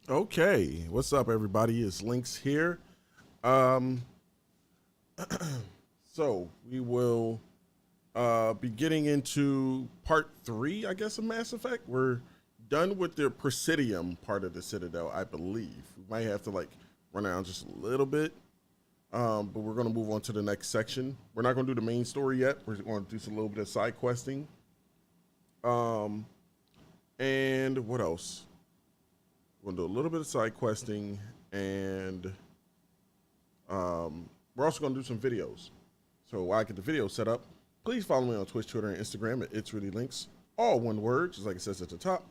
Okay, what's up, everybody? It's Lynx here. Um, so we will be getting into part three, I guess, of Mass Effect. We're done with the Presidium part of the Citadel, I believe. We might have to run around just a little bit, but we're going to move on to the next section. We're not going to do the main story yet. We're going to do a little bit of side questing. And what else? We're going to do a little bit of side questing, and we're also going to do some videos. So while I get the video set up, please follow me on Twitch, Twitter, and Instagram at It's Really Links, all one word, just like it says at the top.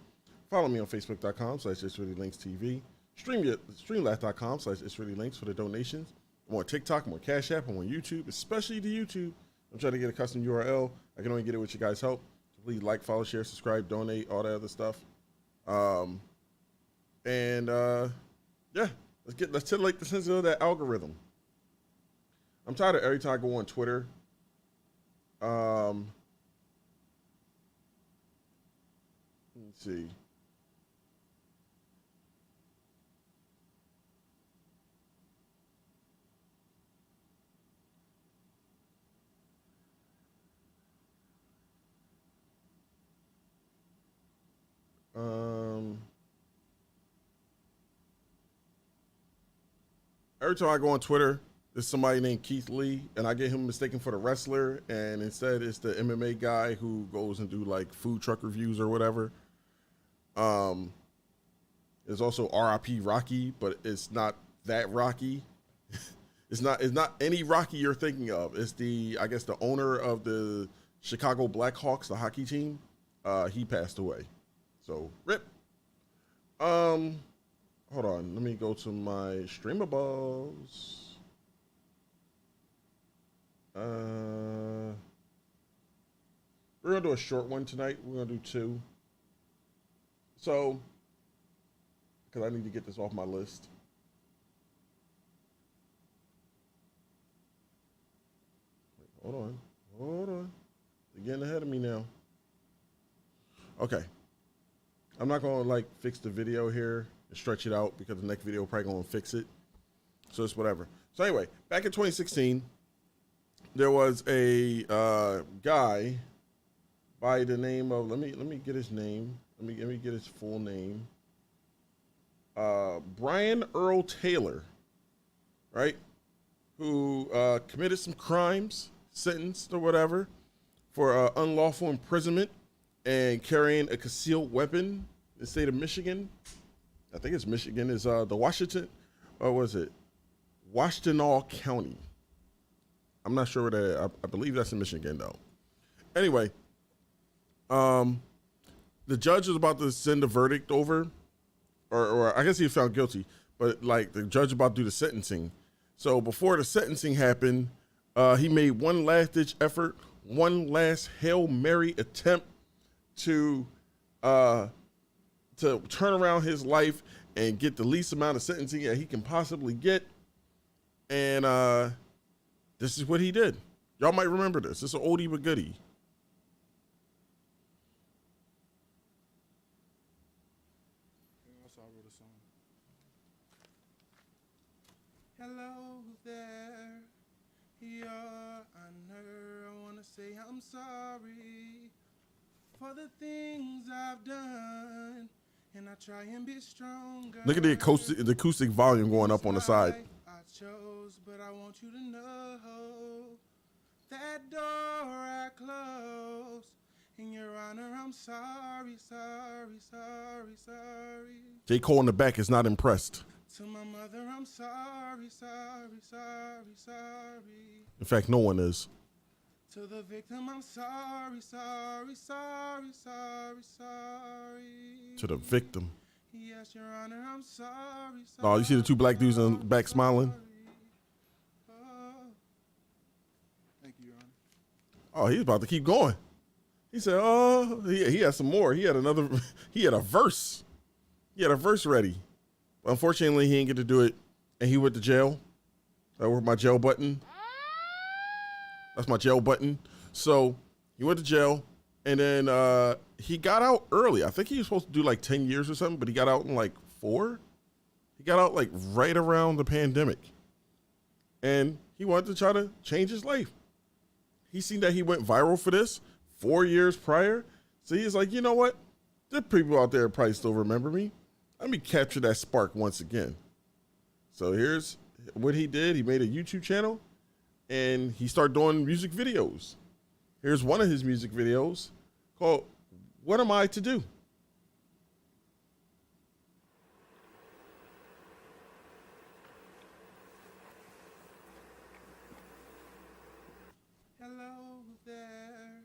Follow me on Facebook.com/It's Really Links TV. Streamlabs.com/It's Really Links for the donations. I'm on TikTok, I'm on Cash App, I'm on YouTube, especially the YouTube. I'm trying to get a custom URL. I can only get it with you guys' help. So please like, follow, share, subscribe, donate, all that other stuff. Yeah, let's titillate the sense of that algorithm. I'm tired of every time I go on Twitter. Let's see. Every time I go on Twitter, there's somebody named Keith Lee, and I get him mistaken for the wrestler, and instead it's the MMA guy who goes and do like food truck reviews or whatever. There's also RIP Rocky, but it's not that Rocky. It's not any Rocky you're thinking of. It's I guess the owner of the Chicago Blackhawks, the hockey team. He passed away. So rip. Hold on. Let me go to my streamables. We're gonna do a short one tonight. We're gonna do two. So, because I need to get this off my list. Hold on. They're getting ahead of me now. Okay. I'm not gonna fix the video here and stretch it out because the next video probably gonna fix it. So it's whatever. So anyway, back in 2016, there was a guy by the name of let me get his name. Let me get his full name. Brian Earl Taylor, right? Who committed some crimes, sentenced or whatever, for unlawful imprisonment and carrying a concealed weapon in the state of Michigan. I think it's Michigan. Is the Washington, or was it Washtenaw County? I'm not sure where that is. I believe that's in Michigan, though. Anyway, the judge is about to send a verdict over, or I guess he was found guilty, but the judge about to do the sentencing. So before the sentencing happened, he made one last ditch effort, one last Hail Mary attempt to turn around his life and get the least amount of sentencing that he can possibly get. And this is what he did. Y'all might remember this. It's an oldie but goodie. Hello there, Your Honor. I want to say I'm sorry for the things I've done, and I try and be stronger. Look at the acoustic volume going up on the side. I chose, but I want you to know that door I closed. In Your Honor, I'm sorry. J. Cole in the back is not impressed. To my mother, I'm sorry. In fact, no one is. To the victim, I'm sorry. To the victim. Yes, Your Honor, I'm sorry. Oh, you see the two black dudes in the back smiling? Thank you, Your Honor. Oh, he's about to keep going. He said, oh, he had some more. He had a verse. He had a verse ready. Unfortunately, he didn't get to do it, and he went to jail. That was my jail button. That's my jail button. So he went to jail, and then he got out early. I think he was supposed to do 10 years or something, but he got out in 4. He got out like right around the pandemic. And he wanted to try to change his life. He seen that he went viral for this 4 years prior. So he's like, you know what? There are people out there that probably still remember me. Let me capture that spark once again. So here's what he did. He made a YouTube channel and he started doing music videos. Here's one of his music videos called What Am I to Do? Hello there,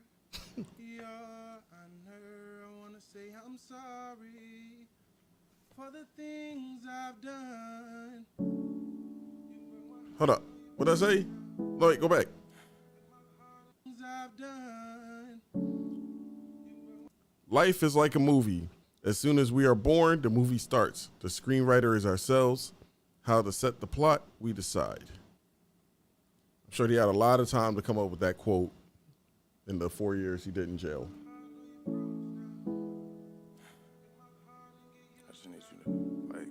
your honor. I wanna say I'm sorry for the things I've done. Hold up. What did I say? Wait, go back. Things I've done. Life is like a movie. As soon as we are born, the movie starts. The screenwriter is ourselves. How to set the plot, we decide. I'm sure he had a lot of time to come up with that quote in the 4 years he did in jail. I just need you to, like,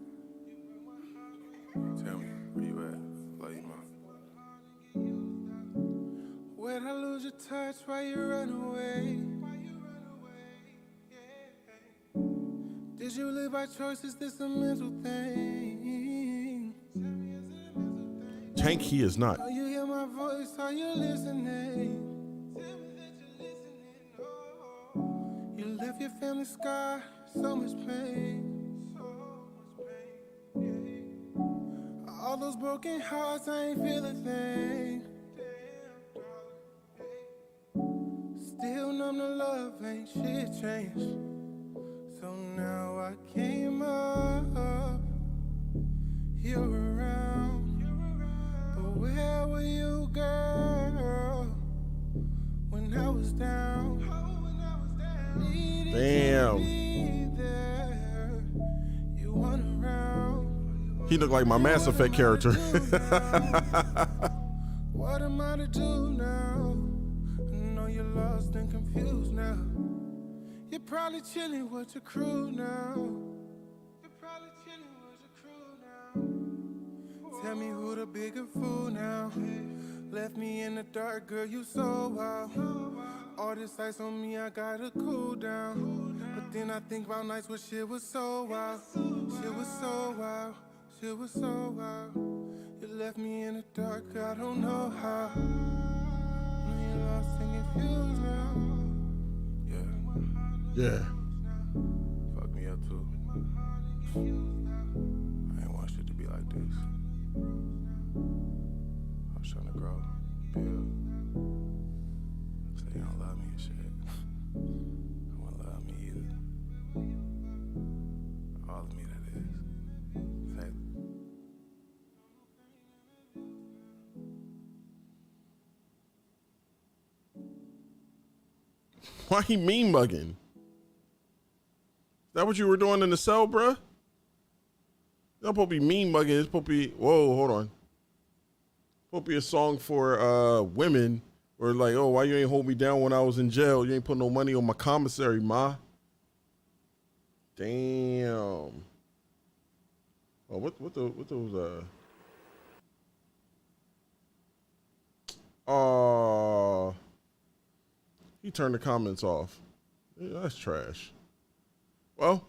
tell me where you at. Love you, man. Where'd I lose your touch while you run away? Did you live by choice? Is this a mental thing? Tank, he is not. Are you hear my voice? Are you listening? Tell me that you're listening. Oh, you left your family scar, so much pain. So much pain. Yeah. All those broken hearts, I ain't feel a thing. Damn, darling. Still numb to love, ain't shit changed. So now I came up, you're around, but where were you, girl, when I was down? Needed Damn. to be there. You weren't around. He looked like my Mass Effect character. What am I to do now? I know you're lost and confused now. You're probably chilling with your crew now. You're probably chilling with your crew now. Tell me who the bigger fool now. Left me in the dark, girl, you so wild. All this ice on me, I gotta cool down. But then I think about nights where shit was so wild. Shit was so wild. Shit was so wild. You left me in the dark, I don't know how. Now you're lost and confused now. Yeah, Yeah. fuck me up too. I ain't want shit to be like this. I was trying to grow, build. Say you don't love me and shit. I wouldn't love me either. All of me, that is. Taylor. Why he mean mugging? Is that what you were doing in the cell, bruh? You're supposed to be mean mugging. It's supposed to be, whoa, hold on. It's supposed to be a song for women where like, oh, why you ain't hold me down when I was in jail? You ain't put no money on my commissary, ma. Damn. Oh, what those oh, he turned the comments off. Yeah, that's trash. Well,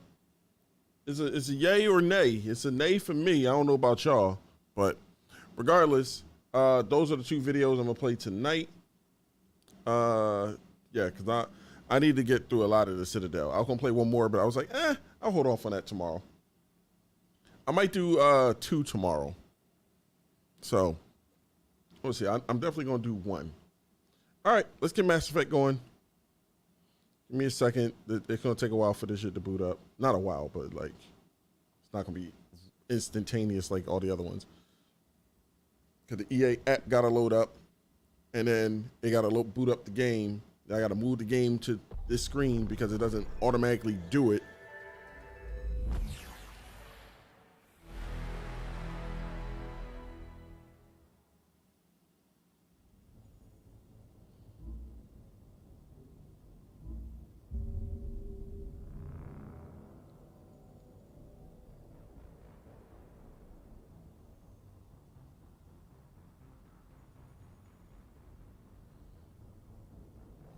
it's a yay or nay. It's a nay for me. I don't know about y'all, but regardless, those are the two videos I'm gonna play tonight. Yeah, because I need to get through a lot of the Citadel. I was gonna play one more, but I was like, I'll hold off on that tomorrow. I might do 2 tomorrow. So let's see. I'm definitely gonna do 1. All right, let's get Mass Effect going. Give me a second. It's gonna take a while for this shit to boot up. Not a while, but like it's not gonna be instantaneous like all the other ones. Cause the EA app gotta load up, and then it gotta boot up the game. I gotta move the game to this screen because it doesn't automatically do it.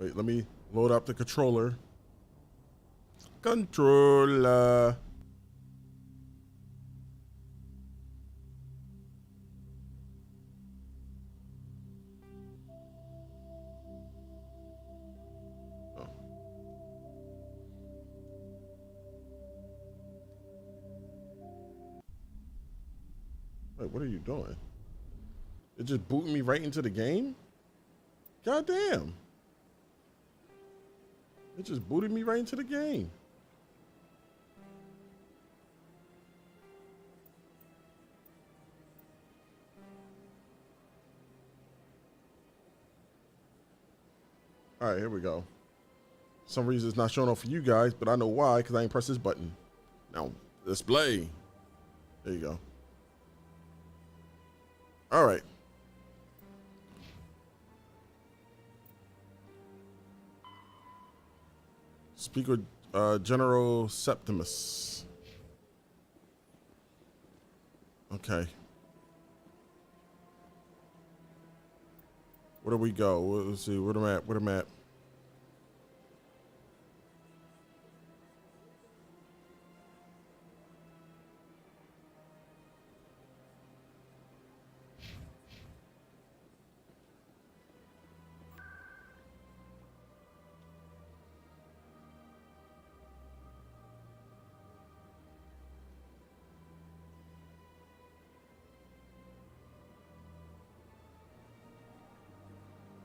Wait, let me load up the controller. Controller. Oh. Wait, what are you doing? It just booted me right into the game? God damn. It just booted me right into the game. All right, here we go. For some reason it's not showing up for you guys, but I know why, because I ain't pressed this button. Now, display. There you go. All right. Speak with General Septimus. Okay. Where do we go? Let's see. Where the map? Where the map?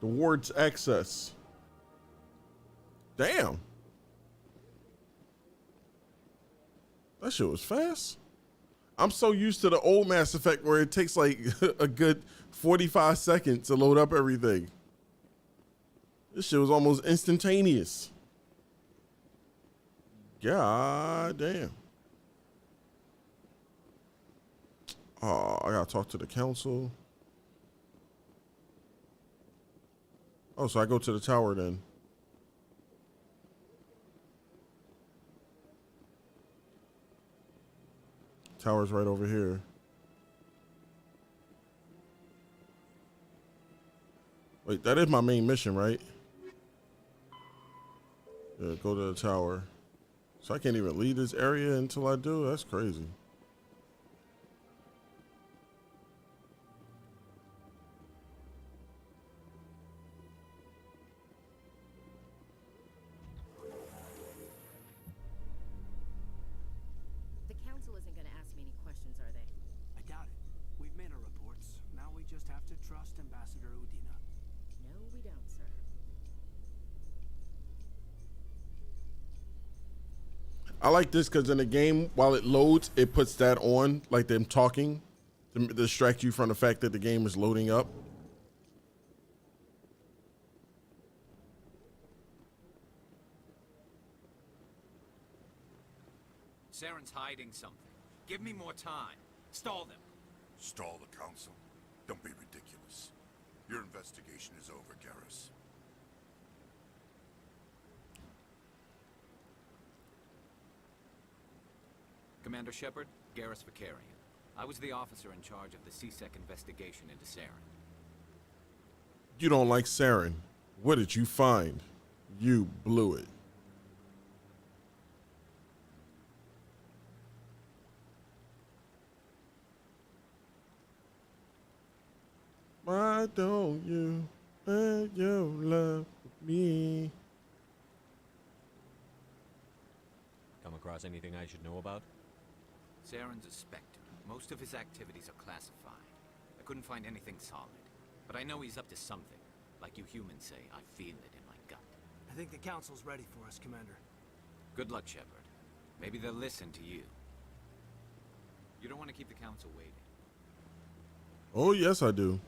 The ward's access. Damn. That shit was fast. I'm so used to the old Mass Effect where it takes like a good 45 seconds to load up everything. This shit was almost instantaneous. God damn. Oh, I gotta talk to the council. Oh, so I go to the tower then. Tower's right over here. Wait, that is my main mission, right? Yeah, go to the tower. So I can't even leave this area until I do? That's crazy. I like this because in the game, while it loads, it puts that on, like them talking, to distract you from the fact that the game is loading up. Saren's hiding something. Give me more time. Stall them. Stall the council? Don't be ridiculous. Your investigation is over, Garrus. Commander Shepard, Garrus Vicarian. I was the officer in charge of the C-Sec investigation into Saren. You don't like Saren. What did you find? You blew it. Why don't you let your love with me? Come across anything I should know about? Saren's a Spectre. Most of his activities are classified. I couldn't find anything solid. But I know he's up to something. Like you humans say, I feel it in my gut. I think the council's ready for us, Commander. Good luck, Shepard. Maybe they'll listen to you. You don't want to keep the council waiting. Oh, yes, I do.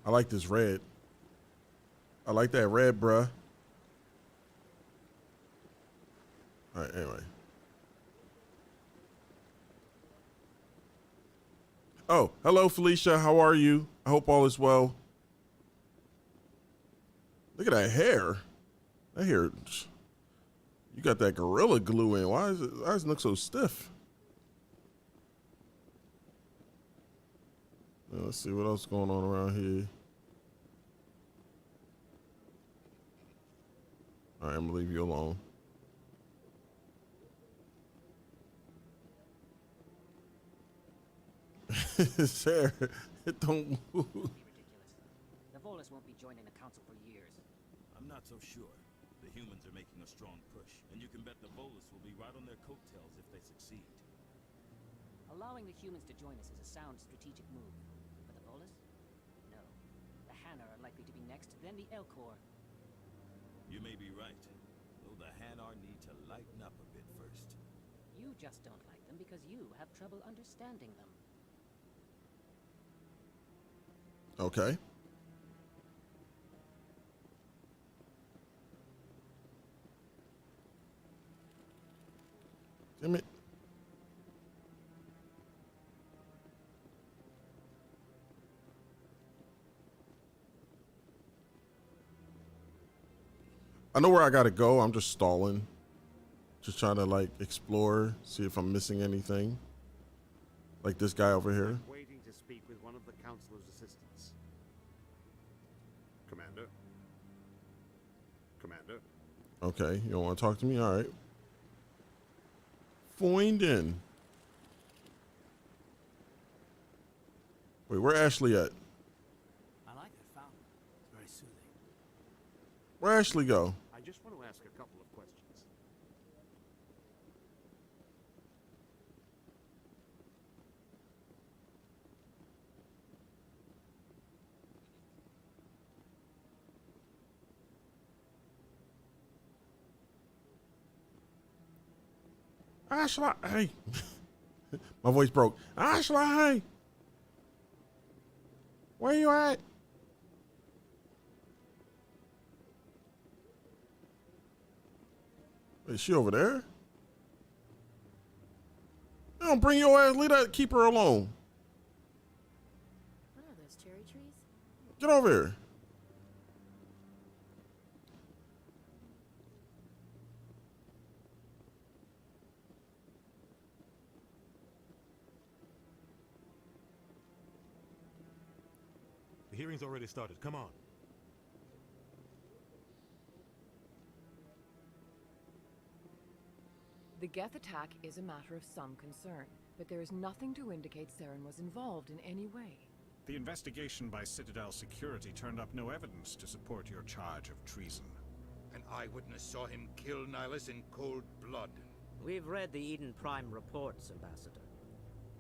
I like this red. I like that red, bruh. All right, anyway. Oh, hello, Felicia. How are you? I hope all is well. Look at that hair. That hair. You got that Gorilla Glue in. Why does it look so stiff? Let's see what else going on around here. All right, I'm gonna leave you alone. Sarah, it don't move. Ridiculous. The Volus won't be joining the council for years. I'm not so sure. The humans are making a strong push, and you can bet the Volus will be right on their coattails if they succeed. Allowing the humans to join us is a sound strategic move. But the Volus? No. The Hanar are likely to be next, then the Elcor. You may be right, though the Hanar need to lighten up a bit first. You just don't like them because you have trouble understanding them. Okay. Damn it. I know where I gotta go. I'm just stalling. Just trying to like explore, see if I'm missing anything. Like this guy over here. Waiting to speak with one of the councilor's assistants. Commander? Commander? Okay, you don't want to talk to me? All right. Find in. Wait, where Ashley at? I like that fountain. It's very soothing. Where Ashley go? I just want to ask a couple of questions. Ashley, hey. My voice broke. Ashley, hey. Where you at? Is she over there? Don't bring your ass. Leave that. Keep her alone. What are those cherry trees? Get over here. The hearing's already started. Come on. The Geth attack is a matter of some concern, but there is nothing to indicate Saren was involved in any way. The investigation by Citadel Security turned up no evidence to support your charge of treason. An eyewitness saw him kill Nihilus in cold blood. We've read the Eden Prime reports, Ambassador.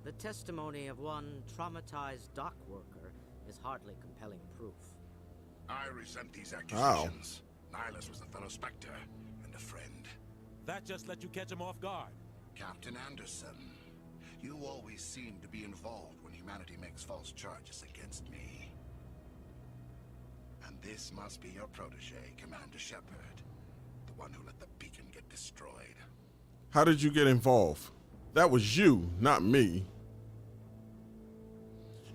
The testimony of one traumatized dock worker is hardly compelling proof. I resent these accusations. Nihilus was a fellow Spectre and a friend. That just let you catch him off guard. Captain Anderson, you always seem to be involved when humanity makes false charges against me. And this must be your protege, Commander Shepard, the one who let the beacon get destroyed. How did you get involved? That was you, not me.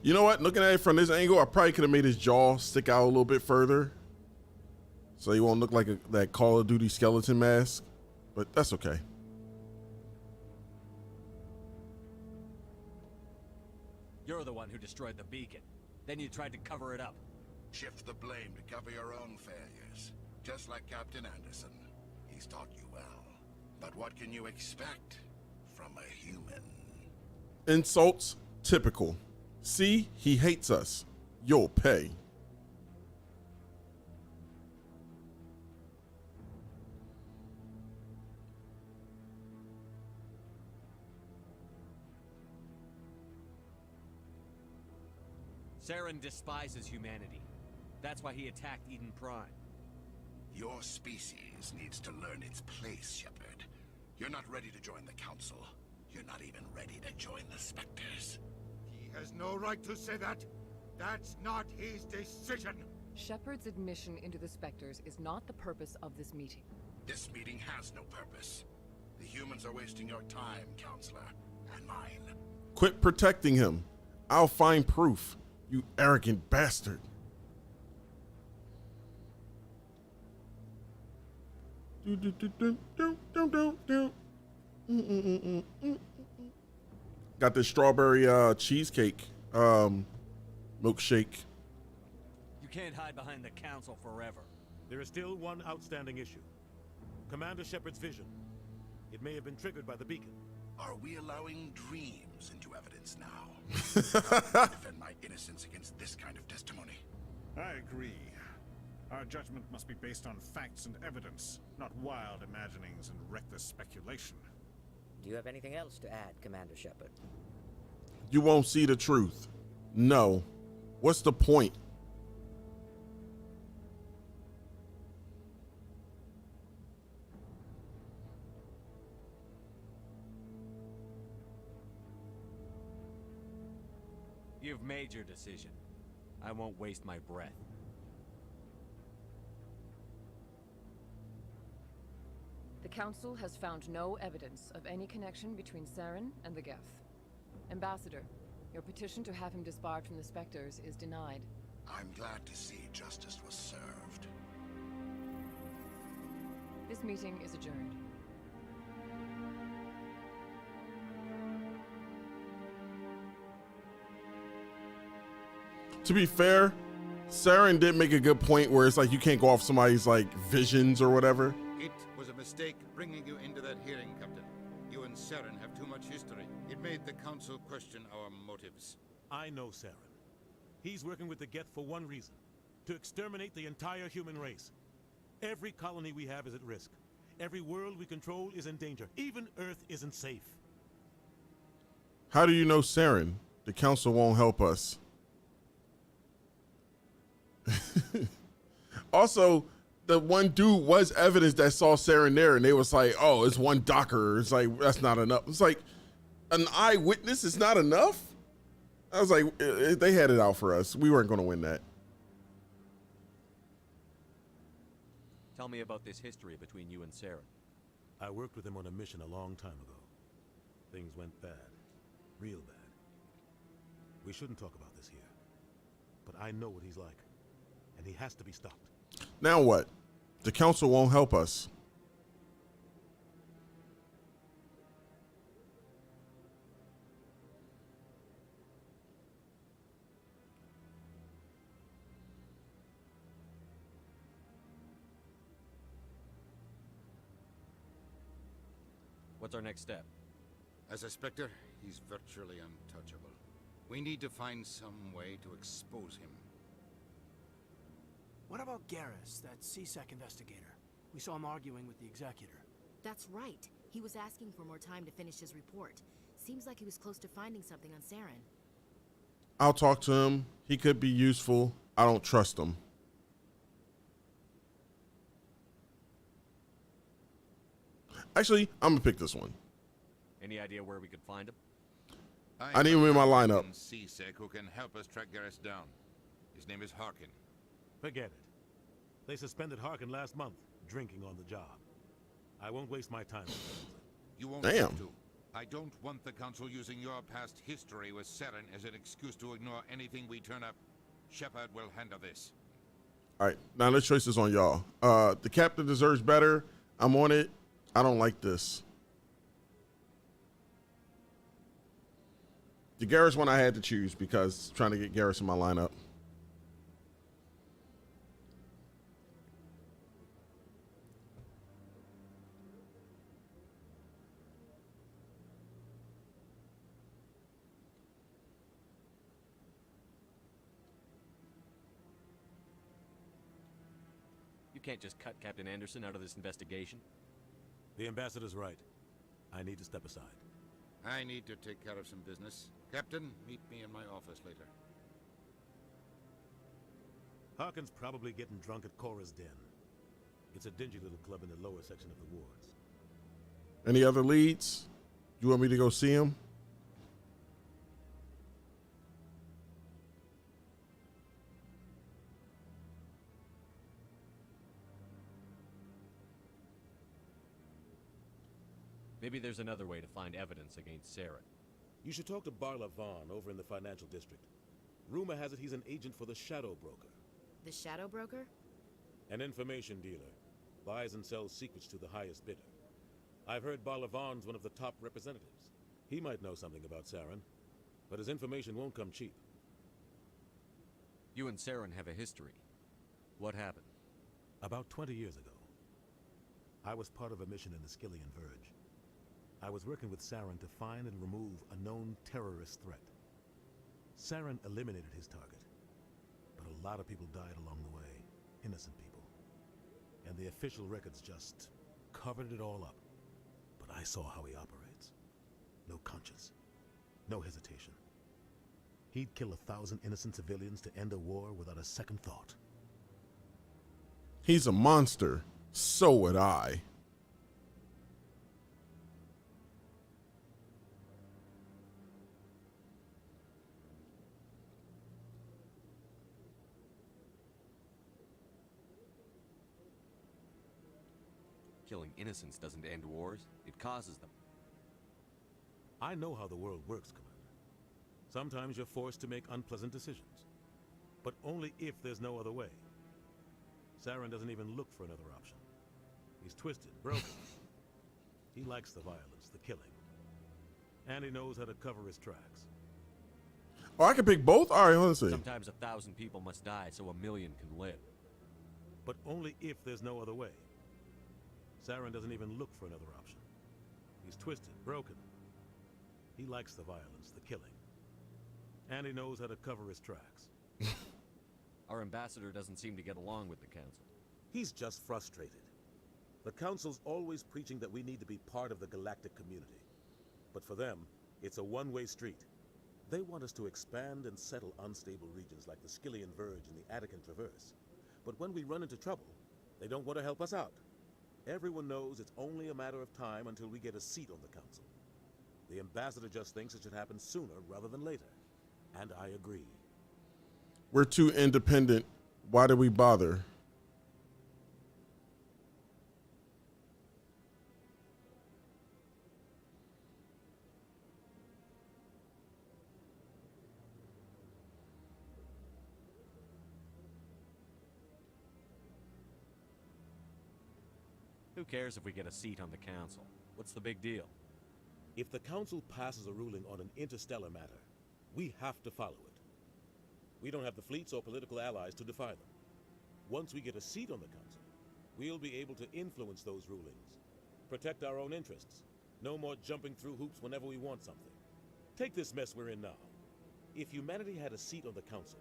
You know what? Looking at it from this angle, I probably could have made his jaw stick out a little bit further, so he won't look like that Call of Duty skeleton mask. But that's okay. You're the one who destroyed the beacon. Then you tried to cover it up. Shift the blame to cover your own failures. Just like Captain Anderson. He's taught you well. But what can you expect from a human? Insults, typical. See, he hates us. You'll pay. Saren despises humanity. That's why he attacked Eden Prime. Your species needs to learn its place, Shepard. You're not ready to join the Council. You're not even ready to join the Spectres. He has no right to say that. That's not his decision. Shepard's admission into the Spectres is not the purpose of this meeting. This meeting has no purpose. The humans are wasting your time, Counselor, and mine. Quit protecting him. I'll find proof. You arrogant bastard. Got this strawberry cheesecake milkshake. You can't hide behind the council forever. There is still one outstanding issue. Commander Shepard's vision. It may have been triggered by the beacon. Are we allowing dreams into evidence now? I'll defend my innocence against this kind of testimony. I agree. Our judgment must be based on facts and evidence, not wild imaginings and reckless speculation. Do you have anything else to add, Commander Shepard? You won't see the truth. No. What's the point? You've made your decision. I won't waste my breath. The Council has found no evidence of any connection between Saren and the Geth. Ambassador, your petition to have him disbarred from the Spectres is denied. I'm glad to see justice was served. This meeting is adjourned. To be fair, Saren did make a good point where it's like you can't go off somebody's like visions or whatever. It was a mistake bringing you into that hearing, Captain. You and Saren have too much history. It made the Council question our motives. I know Saren. He's working with the Geth for one reason. To exterminate the entire human race. Every colony we have is at risk. Every world we control is in danger. Even Earth isn't safe. How do you know Saren? The Council won't help us. Also, the one dude was evidence that saw Saren there, and they was like, "Oh, it's one Docker." It's like that's not enough. It's like an eyewitness is not enough. I was like, they had it out for us. We weren't going to win that. Tell me about this history between you and Saren. I worked with him on a mission a long time ago. Things went bad. Real bad. We shouldn't talk about this here. But I know what he's like. And he has to be stopped. Now what? The Council won't help us. What's our next step? As a Spectre, he's virtually untouchable. We need to find some way to expose him. What about Garrus, that CSEC investigator? We saw him arguing with the Executor. That's right. He was asking for more time to finish his report. Seems like he was close to finding something on Saren. I'll talk to him. He could be useful. I don't trust him. Actually, I'm gonna pick this one. Any idea where we could find him? I need him in my lineup. CSEC who can help us track Garrus down. His name is Harkin. Forget it. They suspended Harkin last month, drinking on the job. I won't waste my time. You won't Damn. have to. I don't want the Council using your past history with Saren as an excuse to ignore anything we turn up. Shepard will handle this. All right, now the choice is on y'all. The captain deserves better. I'm on it. I don't like this. The Garrus one I had to choose because trying to get Garrus in my lineup. You can't just cut Captain Anderson out of this investigation. The ambassador's right. I need to step aside. I need to take care of some business. Captain, meet me in my office later. Harkin's probably getting drunk at Cora's Den. It's a dingy little club in the lower section of the wards. Any other leads? You want me to go see him? Maybe there's another way to find evidence against Saren. You should talk to Barla Vaughn over in the financial district. Rumor has it he's an agent for the Shadow Broker. The Shadow Broker? An information dealer. Buys and sells secrets to the highest bidder. I've heard Barla Vaughn's one of the top representatives. He might know something about Saren, but his information won't come cheap. You and Saren have a history. What happened? About 20 years ago, I was part of a mission in the Skillian Verge. I was working with Saren to find and remove a known terrorist threat. Saren eliminated his target, but a lot of people died along the way, innocent people. And the official records just covered it all up. But I saw how he operates. No conscience, no hesitation. He'd kill 1,000 innocent civilians to end a war without a second thought. He's a monster. So would I. Killing innocents doesn't end wars, it causes them. I know how the world works, Commander. Sometimes you're forced to make unpleasant decisions, but only if there's no other way. Saren doesn't even look for another option. He's twisted, broken. He likes the violence, the killing. And he knows how to cover his tracks. Oh, I can pick both? All right, let's see. Sometimes 1,000 people must die so 1,000,000 can live. But only if there's no other way. Saren doesn't even look for another option. He's twisted, broken. He likes the violence, the killing. And he knows how to cover his tracks. Our ambassador doesn't seem to get along with the Council. He's just frustrated. The Council's always preaching that we need to be part of the galactic community. But for them, it's a one-way street. They want us to expand and settle unstable regions like the Skillian Verge and the Attican Traverse. But when we run into trouble, they don't want to help us out. Everyone knows it's only a matter of time until we get a seat on the Council. The ambassador just thinks it should happen sooner rather than later. And I agree. We're too independent. Why do we bother? Who cares if we get a seat on the Council? What's the big deal? If the Council passes a ruling on an interstellar matter, we have to follow it. We don't have the fleets or political allies to defy them. Once we get a seat on the Council, we'll be able to influence those rulings, protect our own interests. No more jumping through hoops whenever we want something. Take this mess we're in now. If humanity had a seat on the Council,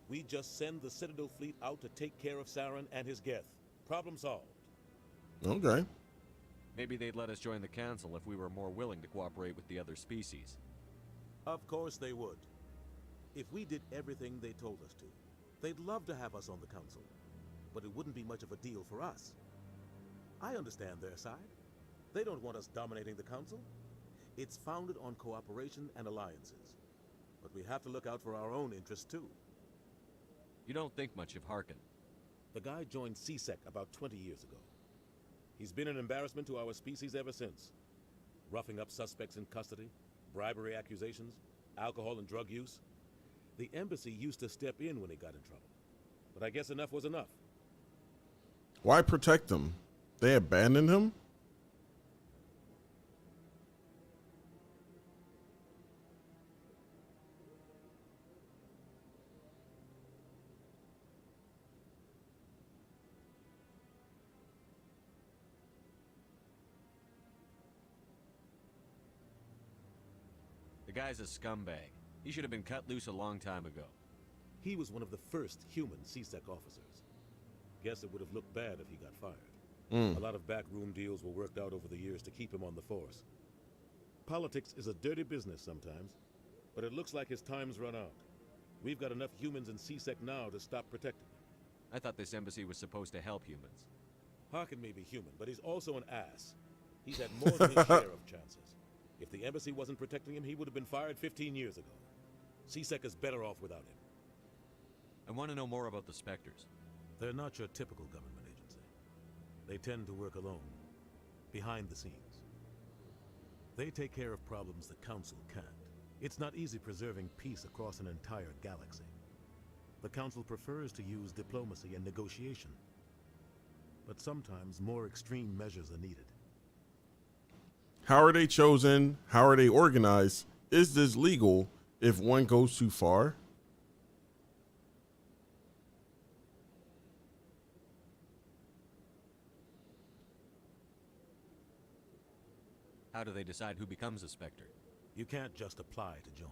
we'd just send the Citadel fleet out to take care of Saren and his Geth. Problem solved. Okay. Maybe they'd let us join the Council if we were more willing to cooperate with the other species. Of course they would. If we did everything they told us to, they'd love to have us on the Council. But it wouldn't be much of a deal for us. I understand their side. They don't want us dominating the Council. It's founded on cooperation and alliances. But we have to look out for our own interests too. You don't think much of Harkin. The guy joined CSEC about 20 years ago. He's been an embarrassment to our species ever since. Roughing up suspects in custody, bribery accusations, alcohol and drug use. The embassy used to step in when he got in trouble. But I guess enough was enough. Why protect him? They abandoned him? The guy's a scumbag. He should have been cut loose a long time ago. He was one of the first human CSEC officers. Guess it would have looked bad if he got fired. A lot of backroom deals were worked out over the years to keep him on the force. Politics is a dirty business sometimes, but it looks like his time's run out. We've got enough humans in CSEC now to stop protecting him. I thought this embassy was supposed to help humans. Harkin may be human, but he's also an ass. He's had more than his share of chances. If the embassy wasn't protecting him, he would have been fired 15 years ago. CSEC is better off without him. I want to know more about the Spectres. They're not your typical government agency. They tend to work alone, behind the scenes. They take care of problems the Council can't. It's not easy preserving peace across an entire galaxy. The Council prefers to use diplomacy and negotiation. But sometimes more extreme measures are needed. How are they chosen? How are they organized? Is this legal if one goes too far? How do they decide who becomes a Spectre? You can't just apply to join.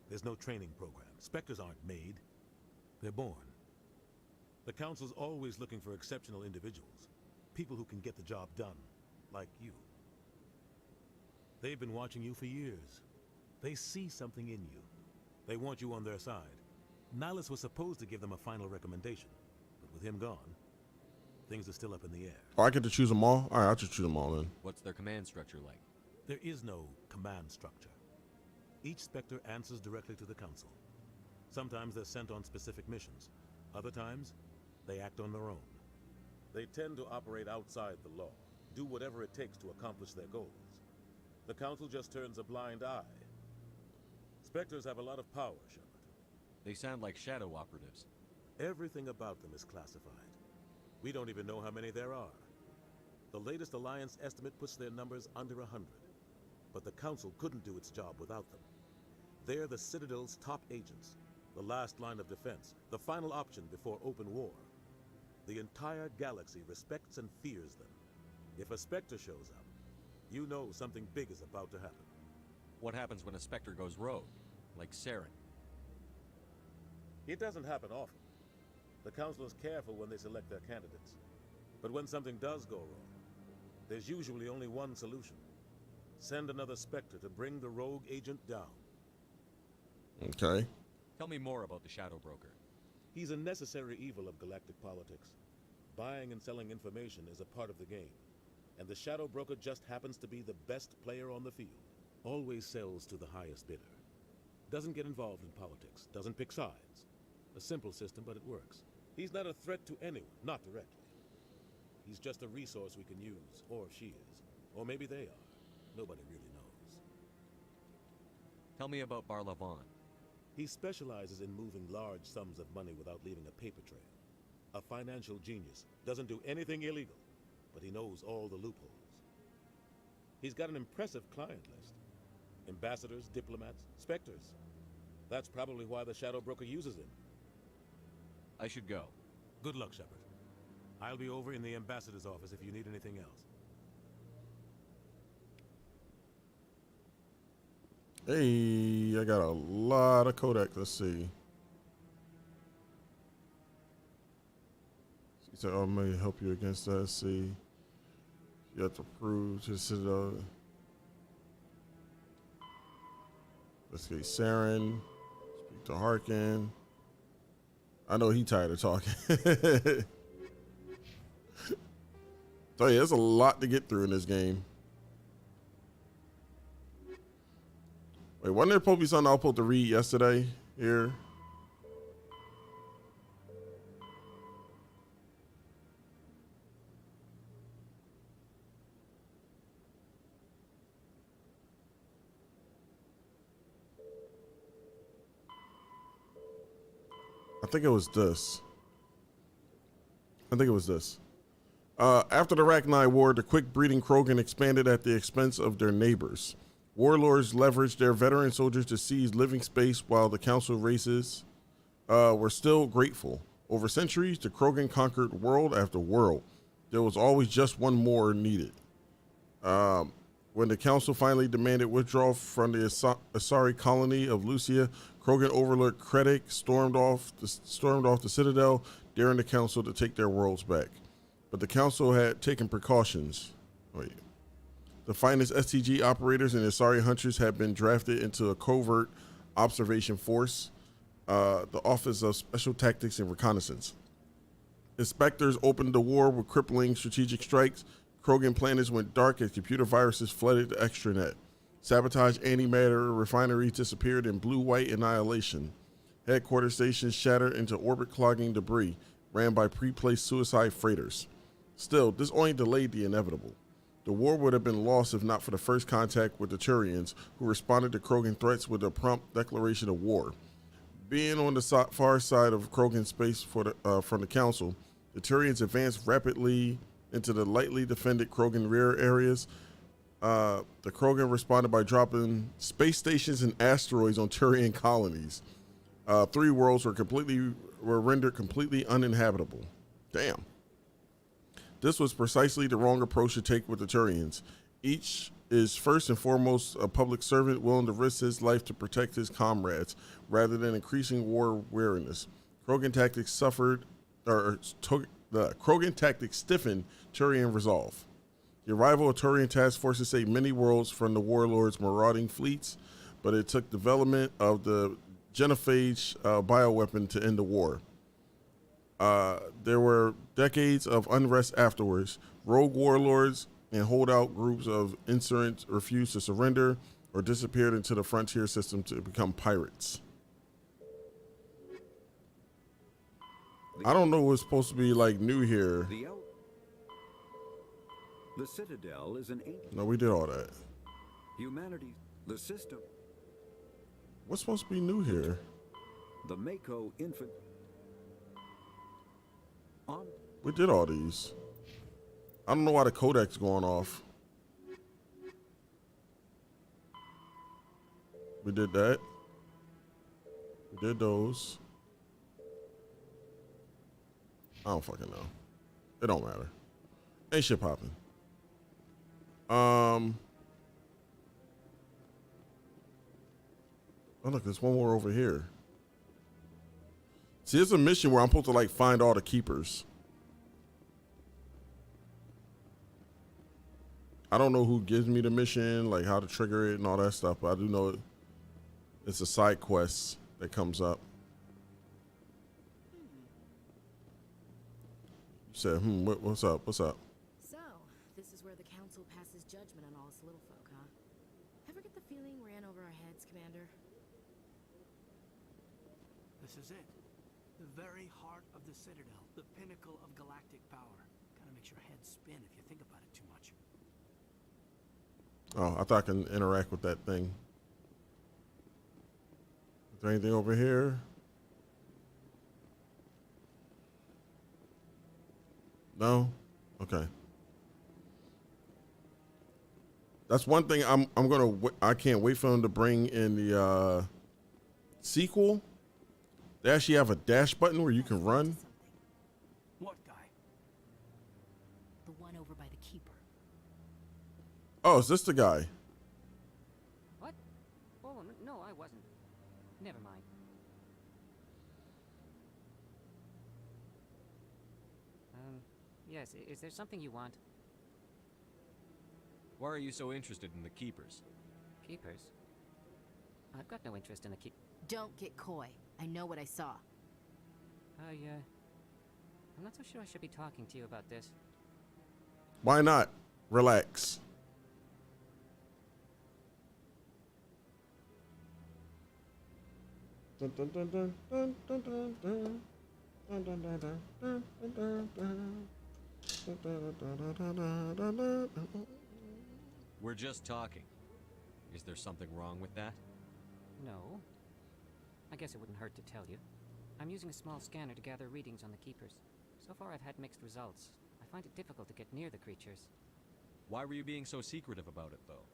There's no training program. Spectres aren't made. They're born. The Council's always looking for exceptional individuals. People who can get the job done, like you. They've been watching you for years. They see something in you. They want you on their side. Nihilus was supposed to give them a final recommendation, but with him gone, things are still up in the air. Oh, I get to choose them all? All right, I'll just choose them all then. What's their command structure like? There is no command structure. Each Spectre answers directly to the Council. Sometimes they're sent on specific missions. Other times, they act on their own. They tend to operate outside the law, do whatever it takes to accomplish their goals. The Council just turns a blind eye. Spectres have a lot of power, Shepard. They sound like shadow operatives. Everything about them is classified. We don't even know how many there are. The latest Alliance estimate puts their numbers under 100. But the Council couldn't do its job without them. They're the Citadel's top agents, the last line of defense, the final option before open war. The entire galaxy respects and fears them. If a Spectre shows up, you know something big is about to happen. What happens when a Spectre goes rogue, like Saren? It doesn't happen often. The Council is careful when they select their candidates. But when something does go wrong, there's usually only one solution. Send another Spectre to bring the rogue agent down. Okay. Tell me more about the Shadow Broker. He's a necessary evil of galactic politics. Buying and selling information is a part of the game. And the Shadow Broker just happens to be the best player on the field. Always sells to the highest bidder. Doesn't get involved in politics. Doesn't pick sides. A simple system, but it works. He's not a threat to anyone, not directly. He's just a resource we can use, or she is. Or maybe they are. Nobody really knows. Tell me about Barla Vaughn. He specializes in moving large sums of money without leaving a paper trail. A financial genius. Doesn't do anything illegal, but he knows all the loopholes. He's got an impressive client list. Ambassadors, diplomats, Spectres. That's probably why the Shadow Broker uses him. I should go. Good luck, Shepard. I'll be over in the ambassador's office if you need anything else. Hey, I got a lot of Kodak. Let's see. He said, "I may help you against that." Let's see. You have to prove to sit Let's get Saren. Speak to Harkin. I know he tired of talking. So yeah, there's a lot to get through in this game. Wait, wasn't there supposed to be something I was supposed to read yesterday here? I think it was this. After the Rachni War, the quick-breeding Krogan expanded at the expense of their neighbors. Warlords leveraged their veteran soldiers to seize living space while the council races were still grateful. Over centuries, the Krogan conquered world after world. There was always just one more needed. When the council finally demanded withdrawal from the Asari colony of Lucia, Krogan overlord Krennic stormed off the Citadel, daring the council to take their worlds back. But the council had taken precautions. The finest STG operators and Asari hunters had been drafted into a covert observation force, the Office of Special Tactics and Reconnaissance. Inspectors opened the war with crippling strategic strikes. Krogan planets went dark as computer viruses flooded the extranet. Sabotage antimatter refineries disappeared in blue-white annihilation. Headquarters stations shattered into orbit-clogging debris, ran by pre-placed suicide freighters. Still, this only delayed the inevitable. The war would have been lost if not for the first contact with the Turians, who responded to Krogan threats with a prompt declaration of war. Being on the far side of Krogan space from the Council, the Turians advanced rapidly into the lightly defended Krogan rear areas. The Krogan responded by dropping space stations and asteroids on Turian colonies. 3 worlds were rendered completely uninhabitable. Damn. This was precisely the wrong approach to take with the Turians. Each is first and foremost a public servant willing to risk his life to protect his comrades, rather than increasing war weariness. Krogan tactics Krogan tactics stiffen Turian resolve. The arrival of Turian task forces saved many worlds from the warlords' marauding fleets, but it took development of the genophage bioweapon to end the war. There were decades of unrest afterwards. Rogue warlords and holdout groups of insurgents refused to surrender or disappeared into the frontier system to become pirates. I don't know what's supposed to be like new here. The Citadel is an ancient... No, we did all that. Humanity, the system. What's supposed to be new here? The Mako infant... We did all these. I don't know why the codec's going off. We did that. We did those. I don't fucking know. It don't matter. Ain't shit popping. Oh look, there's one more over here. See, there's a mission where I'm supposed to like find all the keepers. I don't know who gives me the mission, like how to trigger it and all that stuff, but I do know it's a side quest that comes up. You said, what's up? What's up? So, this is where the Council passes judgment on all us little folk, huh? Ever get the feeling we're in over our heads, Commander? This is it. The very heart of the Citadel, the pinnacle of galactic power. Kind of makes your head spin if you think about it too much. Oh, I thought I can interact with that thing. Is there anything over here? No? Okay. That's one thing I can't wait for them to bring in the sequel. They actually have a dash button where you can run. What guy? The one over by the Keeper. Oh, is this the guy? What? Oh, no, I wasn't. Never mind. Yes, is there something you want? Why are you so interested in the Keepers? Keepers? I've got no interest in the Don't get coy. I know what I saw. I'm not so sure I should be talking to you about this. Why not? Relax. Dun, dun, dun, dun, dun, dun, dun, dun. Dun, dun, dun, dun, dun, dun, dun, dun. Dun, dun, dun, dun, dun, dun, dun, dun, dun. We're just talking. Is there something wrong with that? No. I guess it wouldn't hurt to tell you. I'm using a small scanner to gather readings on the Keepers. So far I've had mixed results. I find it difficult to get near the creatures. Why were you being so secretive about it, though?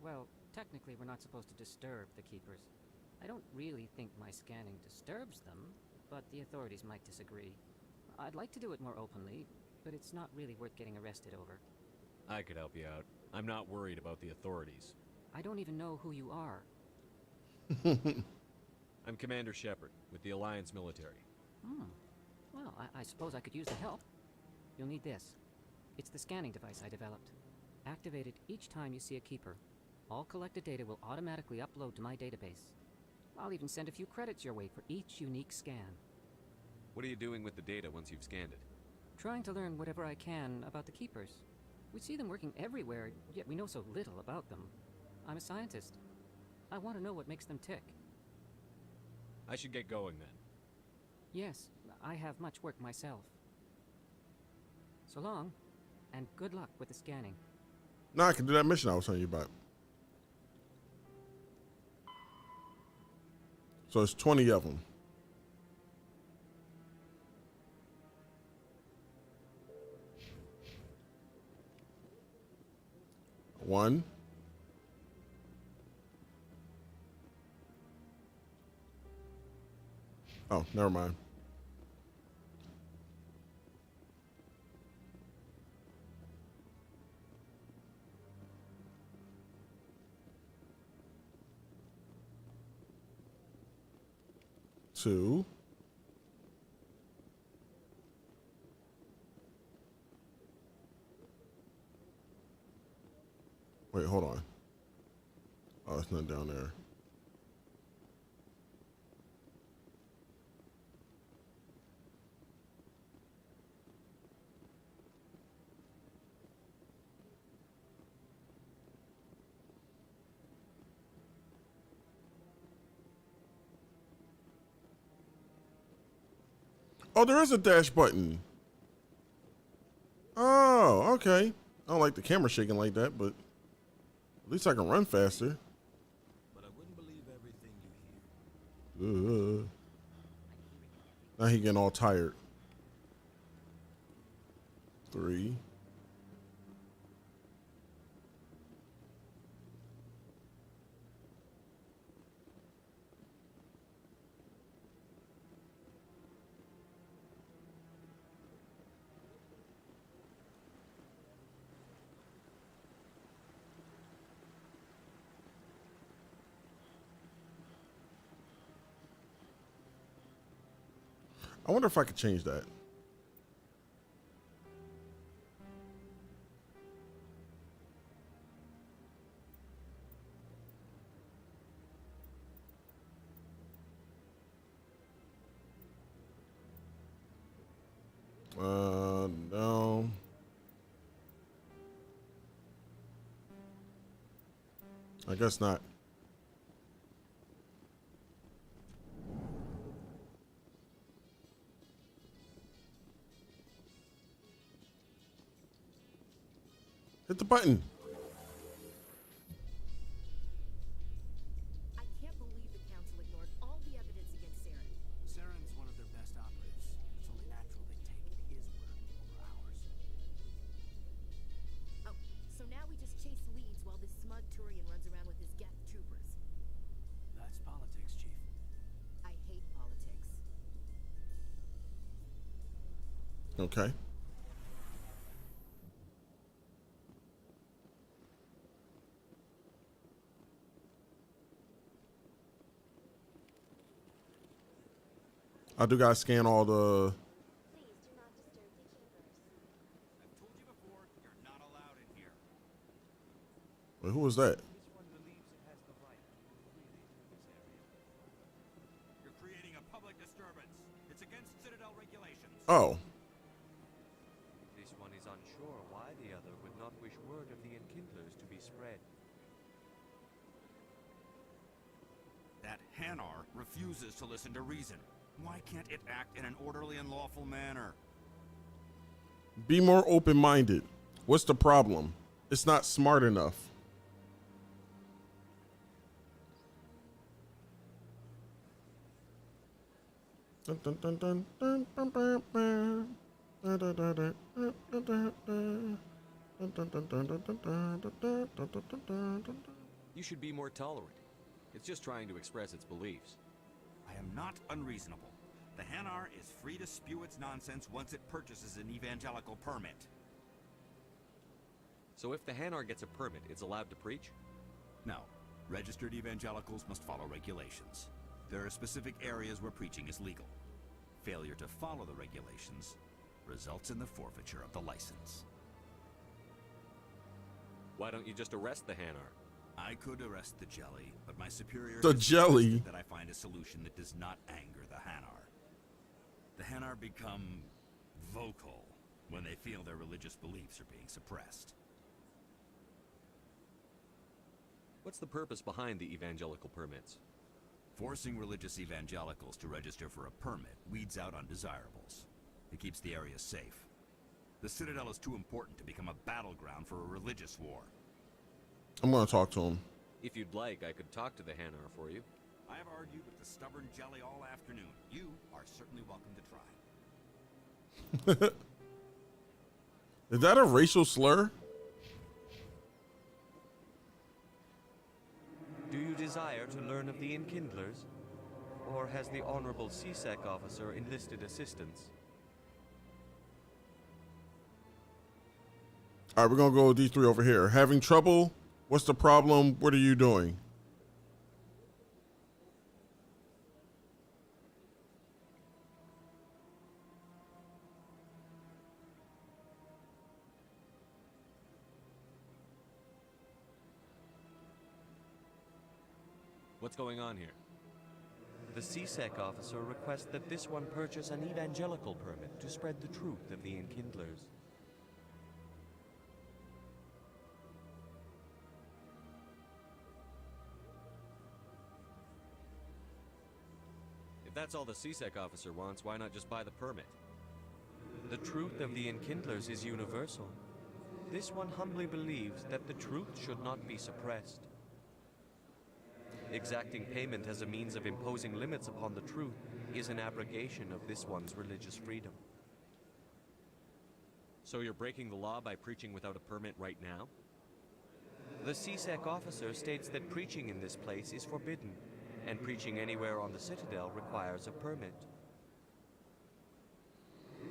Well, technically we're not supposed to disturb the Keepers. I don't really think my scanning disturbs them, but the authorities might disagree. I'd like to do it more openly, but it's not really worth getting arrested over. I could help you out. I'm not worried about the authorities. I don't even know who you are. I'm Commander Shepard, with the Alliance military. Well, I suppose I could use the help. You'll need this. It's the scanning device I developed. Activate it each time you see a Keeper. All collected data will automatically upload to my database. I'll even send a few credits your way for each unique scan. What are you doing with the data once you've scanned it? Trying to learn whatever I can about the Keepers. We see them working everywhere, yet we know so little about them. I'm a scientist. I want to know what makes them tick. I should get going then. Yes, I have much work myself. So long, and good luck with the scanning. No, I can do that mission I was telling you about. So it's 20 of them. One. Oh, never mind. to wait, hold on. Oh, it's not down there. Oh, there is a dash button. Oh, okay. I don't like the camera shaking like that, but at least I can run faster. But I wouldn't believe everything you hear. Now he getting all tired. 3. I wonder if I could change that. No. I guess not. Hit the button. I can't believe the council ignored all the evidence against Saren. Saren's one of their best operatives. It's only natural they'd take his word over ours. Oh, so now we just chase leads while this smug Turian runs around with his Geth troopers. That's politics, Chief. I hate politics. Okay. I do gotta scan all the. Wait, who was that? You're creating a public disturbance. It's against Citadel regulations. Oh. This one is unsure why the other would not wish word of the enkindlers to be spread. That Hanar refuses to listen to reason. Why can't it act in an orderly and lawful manner? Be more open-minded. What's the problem? It's not smart enough. Dun, dun, dun, dun, dun, dun, dun, dun. Dun, dun, dun, dun, dun, dun, dun, dun. Dun, dun, dun, dun, dun, dun, dun, dun, dun, dun, dun, dun, dun. You should be more tolerant. It's just trying to express its beliefs. I am not unreasonable. The Hanar is free to spew its nonsense once it purchases an evangelical permit. So if the Hanar gets a permit, it's allowed to preach? No. Registered evangelicals must follow regulations. There are specific areas where preaching is legal. Failure to follow the regulations results in the forfeiture of the license. Why don't you just arrest the Hanar? I could arrest the jelly, but my superior The has jelly? suggested that I find a solution that does not anger the Hanar. The Hanar become vocal when they feel their religious beliefs are being suppressed. What's the purpose behind the evangelical permits? Forcing religious evangelicals to register for a permit weeds out undesirables. It keeps the area safe. The Citadel is too important to become a battleground for a religious war. I'm gonna talk to him. If you'd like, I could talk to the Hanar for you. I have argued with the stubborn jelly all afternoon. You are certainly welcome to try. Is that a racial slur? Do you desire to learn of the enkindlers? Or has the Honorable CSEC officer enlisted assistance? All right, we're gonna go with these 3 over here. Having trouble? What's the problem? What are you doing? What's going on here? The CSEC officer requests that this one purchase an evangelical permit to spread the truth of the Enkindlers. If that's all the CSEC officer wants, why not just buy the permit? The truth of the Enkindlers is universal. This one humbly believes that the truth should not be suppressed. Exacting payment as a means of imposing limits upon the truth is an abrogation of this one's religious freedom. So you're breaking the law by preaching without a permit right now? The CSEC officer states that preaching in this place is forbidden, and preaching anywhere on the Citadel requires a permit.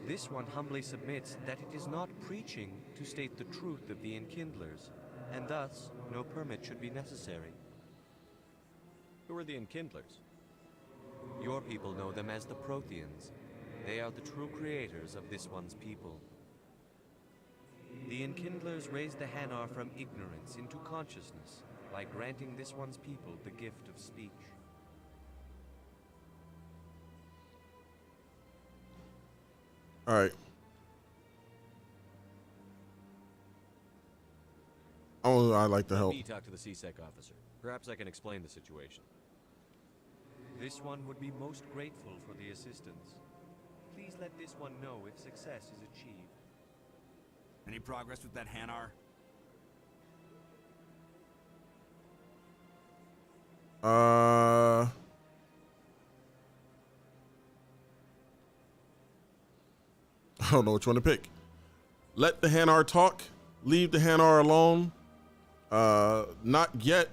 This one humbly submits that it is not preaching to state the truth of the Enkindlers, and thus no permit should be necessary. Who are the Enkindlers? Your people know them as the Protheans. They are the true creators of this one's people. The Enkindlers raised the Hanar from ignorance into consciousness by granting this one's people the gift of speech. All right. Oh, I like the help. Let me talk to the CSEC officer. Perhaps I can explain the situation. This one would be most grateful for the assistance. Please let this one know if success is achieved. Any progress with that Hanar? I don't know which one to pick. Let the Hanar talk. Leave the Hanar alone. Not yet,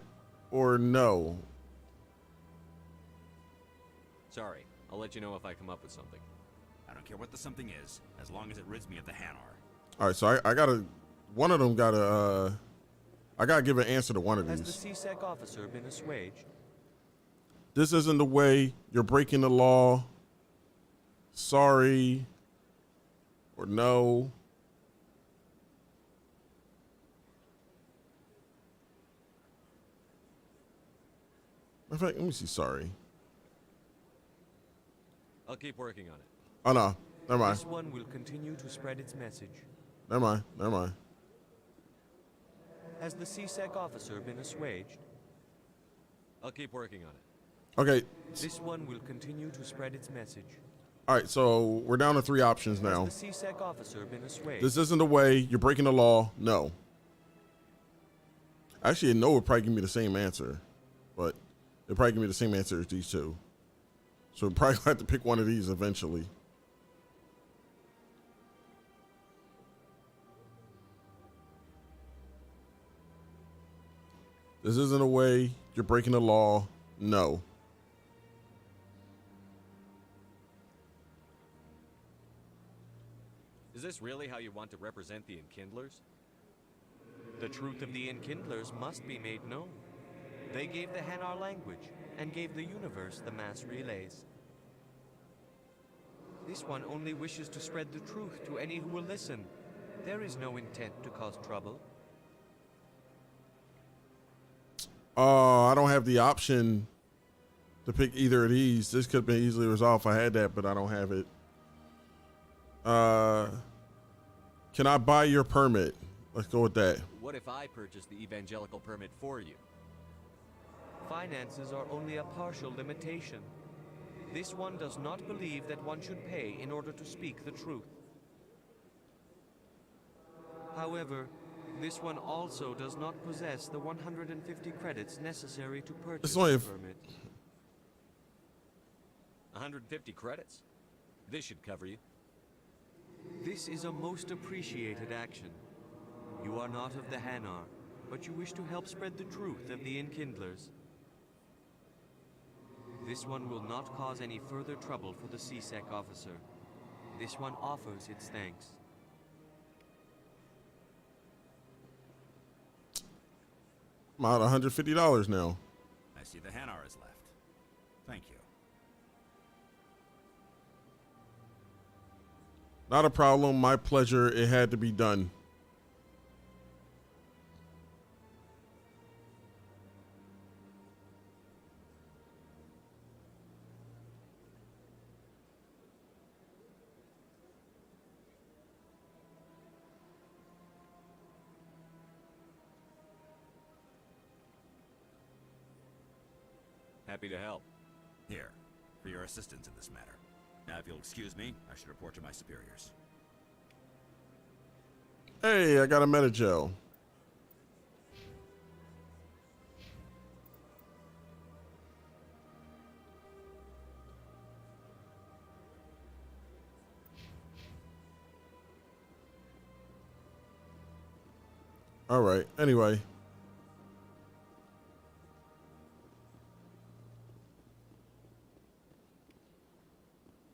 or no. Sorry, I'll let you know if I come up with something. I don't care what the something is, as long as it rids me of the Hanar. All right, so I gotta. One of them gotta. I gotta give an answer to one of Has these. the CSEC officer been assuaged? This isn't the way. You're breaking the law. Sorry. Or no. In fact, let me see. Sorry. I'll keep working on it. Oh no, never mind. This one will continue to spread its message. Never mind. Never mind. Has the CSEC officer been assuaged? I'll keep working on it. Okay. This one will continue to spread its message. All right, so we're down to 3 options now. Has the CSEC officer been assuaged? This isn't the way. You're breaking the law. No. Actually, a no would probably give me the same answer, but it'd probably give me the same answer as these two. So we're probably gonna have to pick one of these eventually. This isn't a way. You're breaking the law. No. Is this really how you want to represent the Enkindlers? The truth of the Enkindlers must be made known. They gave the Hanar language and gave the universe the mass relays. This one only wishes to spread the truth to any who will listen. There is no intent to cause trouble. I don't have the option to pick either of these. This could have been easily resolved if I had that, but I don't have it. Can I buy your permit? Let's go with that. What if I purchase the evangelical permit for you? Finances are only a partial limitation. This one does not believe that one should pay in order to speak the truth. However, this one also does not possess the 150 credits necessary to purchase the permit. 150 credits? This should cover you. This is a most appreciated action. You are not of the Hanar, but you wish to help spread the truth of the Enkindlers. This one will not cause any further trouble for the CSEC officer. This one offers its thanks. I'm out $150 now. I see the Hanar is left. Thank you. Not a problem. My pleasure. It had to be done. Happy to help. Here, for your assistance in this matter. Now, if you'll excuse me, I should report to my superiors. Hey, I got a metagel. All right. Anyway.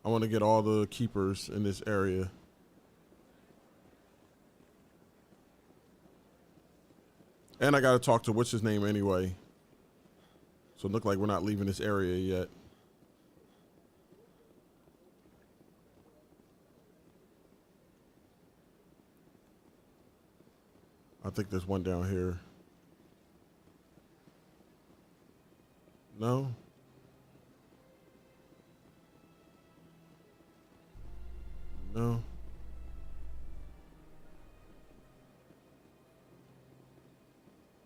I want to get all the keepers in this area. And I got to talk to what's his name anyway. So it look like we're not leaving this area yet. I think there's one down here. No? No.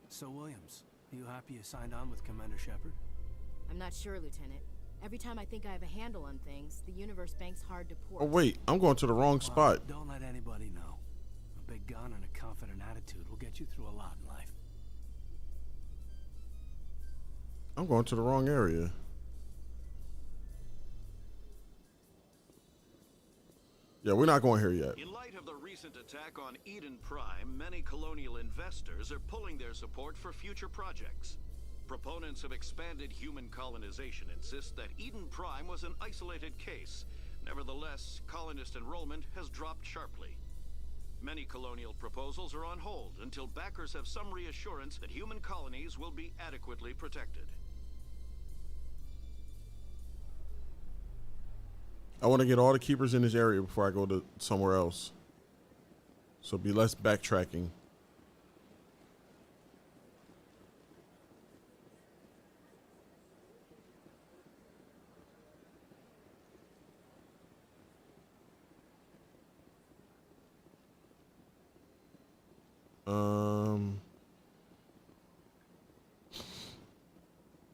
So, Williams, you happy you signed on with Commander Shepard? I'm not sure, Lieutenant. Every time I think I have a handle on things, the universe banks hard to port. Oh, wait. I'm going to the wrong spot. Don't let anybody know. A big gun and a confident attitude will get you through a lot in life. I'm going to the wrong area. Yeah, we're not going here yet. In light of the recent attack on Eden Prime, many colonial investors are pulling their support for future projects. Proponents of expanded human colonization insist that Eden Prime was an isolated case. Nevertheless, colonist enrollment has dropped sharply. Many colonial proposals are on hold until backers have some reassurance that human colonies will be adequately protected. I want to get all the keepers in this area before I go to somewhere else. So be less backtracking.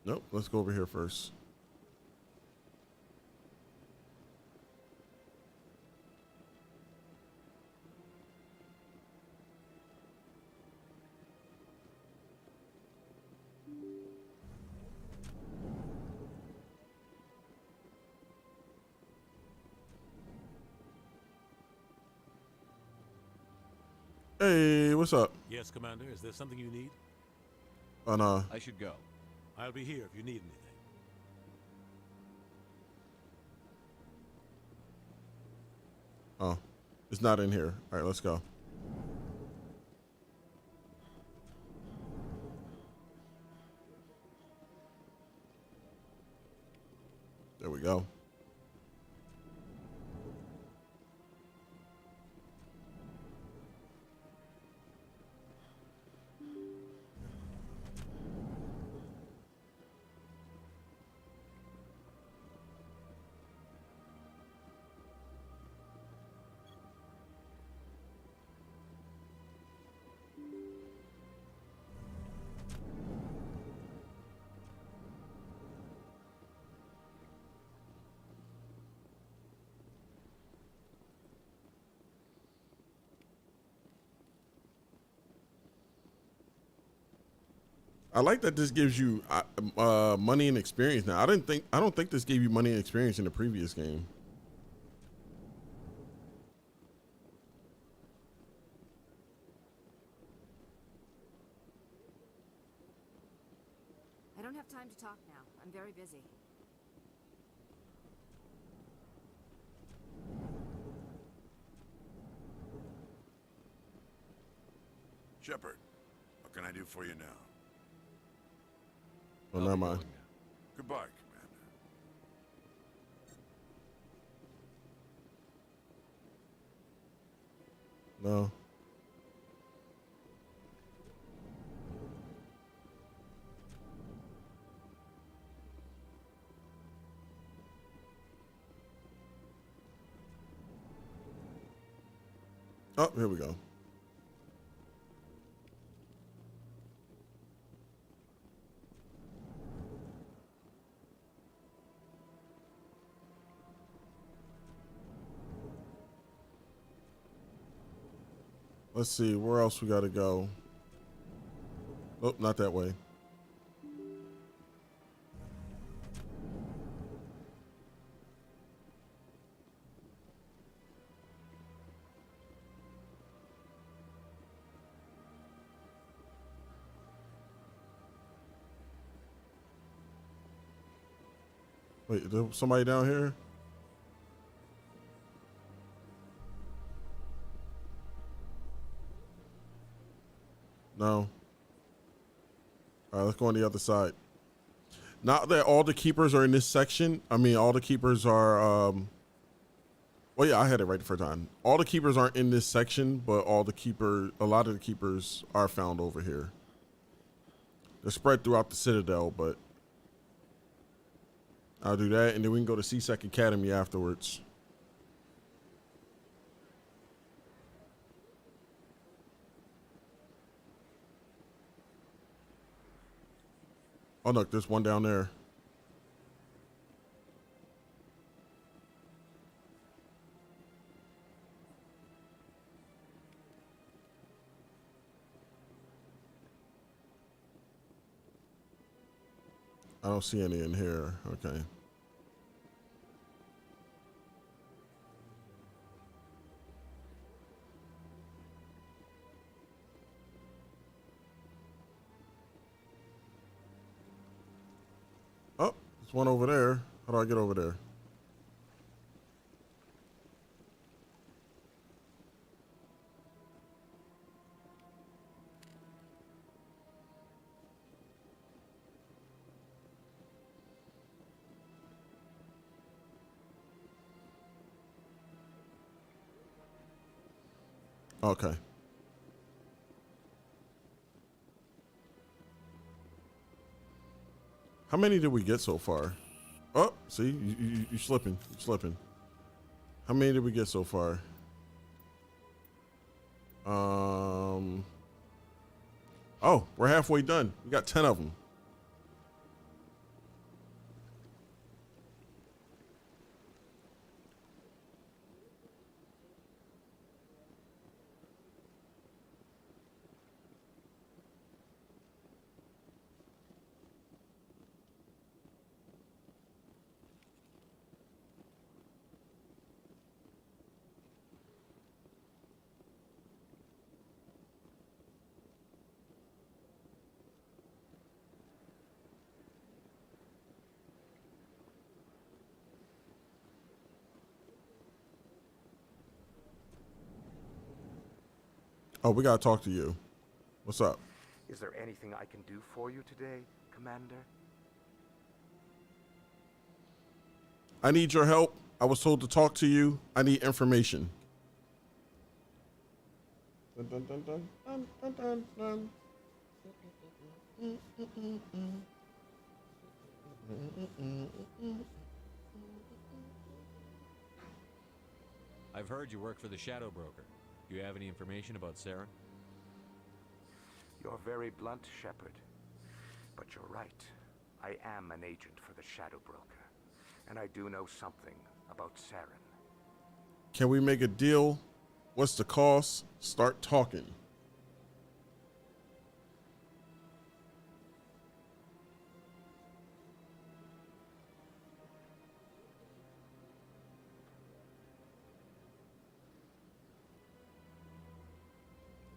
Nope, let's go over here first. Hey, what's up? Yes, Commander. Is there something you need? Oh, no. I should go. I'll be here if you need anything. Oh, it's not in here. All right, let's go. There we go. I like that this gives you money and experience now. I don't think this gave you money and experience in the previous game. I don't have time to talk now. I'm very busy. Shepard, what can I do for you now? Oh, never mind. Goodbye, Commander. No. Oh, here we go. Let's see, where else we gotta go? Oh, not that way. Wait, there somebody down here? No. All right, let's go on the other side. Not that all the keepers are in this section. I mean, all the keepers are, well, yeah, I had it right the first time. All the keepers aren't in this section, but a lot of the keepers are found over here. They're spread throughout the Citadel, but I'll do that, and then we can go to CSEC Academy afterwards. Oh, look, there's one down there. I don't see any in here. Okay. Oh, there's one over there. How do I get over there? Okay. How many did we get so far? Oh, see, you're slipping. You're slipping. How many did we get so far? Oh, we're halfway done. We got 10 of them. Oh, we gotta talk to you. What's up? Is there anything I can do for you today, Commander? I need your help. I was told to talk to you. I need information. Dun, dun, dun, dun, dun, dun, dun, dun. I've heard you work for the Shadow Broker. Do you have any information about Saren? You're very blunt, Shepard. But you're right. I am an agent for the Shadow Broker. And I do know something about Saren. Can we make a deal? What's the cost? Start talking.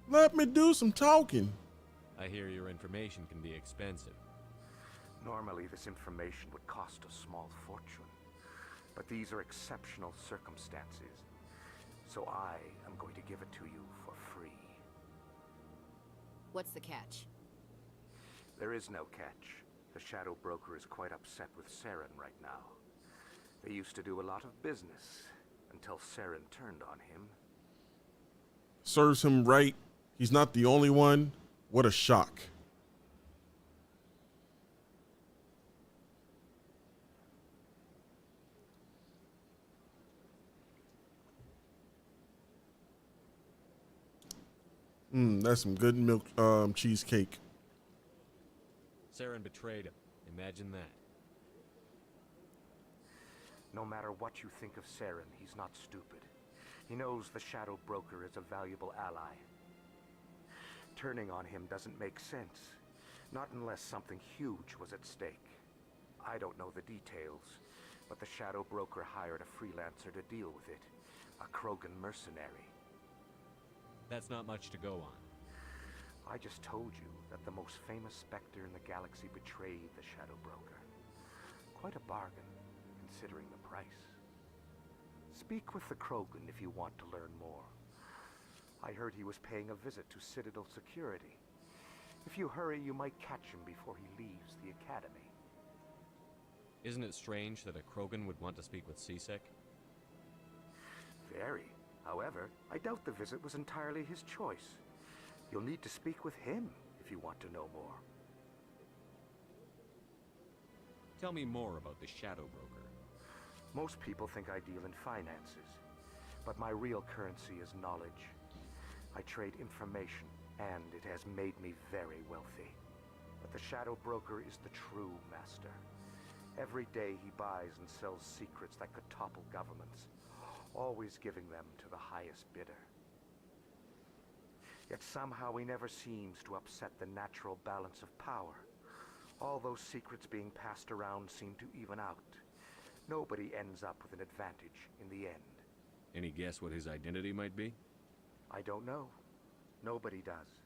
Let me do some talking. I hear your information can be expensive. Normally, this information would cost a small fortune. But these are exceptional circumstances. So I am going to give it to you for free. What's the catch? There is no catch. The Shadow Broker is quite upset with Saren right now. They used to do a lot of business until Saren turned on him. Serves him right. He's not the only one. What a shock. That's some good milk cheesecake. Saren betrayed him. Imagine that. No matter what you think of Saren, he's not stupid. He knows the Shadow Broker is a valuable ally. Turning on him doesn't make sense. Not unless something huge was at stake. I don't know the details, but the Shadow Broker hired a freelancer to deal with it. A Krogan mercenary. That's not much to go on. I just told you that the most famous Spectre in the galaxy betrayed the Shadow Broker. Quite a bargain, considering the price. Speak with the Krogan if you want to learn more. I heard he was paying a visit to Citadel security. If you hurry, you might catch him before he leaves the Academy. Isn't it strange that a Krogan would want to speak with C-Sec? Very. However, I doubt the visit was entirely his choice. You'll need to speak with him if you want to know more. Tell me more about the Shadow Broker. Most people think I deal in finances, but my real currency is knowledge. I trade information, and it has made me very wealthy. But the Shadow Broker is the true master. Every day he buys and sells secrets that could topple governments, always giving them to the highest bidder. Yet somehow he never seems to upset the natural balance of power. All those secrets being passed around seem to even out. Nobody ends up with an advantage in the end. Any guess what his identity might be? I don't know. Nobody does.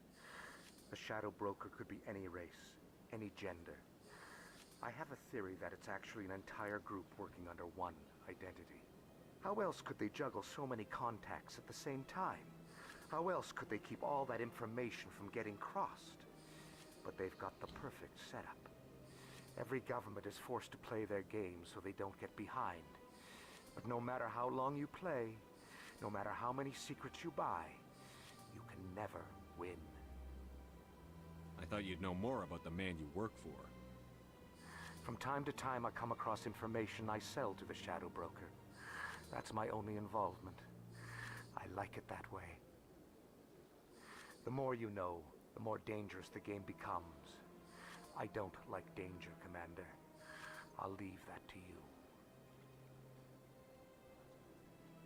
The Shadow Broker could be any race, any gender. I have a theory that it's actually an entire group working under one identity. How else could they juggle so many contacts at the same time? How else could they keep all that information from getting crossed? But they've got the perfect setup. Every government is forced to play their game so they don't get behind. But no matter how long you play, no matter how many secrets you buy, you can never win. I thought you'd know more about the man you work for. From time to time, I come across information I sell to the Shadow Broker. That's my only involvement. I like it that way. The more you know, the more dangerous the game becomes. I don't like danger, Commander. I'll leave that to you.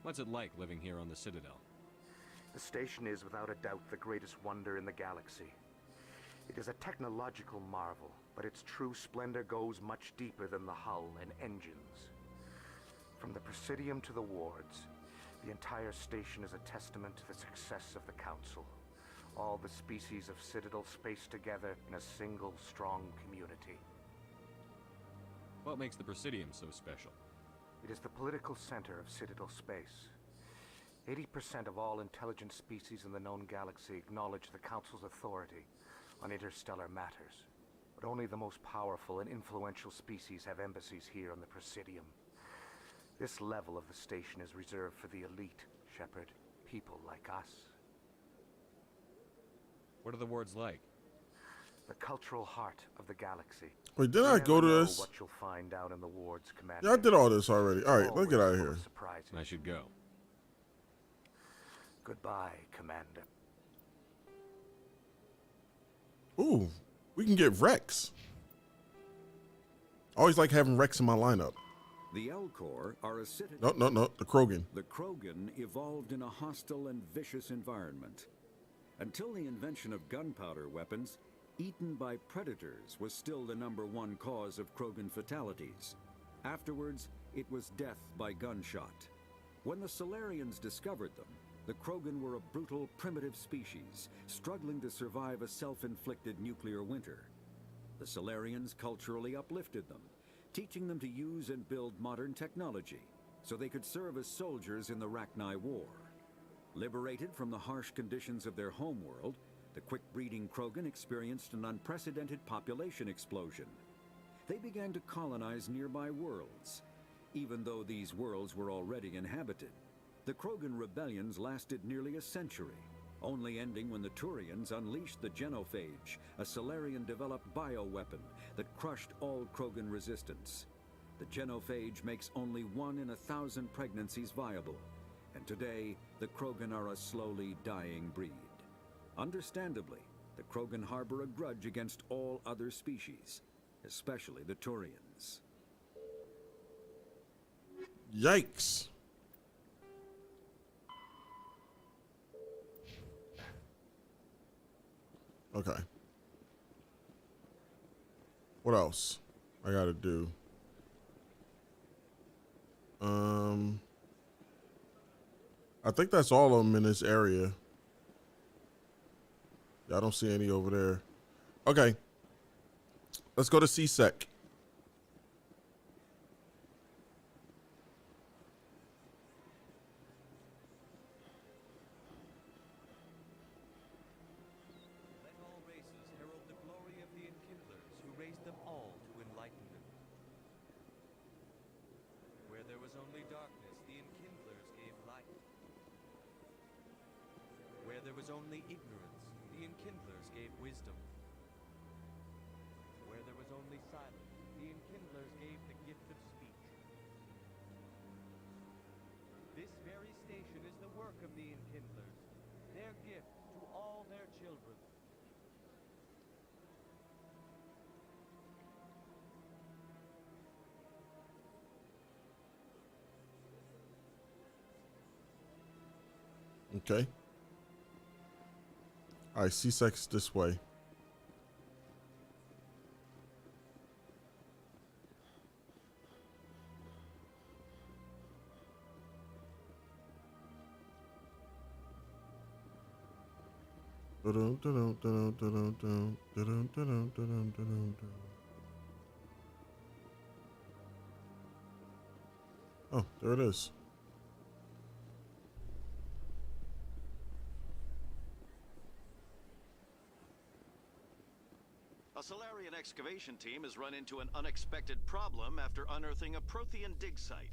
What's it like living here on the Citadel? The station is without a doubt the greatest wonder in the galaxy. It is a technological marvel, but its true splendor goes much deeper than the hull and engines. From the Presidium to the wards, the entire station is a testament to the success of the Council. All the species of Citadel spaced together in a single, strong community. What makes the Presidium so special? It is the political center of Citadel space. 80% of all intelligent species in the known galaxy acknowledge the Council's authority on interstellar matters. But only the most powerful and influential species have embassies here on the Presidium. This level of the station is reserved for the elite, Shepard. People like us. What are the wards like? The cultural heart of the galaxy. Wait, didn't I go to this? What you'll find down in the wards, Commander. Yeah, I did all this already. All right, let's get out of here. I should go. Goodbye, Commander. Ooh, we can get Rex. I always like having Rex in my lineup. The Elcor are a citadel. No, the Krogan. The Krogan evolved in a hostile and vicious environment. Until the invention of gunpowder weapons, eaten by predators was still the #1 cause of Krogan fatalities. Afterwards, it was death by gunshot. When the Solarians discovered them, the Krogan were a brutal, primitive species, struggling to survive a self-inflicted nuclear winter. The Solarians culturally uplifted them, teaching them to use and build modern technology, so they could serve as soldiers in the Rachni War. Liberated from the harsh conditions of their homeworld, the quick-breeding Krogan experienced an unprecedented population explosion. They began to colonize nearby worlds. Even though these worlds were already inhabited, the Krogan rebellions lasted nearly a century, only ending when the Turians unleashed the Genophage, a Solarian-developed bioweapon that crushed all Krogan resistance. The Genophage makes only 1 in 1,000 pregnancies viable, and today the Krogan are a slowly dying breed. Understandably, the Krogan harbor a grudge against all other species, especially the Turians. Yikes. Okay. What else I gotta do? I think that's all of them in this area. Yeah, I don't see any over there. Okay. Let's go to CSEC. Let all races herald the glory of the Enkindlers who raised them all to enlightenment. Where there was only darkness, the Enkindlers gave light. Where there was only ignorance, the Enkindlers gave wisdom. Where there was only silence, the Enkindlers gave the gift of speech. This very station is the work of the Enkindlers, their gift to all their children. Okay. All right, CSEC's this way. Oh, there it is. A Solarian excavation team has run into an unexpected problem after unearthing a Prothean dig site.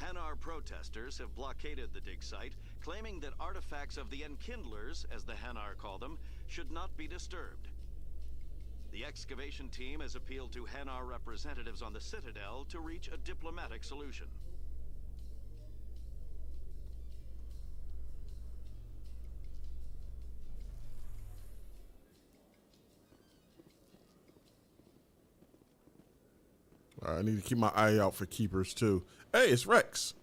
Hanar protesters have blockaded the dig site, claiming that artifacts of the Enkindlers, as the Hanar call them, should not be disturbed. The excavation team has appealed to Hanar representatives on the Citadel to reach a diplomatic solution. All right, I need to keep my eye out for keepers too. Hey, it's Rex.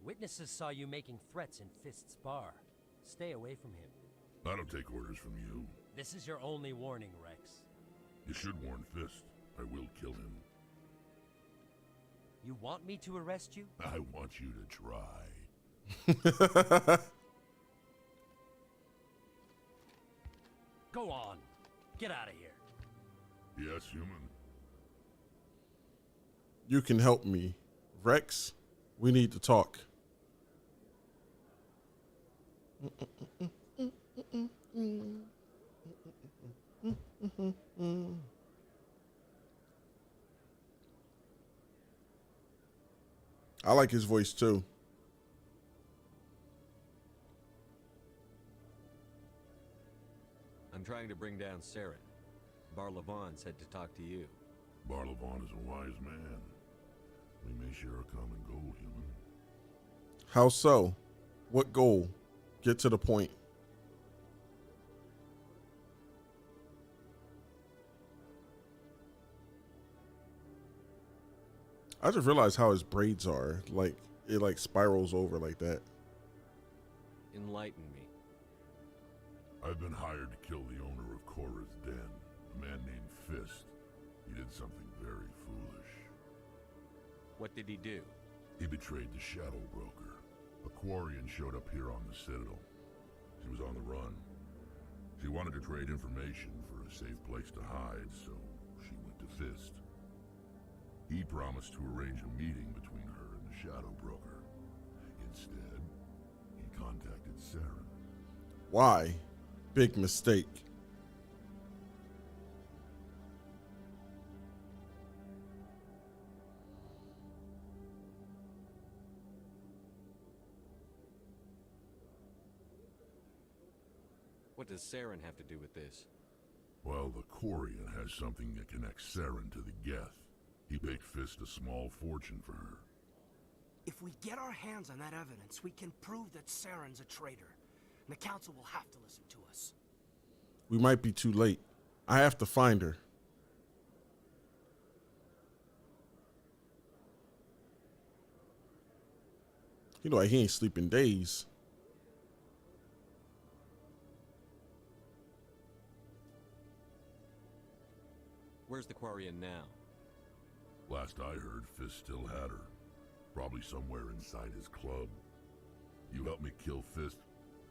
Witnesses saw you making threats in Fist's bar. Stay away from him. I don't take orders from you. This is your only warning, Rex. You should warn Fist. I will kill him. You want me to arrest you? I want you to try. Go on. Get out of here. Yes, human. You can help me. Rex, we need to talk. I like his voice too. I'm trying to bring down Saren. Barlavon said to talk to you. Barlavon is a wise man. We may share a common goal, human. How so? What goal? Get to the point. I just realized how his braids are. Like, it like spirals over like that. Enlighten me. I've been hired to kill the owner of Korra's Den, a man named Fist. He did something very foolish. What did he do? He betrayed the Shadow Broker. A Quarian showed up here on the Citadel. She was on the run. She wanted to trade information for a safe place to hide, so she went to Fist. He promised to arrange a meeting between her and the Shadow Broker. Instead, he contacted Saren. Why? Big mistake. What does Saren have to do with this? Well, the Quarian has something that connects Saren to the Geth. He paid Fist a small fortune for her. If we get our hands on that evidence, we can prove that Saren's a traitor. And the Council will have to listen to us. We might be too late. I have to find her. He like he ain't sleeping days. Where's the Quarian now? Last I heard, Fist still had her. Probably somewhere inside his club. You help me kill Fist,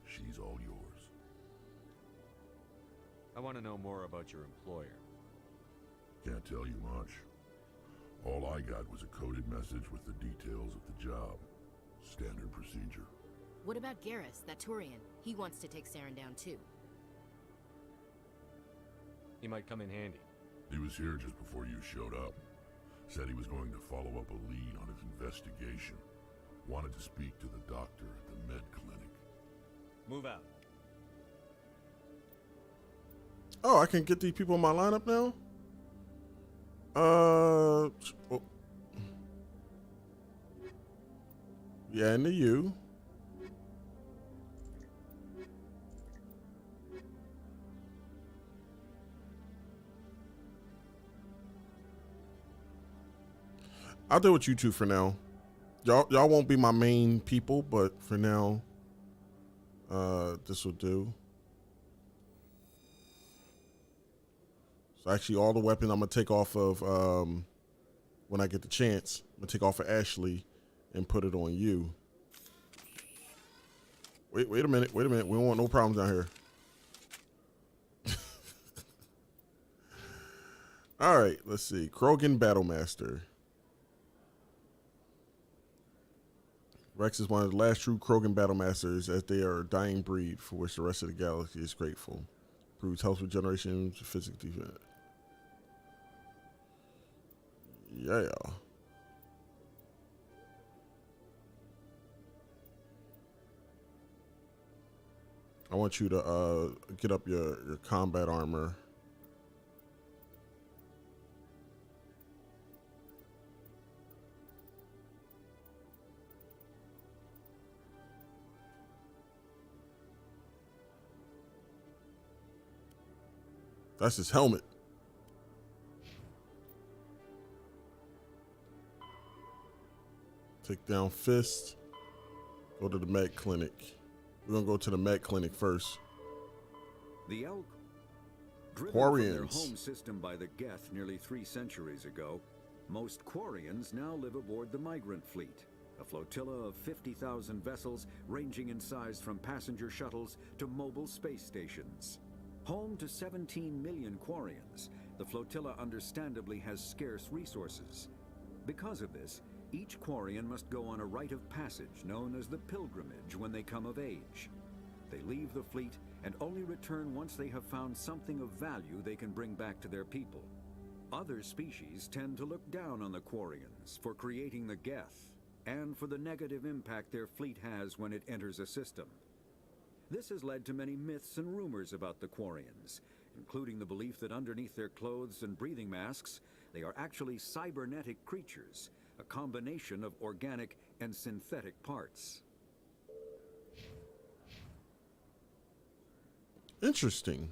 she's all yours. I want to know more about your employer. Can't tell you much. All I got was a coded message with the details of the job. Standard procedure. What about Garrus, that Turian? He wants to take Saren down too. He might come in handy. He was here just before you showed up. Said he was going to follow up a lead on his investigation. Wanted to speak to the doctor at the med clinic. Move out. Oh, I can get these people in my lineup now? Oh. Yeah, into you. I'll deal with you two for now. Y'all won't be my main people, but for now, this will do. So actually, all the weapons I'm gonna take off of when I get the chance. I'm gonna take off of Ashley and put it on you. Wait a minute. We don't want no problems down here. All right, let's see. Krogan Battlemaster. Rex is one of the last true Krogan Battlemasters, as they are a dying breed for which the rest of the galaxy is grateful. Proves health regeneration, physical defense. Yeah. I want you to get up your combat armor. That's his helmet. Take down Fist. Go to the med clinic. We're gonna go to the med clinic first. The Elk, driven from their home system by the Geth nearly 3 centuries ago, most Quarians now live aboard the Migrant Fleet, a flotilla of 50,000 vessels ranging in size from passenger shuttles to mobile space stations. Home to 17 million Quarians, the flotilla understandably has scarce resources. Because of this, each Quarian must go on a rite of passage known as the pilgrimage when they come of age. They leave the fleet and only return once they have found something of value they can bring back to their people. Other species tend to look down on the Quarians for creating the Geth and for the negative impact their fleet has when it enters a system. This has led to many myths and rumors about the Quarians, including the belief that underneath their clothes and breathing masks, they are actually cybernetic creatures, a combination of organic and synthetic parts. Interesting.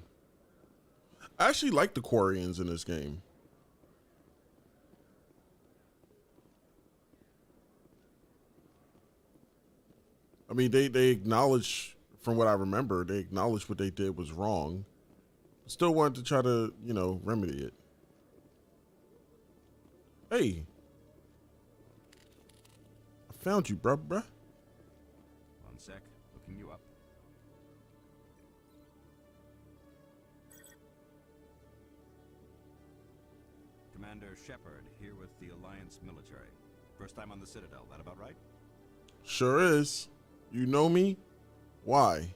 I actually like the Quarians in this game. I mean, they acknowledge, from what I remember, they acknowledged what they did was wrong. Still wanted to try to, remedy it. Hey. I found you, bruh. One sec. Looking you up. Commander Shepard, here with the Alliance military. First time on the Citadel, that about right? Sure is. You know me? Why?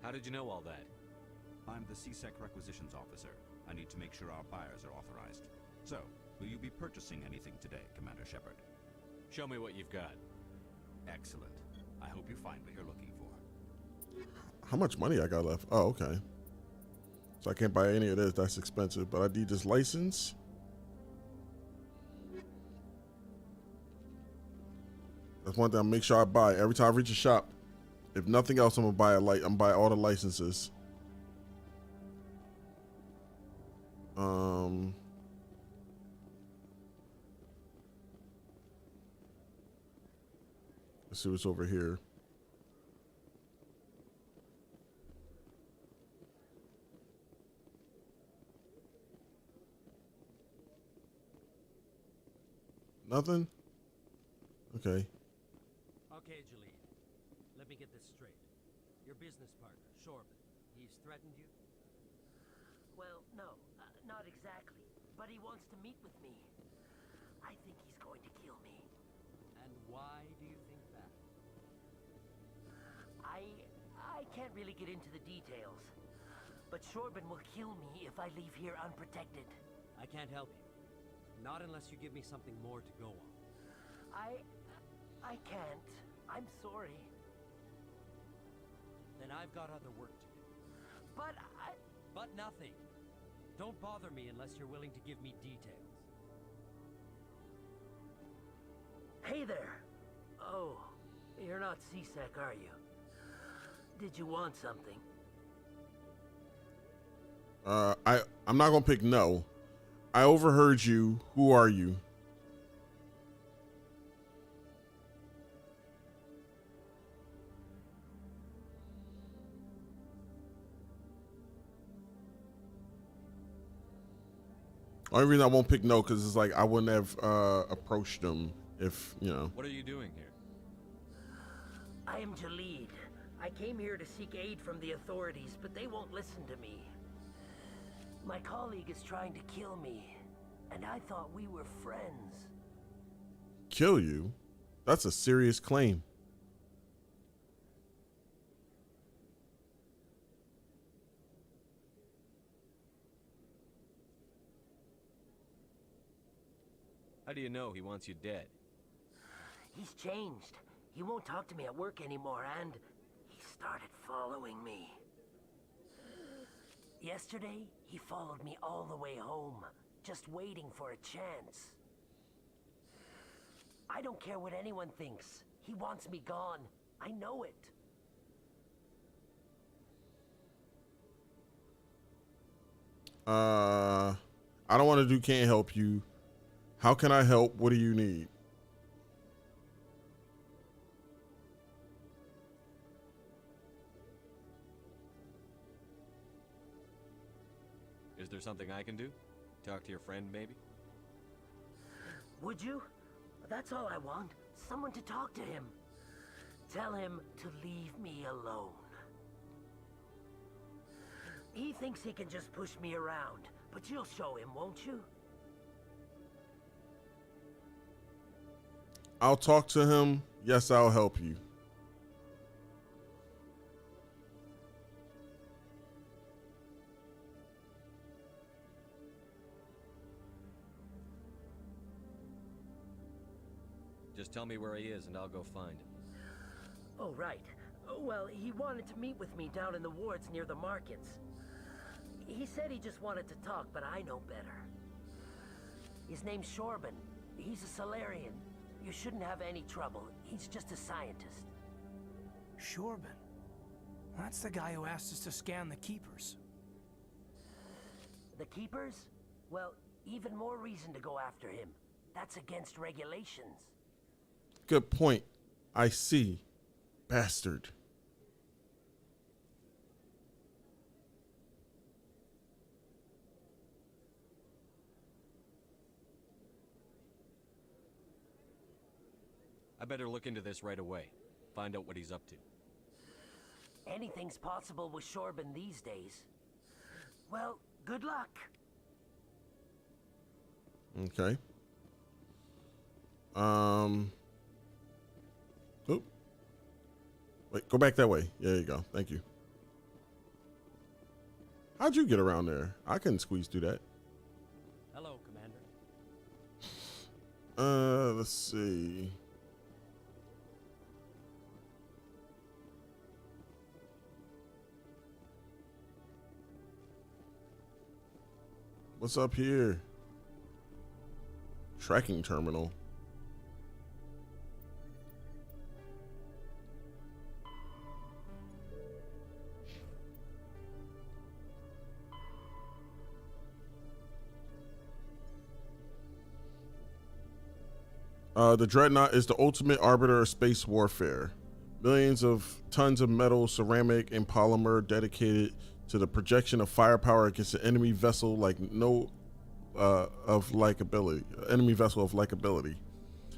How did you know all that? I'm the CSEC requisitions officer. I need to make sure our buyers are authorized. So, will you be purchasing anything today, Commander Shepard? Show me what you've got. Excellent. I hope you find what you're looking for. How much money I got left? Oh, okay. So I can't buy any of this. That's expensive. But I need this license. That's one thing I make sure I buy every time I reach a shop. If nothing else, I'm gonna buy I'm gonna buy all the licenses. Let's see what's over here. Nothing? Okay. Okay, Jalid. Let me get this straight. Your business partner, Shorban, he's threatened you? Well, no, not exactly. But he wants to meet with me. I think he's going to kill me. And why do you think that? I can't really get into the details. But Shorban will kill me if I leave here unprotected. I can't help you. Not unless you give me something more to go on. I can't. I'm sorry. Then I've got other work to do. But But nothing. Don't bother me unless you're willing to give me details. Hey there. Oh, you're not CSEC, are you? Did you want something? I'm not gonna pick no. I overheard you. Who are you? Only reason I won't pick no because it's like I wouldn't have approached them if, you know. What are you doing here? I am Jalid. I came here to seek aid from the authorities, but they won't listen to me. My colleague is trying to kill me, and I thought we were friends. Kill you? That's a serious claim. How do you know he wants you dead? He's changed. He won't talk to me at work anymore, and he started following me. Yesterday, he followed me all the way home, just waiting for a chance. I don't care what anyone thinks. He wants me gone. I know it. I don't want to do can't help you. How can I help? What do you need? Is there something I can do? Talk to your friend, maybe? Would you? That's all I want. Someone to talk to him. Tell him to leave me alone. He thinks he can just push me around, but you'll show him, won't you? I'll talk to him. Yes, I'll help you. Just tell me where he is and I'll go find him. Oh, right. Well, he wanted to meet with me down in the wards near the markets. He said he just wanted to talk, but I know better. His name's Shorban. He's a Solarian. You shouldn't have any trouble. He's just a scientist. Shorban? That's the guy who asked us to scan the Keepers. The Keepers? Well, even more reason to go after him. That's against regulations. Good point. I see. Bastard. I better look into this right away. Find out what he's up to. Anything's possible with Shorban these days. Well, good luck. Okay. Oop. Wait, go back that way. Yeah, there you go. Thank you. How'd you get around there? I couldn't squeeze through that. Hello, Commander. Let's see. What's up here? Tracking terminal. The Dreadnought is the ultimate arbiter of space warfare. Millions of tons of metal, ceramic, and polymer dedicated to the projection of firepower against an enemy vessel like no enemy vessel of like ability.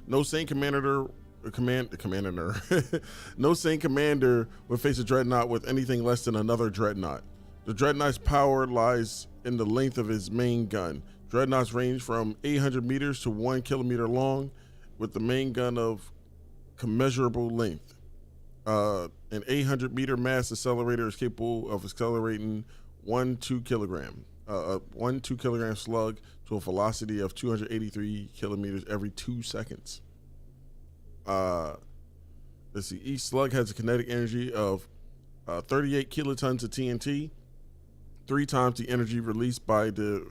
No sane commander no sane commander would face a Dreadnought with anything less than another Dreadnought. The Dreadnought's power lies in the length of his main gun. Dreadnoughts range from 800 meters to 1 kilometer long, with the main gun of commensurable length. An 800-meter mass accelerator is capable of accelerating one 2 kilogram slug to a velocity of 283 kilometers every 2 seconds. Let's see. Each slug has a kinetic energy of 38 kilotons of TNT, 3 times the energy released by the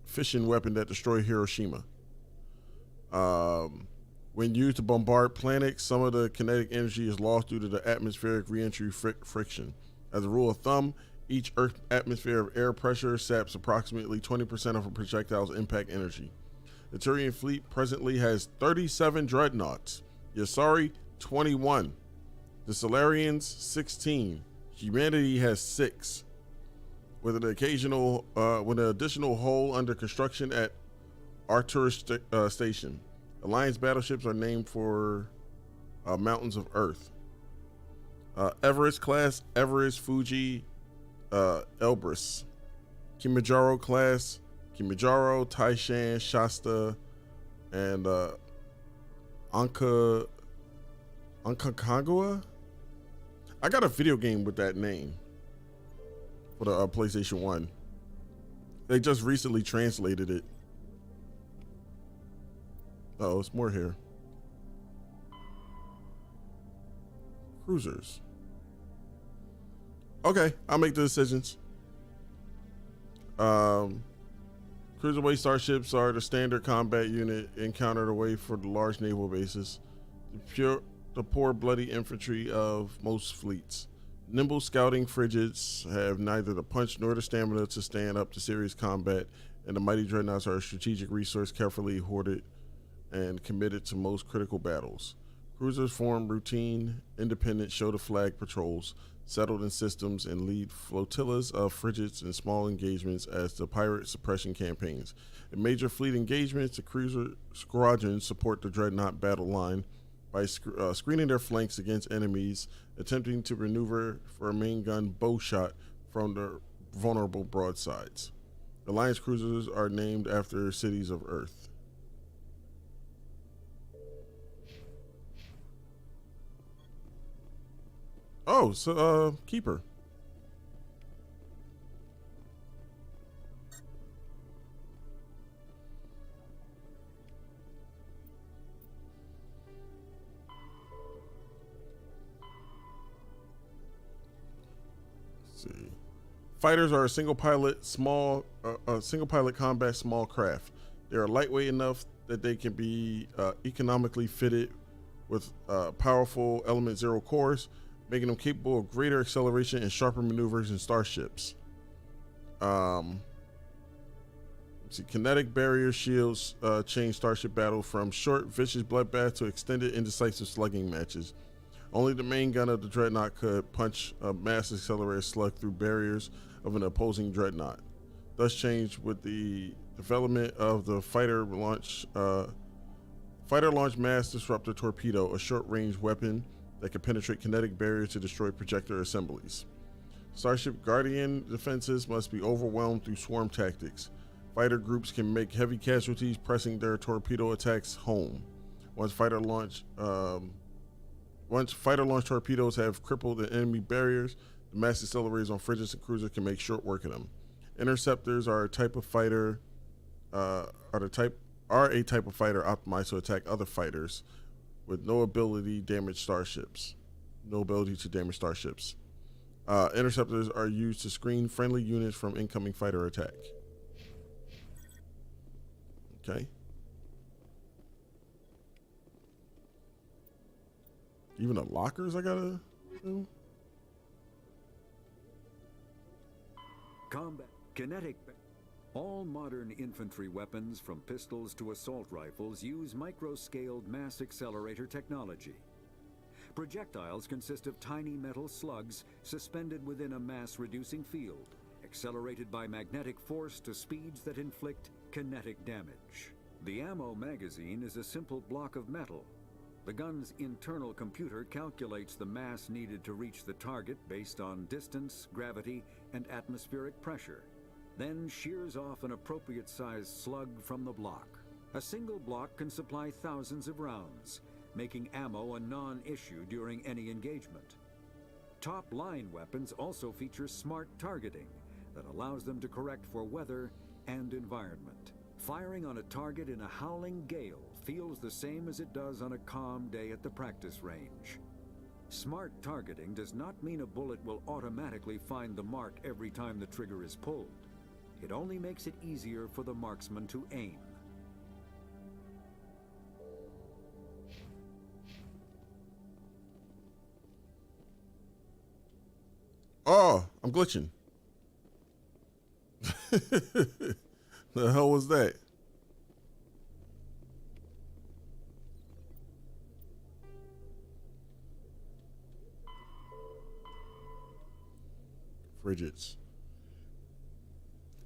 fission weapon that destroyed Hiroshima. When used to bombard planets, some of the kinetic energy is lost due to the atmospheric reentry friction. As a rule of thumb, each Earth atmosphere of air pressure saps approximately 20% of a projectile's impact energy. The Turian fleet presently has 37 dreadnoughts. Yasari, 21. The Solarians, 16. Humanity has 6. With an additional hull under construction at Arcturus Station. Alliance battleships are named for mountains of Earth. Everest class, Everest, Fuji, Elbrus. Kilimanjaro class, Kilimanjaro, Taishan, Shasta, and Aconcagua. I got a video game with that name for the PlayStation 1. They just recently translated it. Oh, it's more here. Cruisers. Okay, I'll make the decisions. Cruiserweight starships are the standard combat unit encountered away for the large naval bases. The poor bloody infantry of most fleets. Nimble scouting frigates have neither the punch nor the stamina to stand up to serious combat, and the mighty dreadnoughts are a strategic resource carefully hoarded and committed to most critical battles. Cruisers form routine, independent show-the-flag patrols, settled in systems, and lead flotillas of frigates in small engagements as the pirate suppression campaigns. In major fleet engagements, the cruiser squadrons support the dreadnought battle line by screening their flanks against enemies, attempting to maneuver for a main gun bow shot from the vulnerable broadsides. Alliance cruisers are named after cities of Earth. Oh, so Keeper. Let's see. Fighters are a single pilot combat small craft. They are lightweight enough that they can be economically fitted with powerful Element Zero cores, making them capable of greater acceleration and sharper maneuvers in starships. Kinetic barrier shields change starship battle from short, vicious bloodbath to extended, indecisive slugging matches. Only the main gun of the dreadnought could punch a mass accelerated slug through barriers of an opposing dreadnought. Thus changed with the development of the fighter launch mass disruptor torpedo, a short-range weapon that can penetrate kinetic barriers to destroy projector assemblies. Starship Guardian defenses must be overwhelmed through swarm tactics. Fighter groups can make heavy casualties pressing their torpedo attacks home. Once fighter launch torpedoes have crippled the enemy barriers, the mass accelerators on frigates and cruisers can make short work of them. Interceptors are a type of fighter optimized to attack other fighters with no ability to damage starships. Interceptors are used to screen friendly units from incoming fighter attack. Okay. Even the lockers I gotta do? Combat kinetic. All modern infantry weapons, from pistols to assault rifles, use micro-scaled mass accelerator technology. Projectiles consist of tiny metal slugs suspended within a mass-reducing field, accelerated by magnetic force to speeds that inflict kinetic damage. The ammo magazine is a simple block of metal. The gun's internal computer calculates the mass needed to reach the target based on distance, gravity, and atmospheric pressure, then shears off an appropriate-sized slug from the block. A single block can supply thousands of rounds, making ammo a non-issue during any engagement. Top-line weapons also feature smart targeting that allows them to correct for weather and environment. Firing on a target in a howling gale feels the same as it does on a calm day at the practice range. Smart targeting does not mean a bullet will automatically find the mark every time the trigger is pulled. It only makes it easier for the marksman to aim. Oh, I'm glitching. The hell was that? Frigates.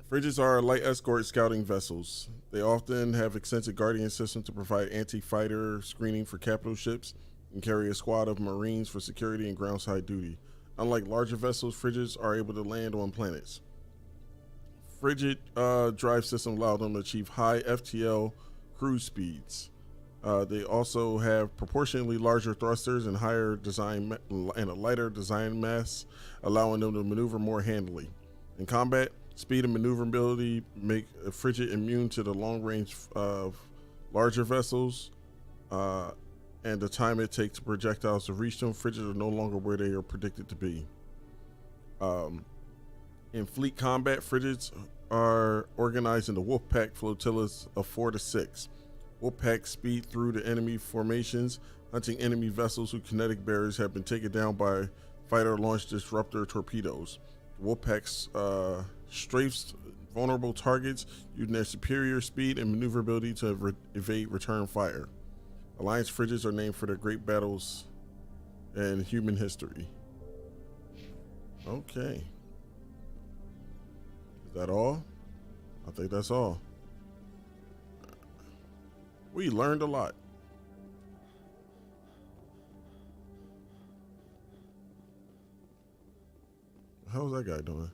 Frigates are light escort scouting vessels. They often have extensive guardian systems to provide anti-fighter screening for capital ships and carry a squad of Marines for security and groundside duty. Unlike larger vessels, frigates are able to land on planets. Frigate drive systems allow them to achieve high FTL cruise speeds. They also have proportionally larger thrusters and higher design and a lighter design mass, allowing them to maneuver more handily. In combat, speed and maneuverability make a frigate immune to the long range of larger vessels, and the time it takes projectiles to reach them. Frigates are no longer where they are predicted to be. In fleet combat, frigates are organized into Wolfpack flotillas of 4 to 6. Wolfpacks speed through the enemy formations, hunting enemy vessels whose kinetic barriers have been taken down by fighter-launched disruptor torpedoes. Wolfpacks strafes vulnerable targets using their superior speed and maneuverability to evade return fire. Alliance frigates are named for their great battles in human history. Okay. Is that all? I think that's all. We learned a lot. How's that guy doing?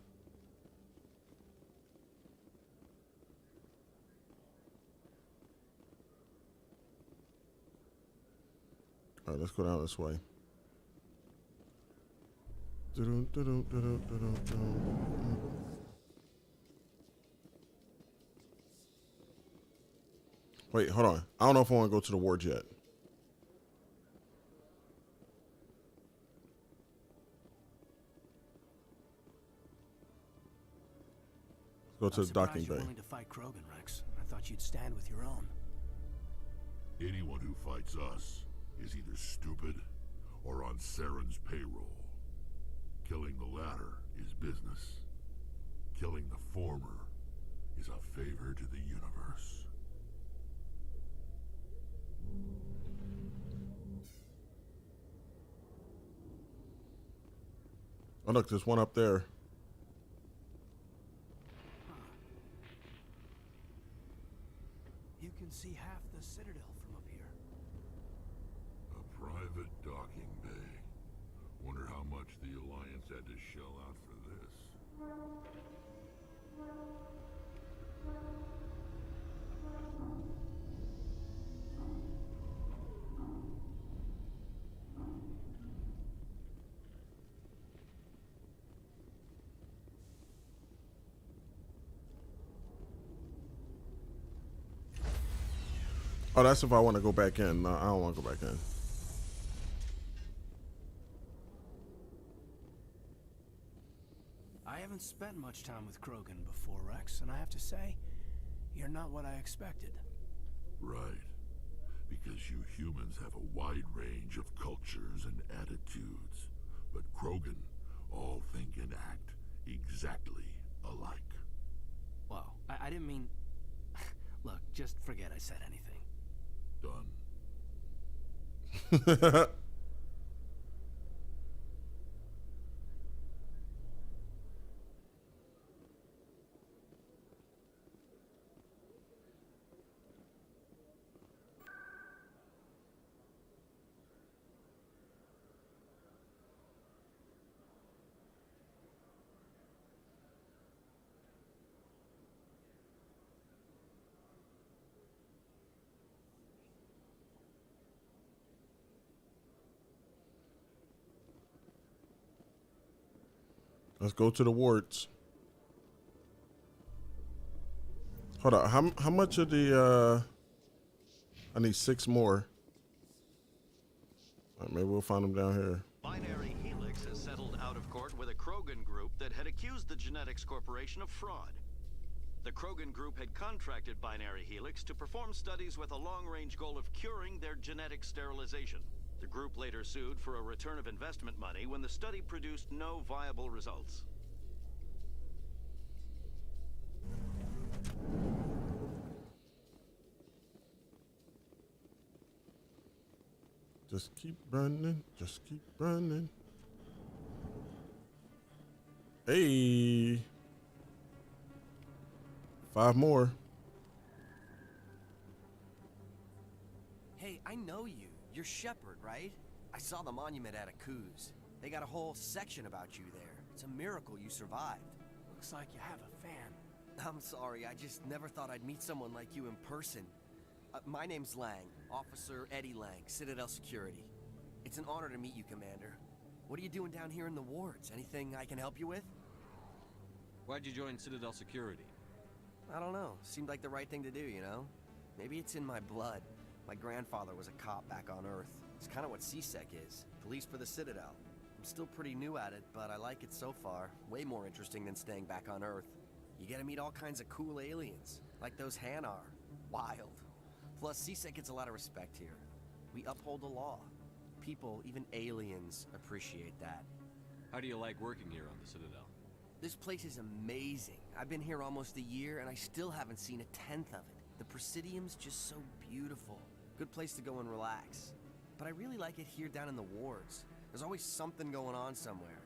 All right, let's go down this way. Wait, hold on. I don't know if I want to go to the wards yet. Let's go to the docking bay. You're willing to fight Krogan, Rex. I thought you'd stand with your own. Anyone who fights us is either stupid or on Saren's payroll. Killing the latter is business. Killing the former is a favor to the universe. Oh, look, there's one up there. You can see half the Citadel from up here. A private docking bay. Wonder how much the Alliance had to shell out for this. Oh, that's if I want to go back in. No, I don't want to go back in. I haven't spent much time with Krogan before, Rex, and I have to say, you're not what I expected. Right. Because you humans have a wide range of cultures and attitudes. But Krogan all think and act exactly alike. Well, I Just forget I said anything. Done. Let's go to the wards. Hold on. How much of the I need 6 more. All right, maybe we'll find them down here. Binary Helix has settled out of court with a Krogan group that had accused the Genetics Corporation of fraud. The Krogan group had contracted Binary Helix to perform studies with a long-range goal of curing their genetic sterilization. The group later sued for a return of investment money when the study produced no viable results. Just keep running. Just keep running. Hey. 5 more. Hey, I know you. You're Shepard, right? I saw the monument at Akuz. They got a whole section about you there. It's a miracle you survived. Looks like you have a fan. I'm sorry, I just never thought I'd meet someone like you in person. My name's Lang, Officer Eddie Lang, Citadel Security. It's an honor to meet you, Commander. What are you doing down here in the wards? Anything I can help you with? Why'd you join Citadel Security? I don't know. Seemed like the right thing to do, you know? Maybe it's in my blood. My grandfather was a cop back on Earth. It's kind of what CSEC is. Police for the Citadel. I'm still pretty new at it, but I like it so far. Way more interesting than staying back on Earth. You get to meet all kinds of cool aliens, like those Hanar. Wild. Plus, CSEC gets a lot of respect here. We uphold the law. People, even aliens, appreciate that. How do you like working here on the Citadel? This place is amazing. I've been here almost a year, and I still haven't seen a tenth of it. The Presidium's just so beautiful. Good place to go and relax. But I really like it here down in the wards. There's always something going on somewhere.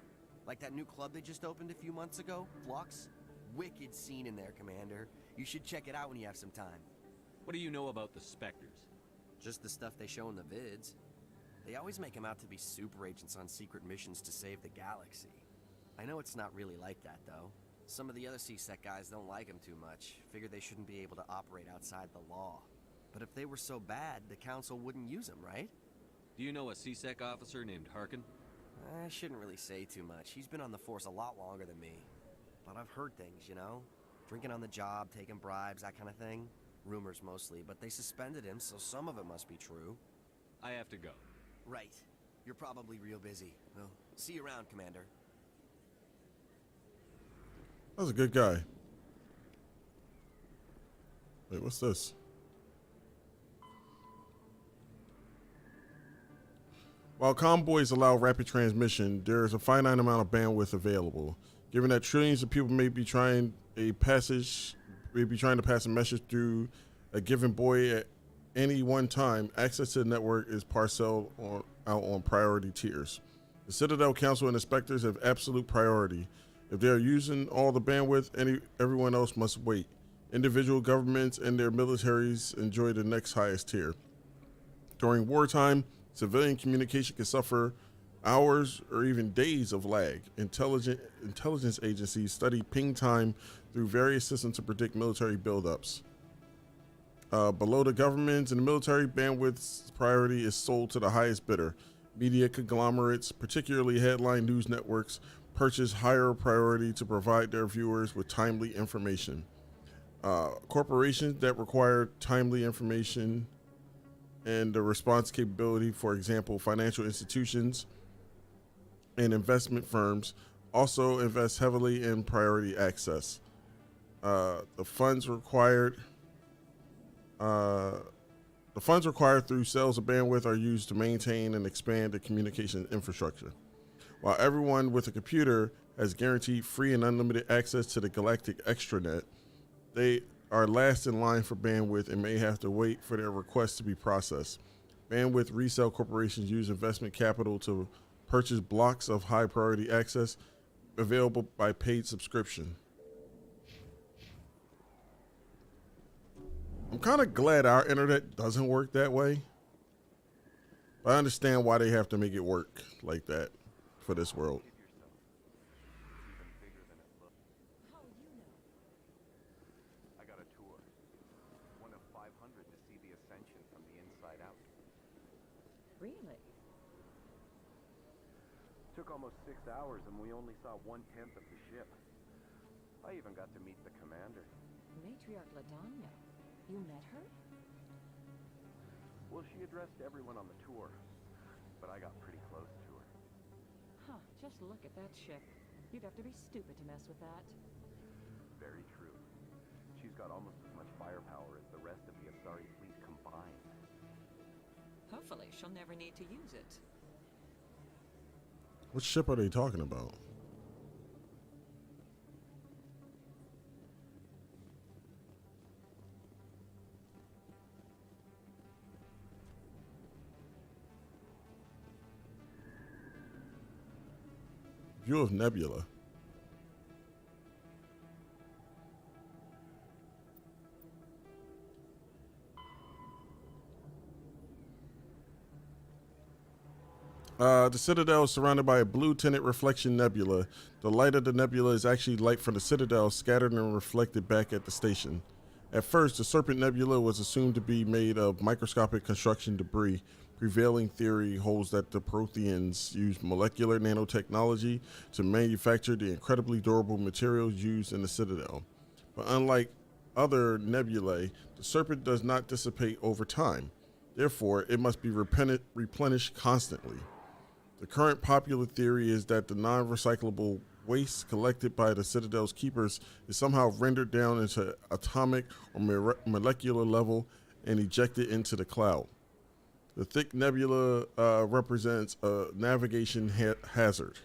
Like that new club they just opened a few months ago, Flux. Wicked scene in there, Commander. You should check it out when you have some time. What do you know about the Spectres? Just the stuff they show in the vids. They always make them out to be super agents on secret missions to save the galaxy. I know it's not really like that, though. Some of the other CSEC guys don't like them too much. Figure they shouldn't be able to operate outside the law. But if they were so bad, the Council wouldn't use them, right? Do you know a CSEC officer named Harkin? I shouldn't really say too much. He's been on the force a lot longer than me. But I've heard things, you know? Drinking on the job, taking bribes, that kind of thing. Rumors mostly, but they suspended him, so some of it must be true. I have to go. Right. You're probably real busy. Well, see you around, Commander. That was a good guy. Wait, what's this? While convoys allow rapid transmission, there is a finite amount of bandwidth available. Given that trillions of people may be trying to pass a message through a given buoy at any one time, access to the network is parceled out on priority tiers. The Citadel Council and inspectors have absolute priority. If they are using all the bandwidth, everyone else must wait. Individual governments and their militaries enjoy the next highest tier. During wartime, civilian communication can suffer hours or even days of lag. Intelligence agencies study ping time through various systems to predict military buildups. Below the governments and the military, bandwidth's priority is sold to the highest bidder. Media conglomerates, particularly headline news networks, purchase higher priority to provide their viewers with timely information. Corporations that require timely information and the response capability, for example, financial institutions and investment firms, also invest heavily in priority access. The funds required through sales of bandwidth are used to maintain and expand the communication infrastructure. While everyone with a computer has guaranteed free and unlimited access to the galactic extranet, they are last in line for bandwidth and may have to wait for their requests to be processed. Bandwidth resale corporations use investment capital to purchase blocks of high priority access available by paid subscription. I'm kind of glad our internet doesn't work that way. But I understand why they have to make it work like that for this world. I got a tour. One of 500 to see the Ascension from the inside out. Really? Took almost 6 hours and we only saw 1/10 of the ship. I even got to meet the commander. Matriarch Ladanya. You met her? Well, she addressed everyone on the tour, but I got pretty close to her. Huh, just look at that ship. You'd have to be stupid to mess with that. Very true. She's got almost as much firepower as the rest of the Asari fleet combined. Hopefully, she'll never need to use it. What ship are they talking about? View of Nebula. The Citadel is surrounded by a blue tinted reflection nebula. The light of the nebula is actually light from the Citadel scattered and reflected back at the station. At first, the Serpent Nebula was assumed to be made of microscopic construction debris. Prevailing theory holds that the Protheans used molecular nanotechnology to manufacture the incredibly durable materials used in the Citadel. But unlike other nebulae, the Serpent does not dissipate over time. Therefore, it must be replenished constantly. The current popular theory is that the non-recyclable waste collected by the Citadel's keepers is somehow rendered down into atomic or molecular level and ejected into the cloud. The thick nebula represents a navigation hazard.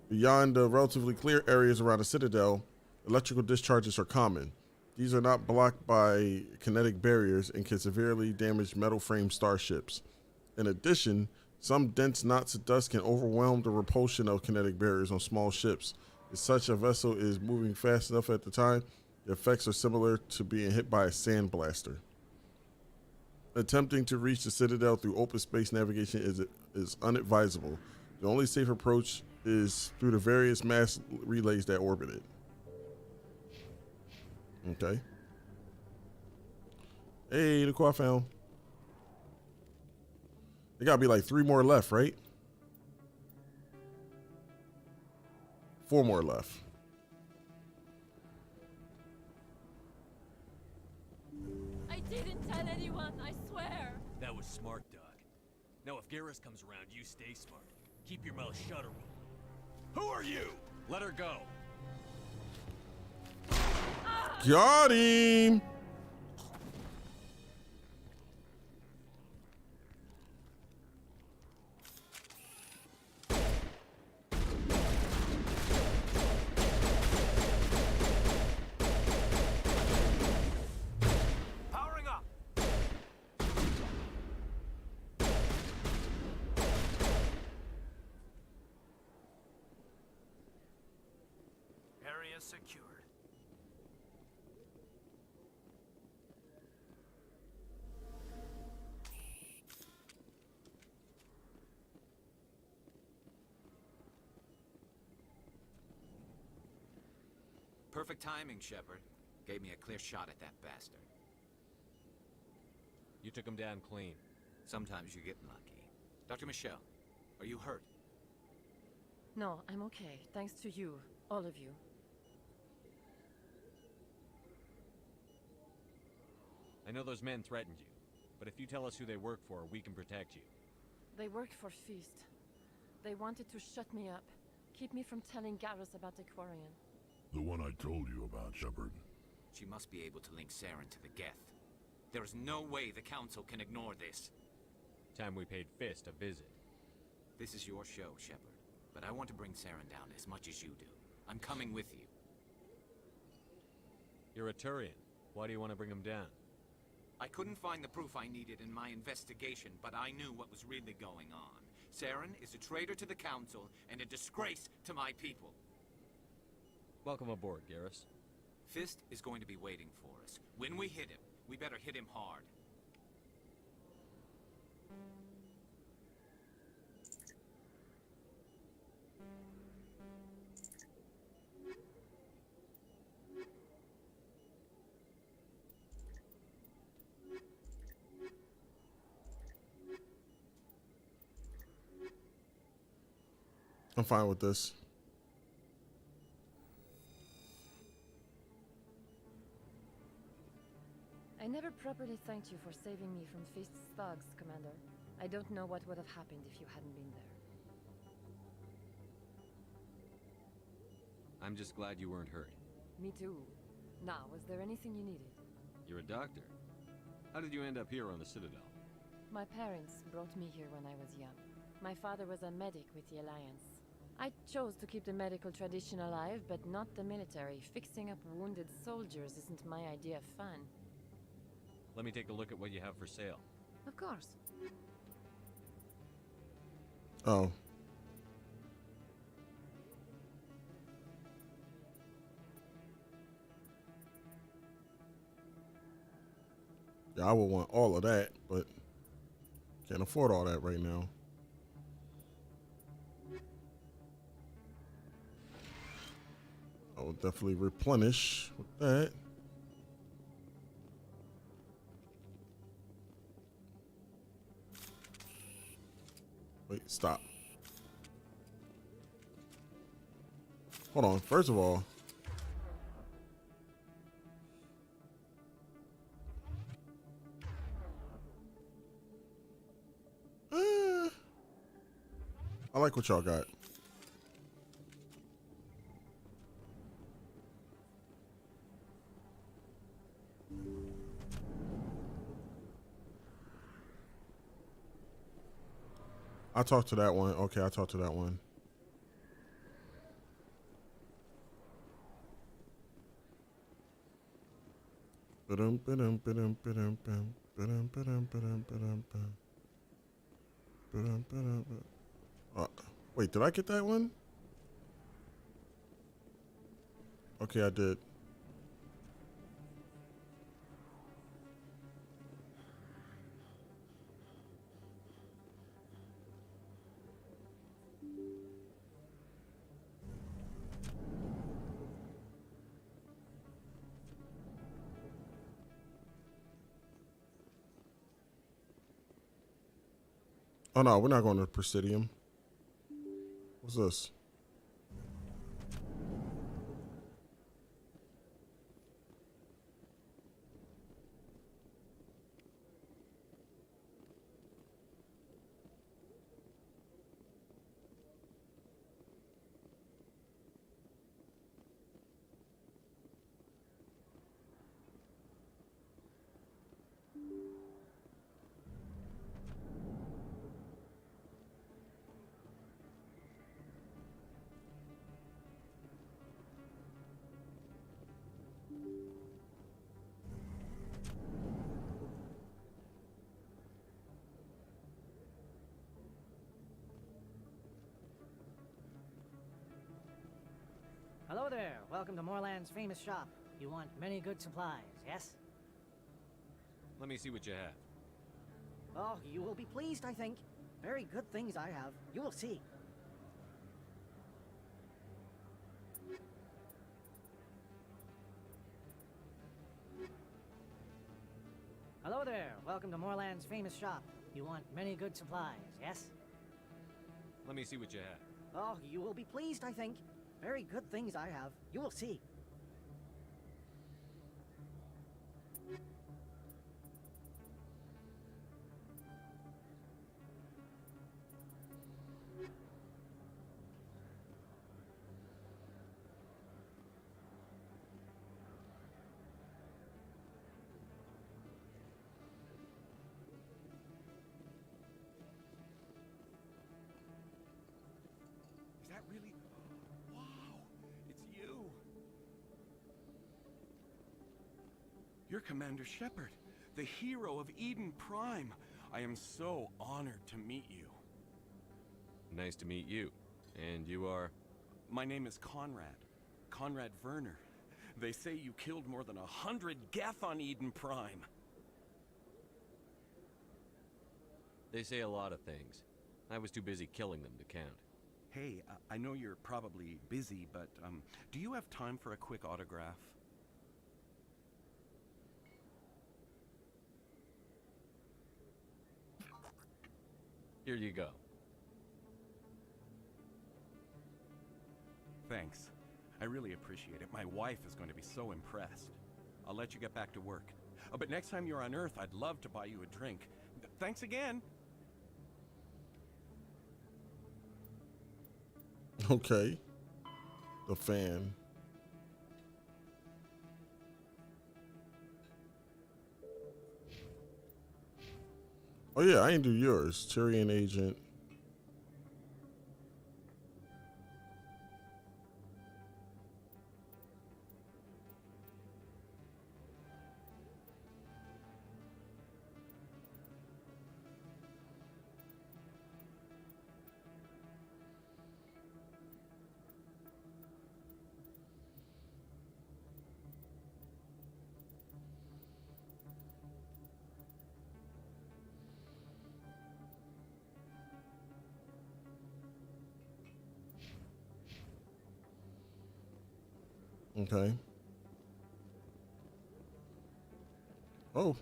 Beyond the relatively clear areas around the Citadel, electrical discharges are common. These are not blocked by kinetic barriers and can severely damage metal frame starships. In addition, some dense knots of dust can overwhelm the repulsion of kinetic barriers on small ships. If such a vessel is moving fast enough at the time, the effects are similar to being hit by a sandblaster. Attempting to reach the Citadel through open space navigation is unadvisable. The only safe approach is through the various mass relays that orbit it. Okay. Hey, look who I found. There gotta be like 3 more left, right? 4 more left. I didn't tell anyone, I swear. That was smart, Doug. Now if Garrus comes around, you stay smart. Keep your mouth shut or we'll... Who are you? Let her go. Got him! Powering up. Area secured. Perfect timing, Shepard. Gave me a clear shot at that bastard. You took him down clean. Sometimes you get lucky. Dr. Michelle, are you hurt? No, I'm okay. Thanks to you. All of you. I know those men threatened you, but if you tell us who they work for, we can protect you. They worked for Feast. They wanted to shut me up. Keep me from telling Garrus about the Quarian. The one I told you about, Shepard. She must be able to link Saren to the Geth. There is no way the Council can ignore this. Time we paid Fist a visit. This is your show, Shepard. But I want to bring Saren down as much as you do. I'm coming with you. You're a Turian. Why do you want to bring him down? I couldn't find the proof I needed in my investigation, but I knew what was really going on. Saren is a traitor to the Council and a disgrace to my people. Welcome aboard, Garrus. Fist is going to be waiting for us. When we hit him, we better hit him hard. I'm fine with this. I never properly thanked you for saving me from Fist's thugs, Commander. I don't know what would have happened if you hadn't been there. I'm just glad you weren't hurt. Me too. Now, was there anything you needed? You're a doctor. How did you end up here on the Citadel? My parents brought me here when I was young. My father was a medic with the Alliance. I chose to keep the medical tradition alive, but not the military. Fixing up wounded soldiers isn't my idea of fun. Let me take a look at what you have for sale. Of course. Oh. Yeah, I would want all of that, but can't afford all that right now. I will definitely replenish with that. Wait, stop. Hold on. First of all, I like what y'all got. I talked to that one. Okay, I talked to that one. Wait, did I get that one? Okay, I did. Oh no, we're not going to Presidium. What's this? Hello there. Welcome to Moorland's famous shop. You want many good supplies, yes? Let me see what you have. Oh, you will be pleased, I think. Very good things I have. You will see. Hello there. Welcome to Moorland's famous shop. You want many good supplies, yes? Let me see what you have. Oh, you will be pleased, I think. Very good things I have. You will see. Is that really? Wow, it's you. You're Commander Shepard, the hero of Eden Prime. I am so honored to meet you. Nice to meet you. And you are? My name is Conrad. Conrad Werner. They say you killed more than 100 Geth on Eden Prime. They say a lot of things. I was too busy killing them to count. Hey, I know you're probably busy, but do you have time for a quick autograph? Here you go. Thanks. I really appreciate it. My wife is going to be so impressed. I'll let you get back to work. But next time you're on Earth, I'd love to buy you a drink. Thanks again. Okay. The fan. Oh yeah, I ain't do yours. Tyrion agent. Okay. Oh.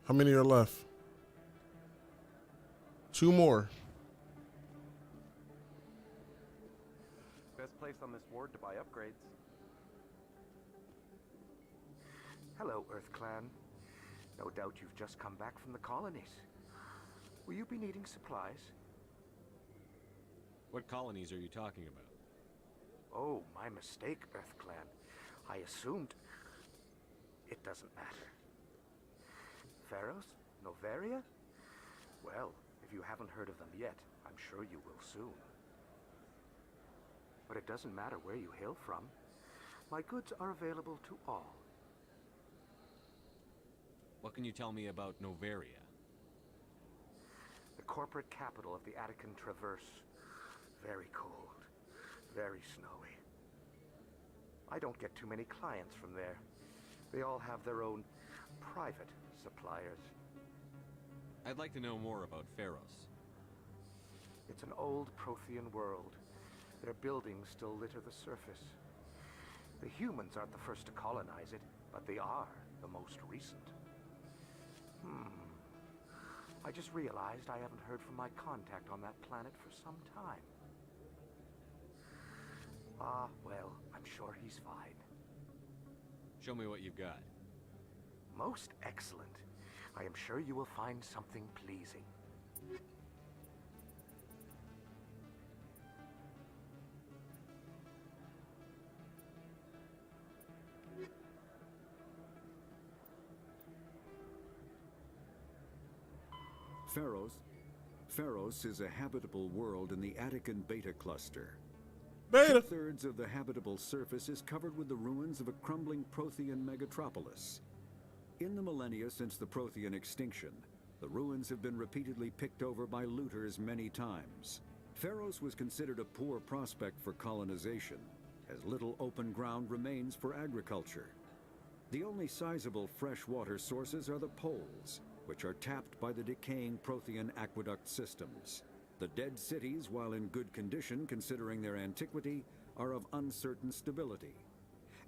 How many are left? 2 more. Best place on this ward to buy upgrades. Hello, Earth Clan. No doubt you've just come back from the colonies. Will you be needing supplies? What colonies are you talking about? Oh, my mistake, Earth Clan. I assumed... It doesn't matter. Pharos? Noveria? Well, if you haven't heard of them yet, I'm sure you will soon. But it doesn't matter where you hail from. My goods are available to all. What can you tell me about Noveria? The corporate capital of the Attican Traverse. Very cold, very snowy. I don't get too many clients from there. They all have their own private suppliers. I'd like to know more about Pharos. It's an old Prothean world. Their buildings still litter the surface. The humans aren't the first to colonize it, but they are the most recent. I just realized I haven't heard from my contact on that planet for some time. Ah, well, I'm sure he's fine. Show me what you've got. Most excellent. I am sure you will find something pleasing. Pharos is a habitable world in the Attican Beta cluster. Beta. 2/3 of the habitable surface is covered with the ruins of a crumbling Prothean megatropolis. In the millennia since the Prothean extinction, the ruins have been repeatedly picked over by looters many times. Pharos was considered a poor prospect for colonization, as little open ground remains for agriculture. The only sizable freshwater sources are the poles, which are tapped by the decaying Prothean aqueduct systems. The dead cities, while in good condition considering their antiquity, are of uncertain stability.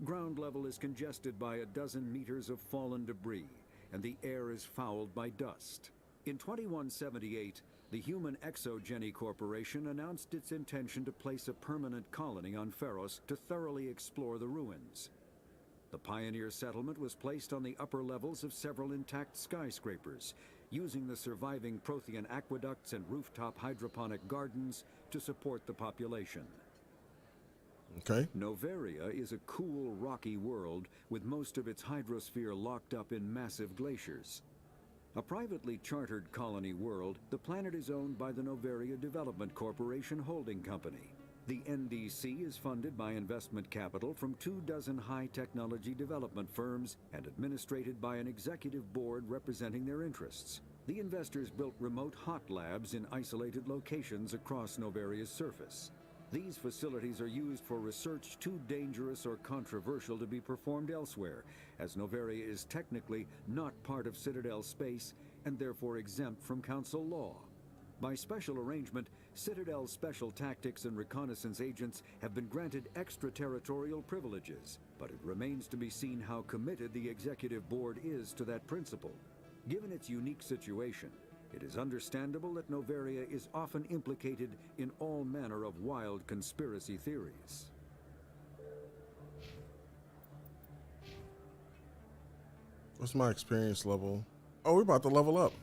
Ground level is congested by 12 meters of fallen debris, and the air is fouled by dust. In 2178, the Human Exogeny Corporation announced its intention to place a permanent colony on Pharos to thoroughly explore the ruins. The pioneer settlement was placed on the upper levels of several intact skyscrapers, using the surviving Prothean aqueducts and rooftop hydroponic gardens to support the population. Okay. Noveria is a cool, rocky world with most of its hydrosphere locked up in massive glaciers. A privately chartered colony world, the planet is owned by the Noveria Development Corporation Holding Company. The NDC is funded by investment capital from 24 high-technology development firms and administrated by an executive board representing their interests. The investors built remote hot labs in isolated locations across Novaria's surface. These facilities are used for research too dangerous or controversial to be performed elsewhere, as Novaria is technically not part of Citadel space and therefore exempt from Council law. By special arrangement, Citadel's special tactics and reconnaissance agents have been granted extraterritorial privileges, but it remains to be seen how committed the Executive Board is to that principle. Given its unique situation, it is understandable that Novaria is often implicated in all manner of wild conspiracy theories. What's my experience level? Oh, we're about to level up.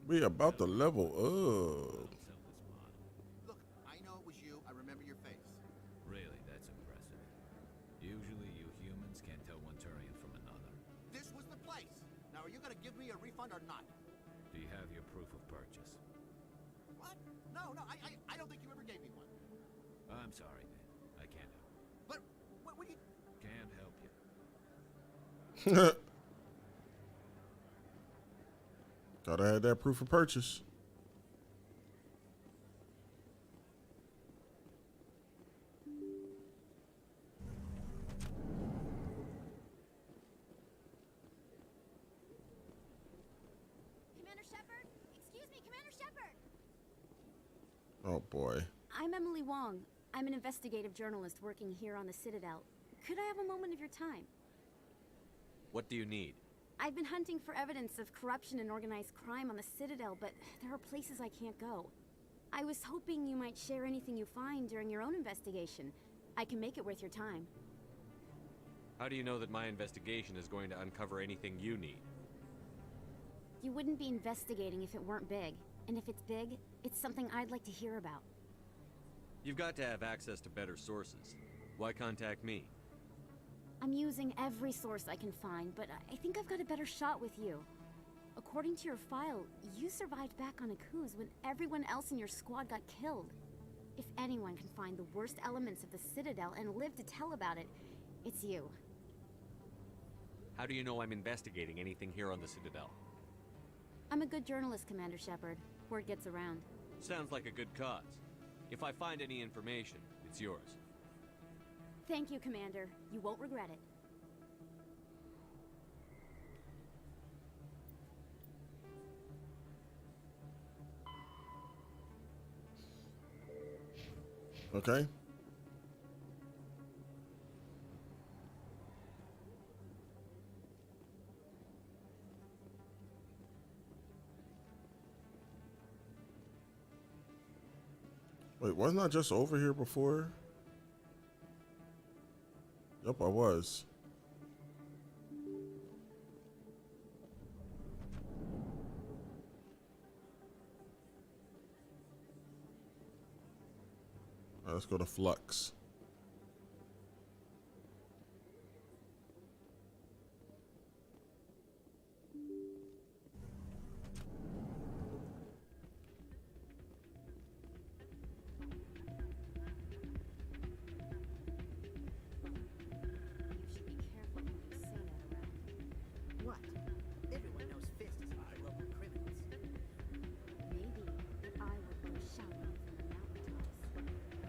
We about to level up. Look, I know it was you. I remember your face. Really, that's impressive. Usually you humans can't tell one Turian from another. This was the place. Now, are you going to give me a refund or not? Do you have your proof of purchase? What? No, I don't think you ever gave me one. I'm sorry, man. I can't help you. But, what do you... Can't help you. Gotta have that proof of purchase. Commander Shepard? Excuse me, Commander Shepard! Oh boy. I'm Emily Wong. I'm an investigative journalist working here on the Citadel. Could I have a moment of your time? What do you need? I've been hunting for evidence of corruption and organized crime on the Citadel, but there are places I can't go. I was hoping you might share anything you find during your own investigation. I can make it worth your time. How do you know that my investigation is going to uncover anything you need? You wouldn't be investigating if it weren't big. And if it's big, it's something I'd like to hear about. You've got to have access to better sources. Why contact me? I'm using every source I can find, but I think I've got a better shot with you. According to your file, you survived back on Akuz when everyone else in your squad got killed. If anyone can find the worst elements of the Citadel and live to tell about it, it's you. How do you know I'm investigating anything here on the Citadel? I'm a good journalist, Commander Shepard. Word gets around. Sounds like a good cause. If I find any information, it's yours. Thank you, Commander. You won't regret it. Okay. Wait, wasn't I just over here before? Yep, I was. All right, let's go to Flux. What? Everyone knows Fist is about local criminals. Maybe if I would put a shout out from the mountaintops.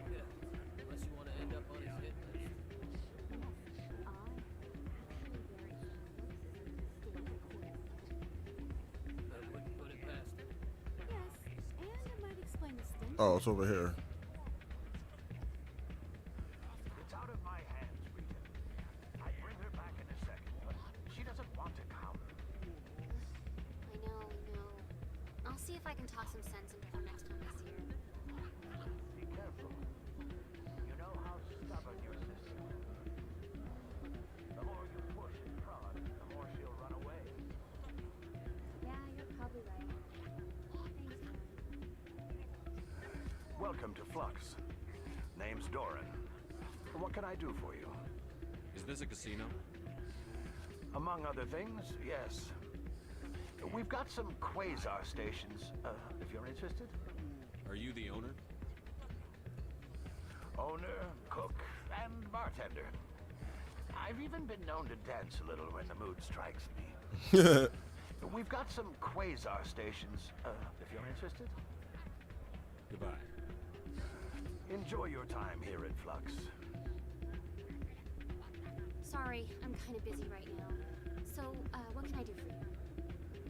Yeah, unless you want to end up on his hit list. I wouldn't put it past him. Yes, and it might explain the stink. Oh, it's over here. It's out of my hands, Rita. I'd bring her back in a second, but she doesn't want to come. I know. I'll see if I can talk some sense into her next time I see her. Be careful. You know how stubborn your sister is. The more you push and prod, the more she'll run away. Yeah, you're probably right. Thanks, man. Welcome to Flux. Name's Doran. What can I do for you? Is this a casino? Among other things, yes. We've got some quasar stations, if you're interested. Are you the owner? Owner, cook, and bartender. I've even been known to dance a little when the mood strikes me. We've got some quasar stations, if you're interested. Goodbye. Enjoy your time here at Flux. Sorry, I'm kind of busy right now. So, what can I do for you?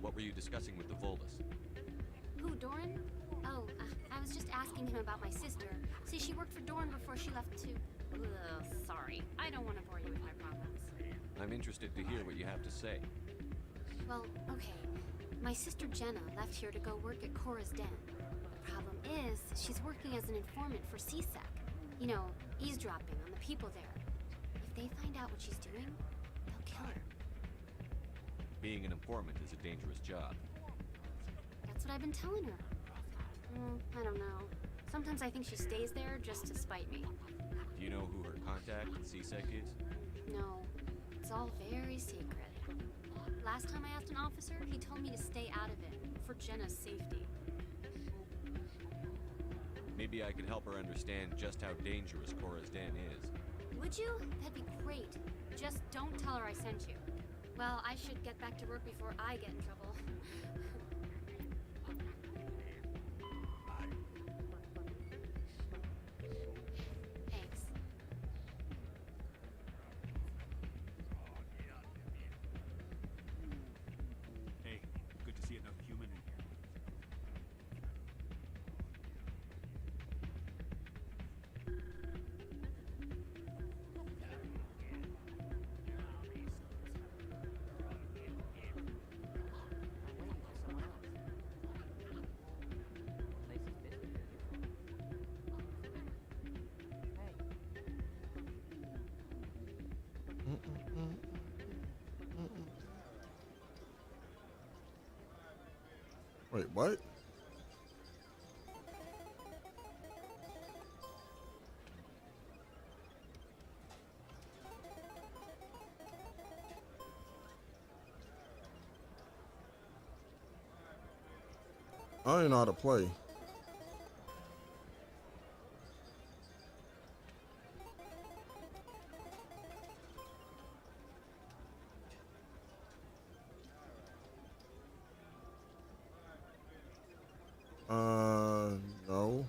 What were you discussing with the Volus? Who, Doran? Oh, I was just asking him about my sister. See, she worked for Doran before she left to... Ugh, sorry. I don't want to bore you with my problems. I'm interested to hear what you have to say. Well, okay. My sister Jenna left here to go work at Cora's Den. The problem is, she's working as an informant for CSEC. You know, eavesdropping on the people there. If they find out what she's doing, they'll kill her. Being an informant is a dangerous job. That's what I've been telling her. I don't know. Sometimes I think she stays there just to spite me. Do you know who her contact at CSEC is? No, it's all very secret. Last time I asked an officer, he told me to stay out of it, for Jenna's safety. Maybe I can help her understand just how dangerous Cora's Den is. Would you? That'd be great. Just don't tell her I sent you. Well, I should get back to work before I get in trouble. Thanks. Hey, good to see another human in here. Wait, what? I don't know how to play. No.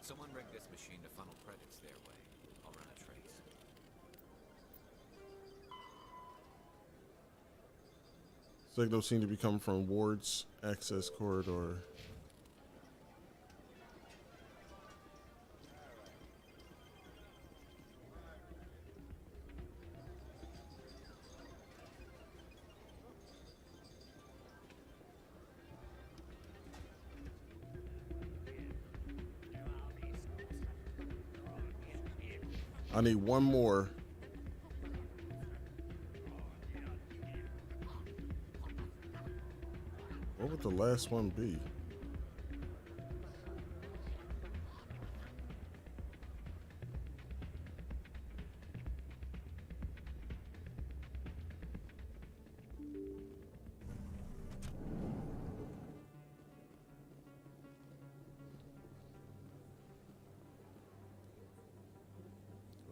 Someone rigged this machine to funnel credits their way. I'll run a trace. Signals seem to be coming from Ward's access corridor. I need one more. What would the last one be?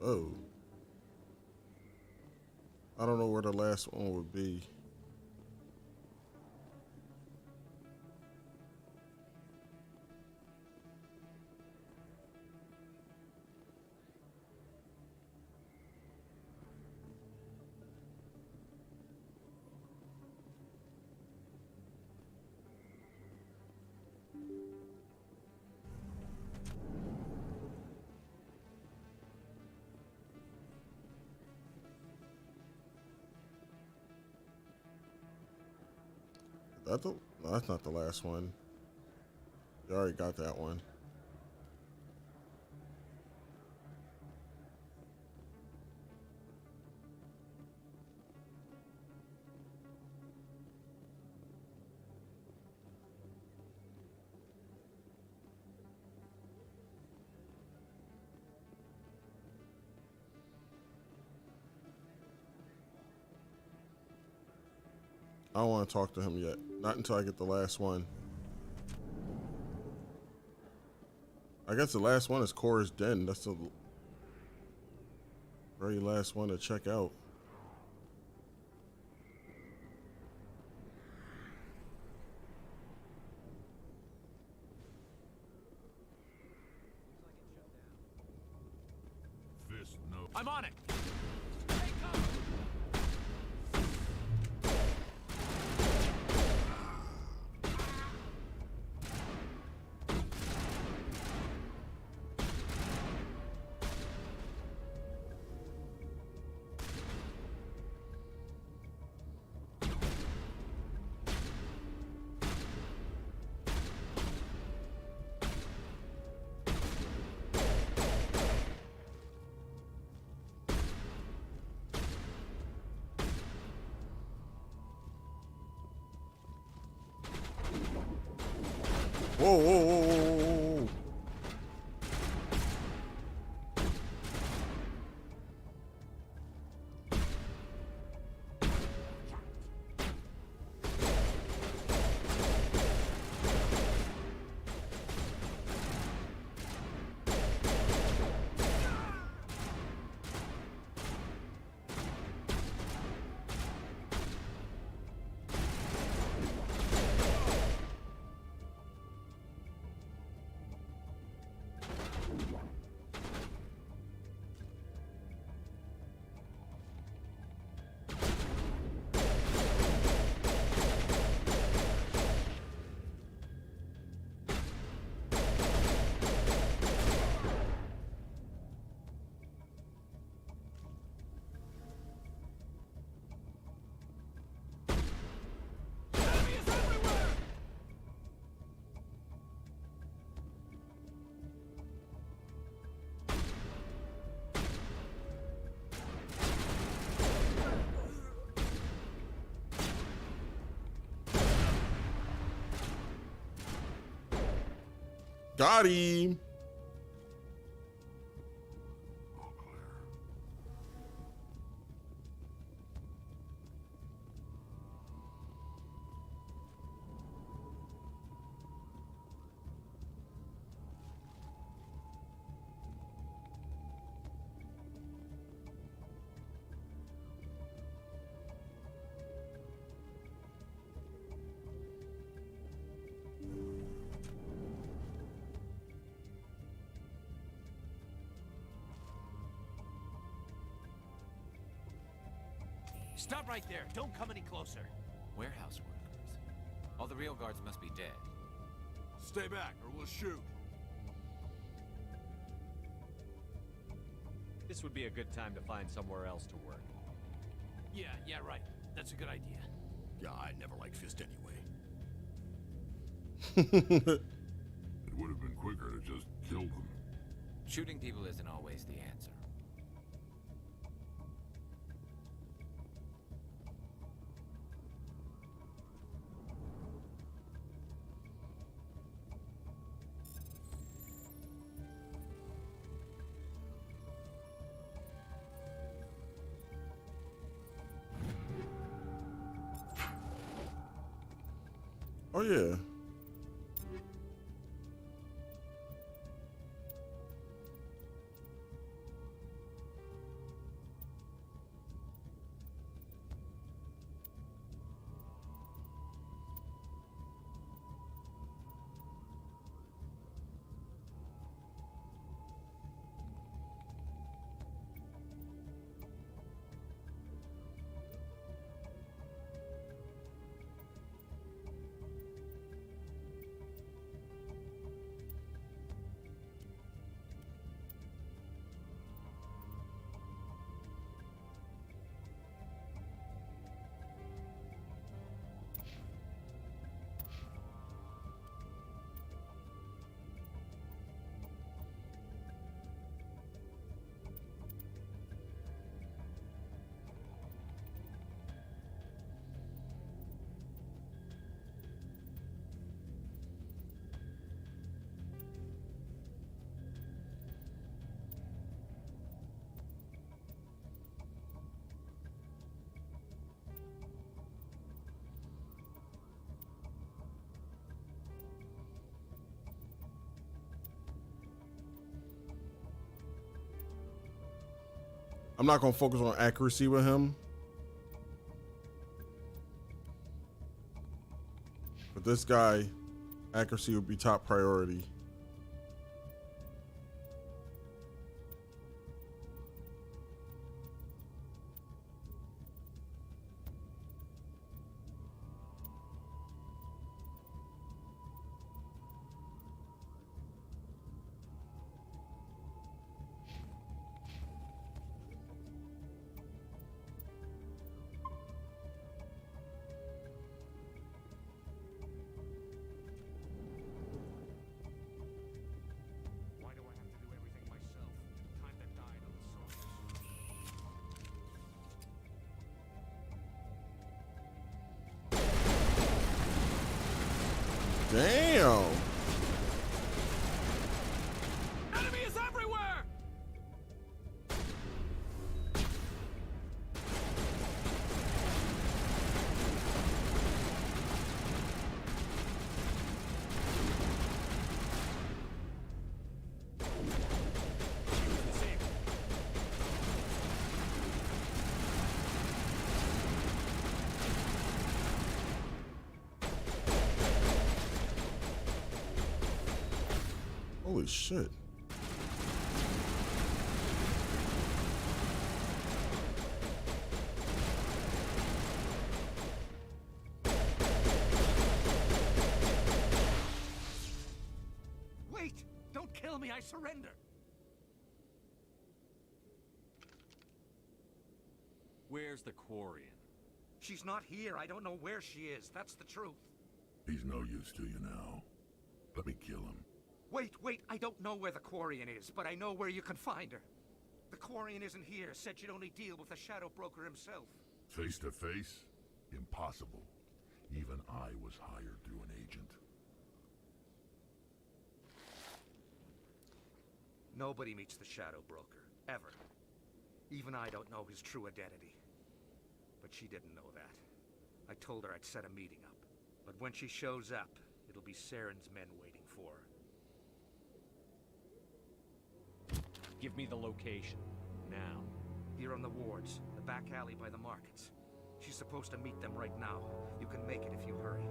Oh. I don't know where the last one would be. No, that's not the last one. You already got that one. I don't want to talk to him yet. Not until I get the last one. I guess the last one is Cora's Den. That's the very last one to check out. Fist, no. I'm on it. Whoa, whoa, whoa, whoa, whoa, whoa. Got him. Stop right there. Don't come any closer. Warehouse workers. All the real guards must be dead. Stay back or we'll shoot. This would be a good time to find somewhere else to work. Yeah, right. That's a good idea. Yeah, I never liked Fist anyway. It would have been quicker to just kill them. Shooting people isn't always the answer. Oh yeah. I'm not gonna focus on accuracy with him. But this guy, accuracy would be top priority. Damn. Enemy is everywhere! Holy shit. Wait! Don't kill me, I surrender! Where's the Quarian? She's not here. I don't know where she is. That's the truth. He's no use to you now. Let me kill him. Wait, I don't know where the Quarian is, but I know where you can find her. The Quarian isn't here, said she'd only deal with the Shadow Broker himself. Face to face? Impossible. Even I was hired through an agent. Nobody meets the Shadow Broker, ever. Even I don't know his true identity. But she didn't know that. I told her I'd set a meeting up. But when she shows up, it'll be Saren's men waiting for her. Give me the location. Now. Here on the wards, the back alley by the markets. She's supposed to meet them right now. You can make it if you hurry.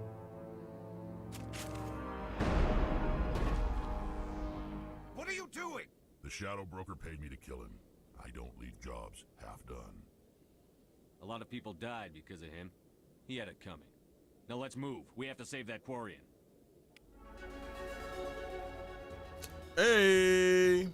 What are you doing? The Shadow Broker paid me to kill him. I don't leave jobs half done. A lot of people died because of him. He had it coming. Now let's move. We have to save that Quarian. Hey.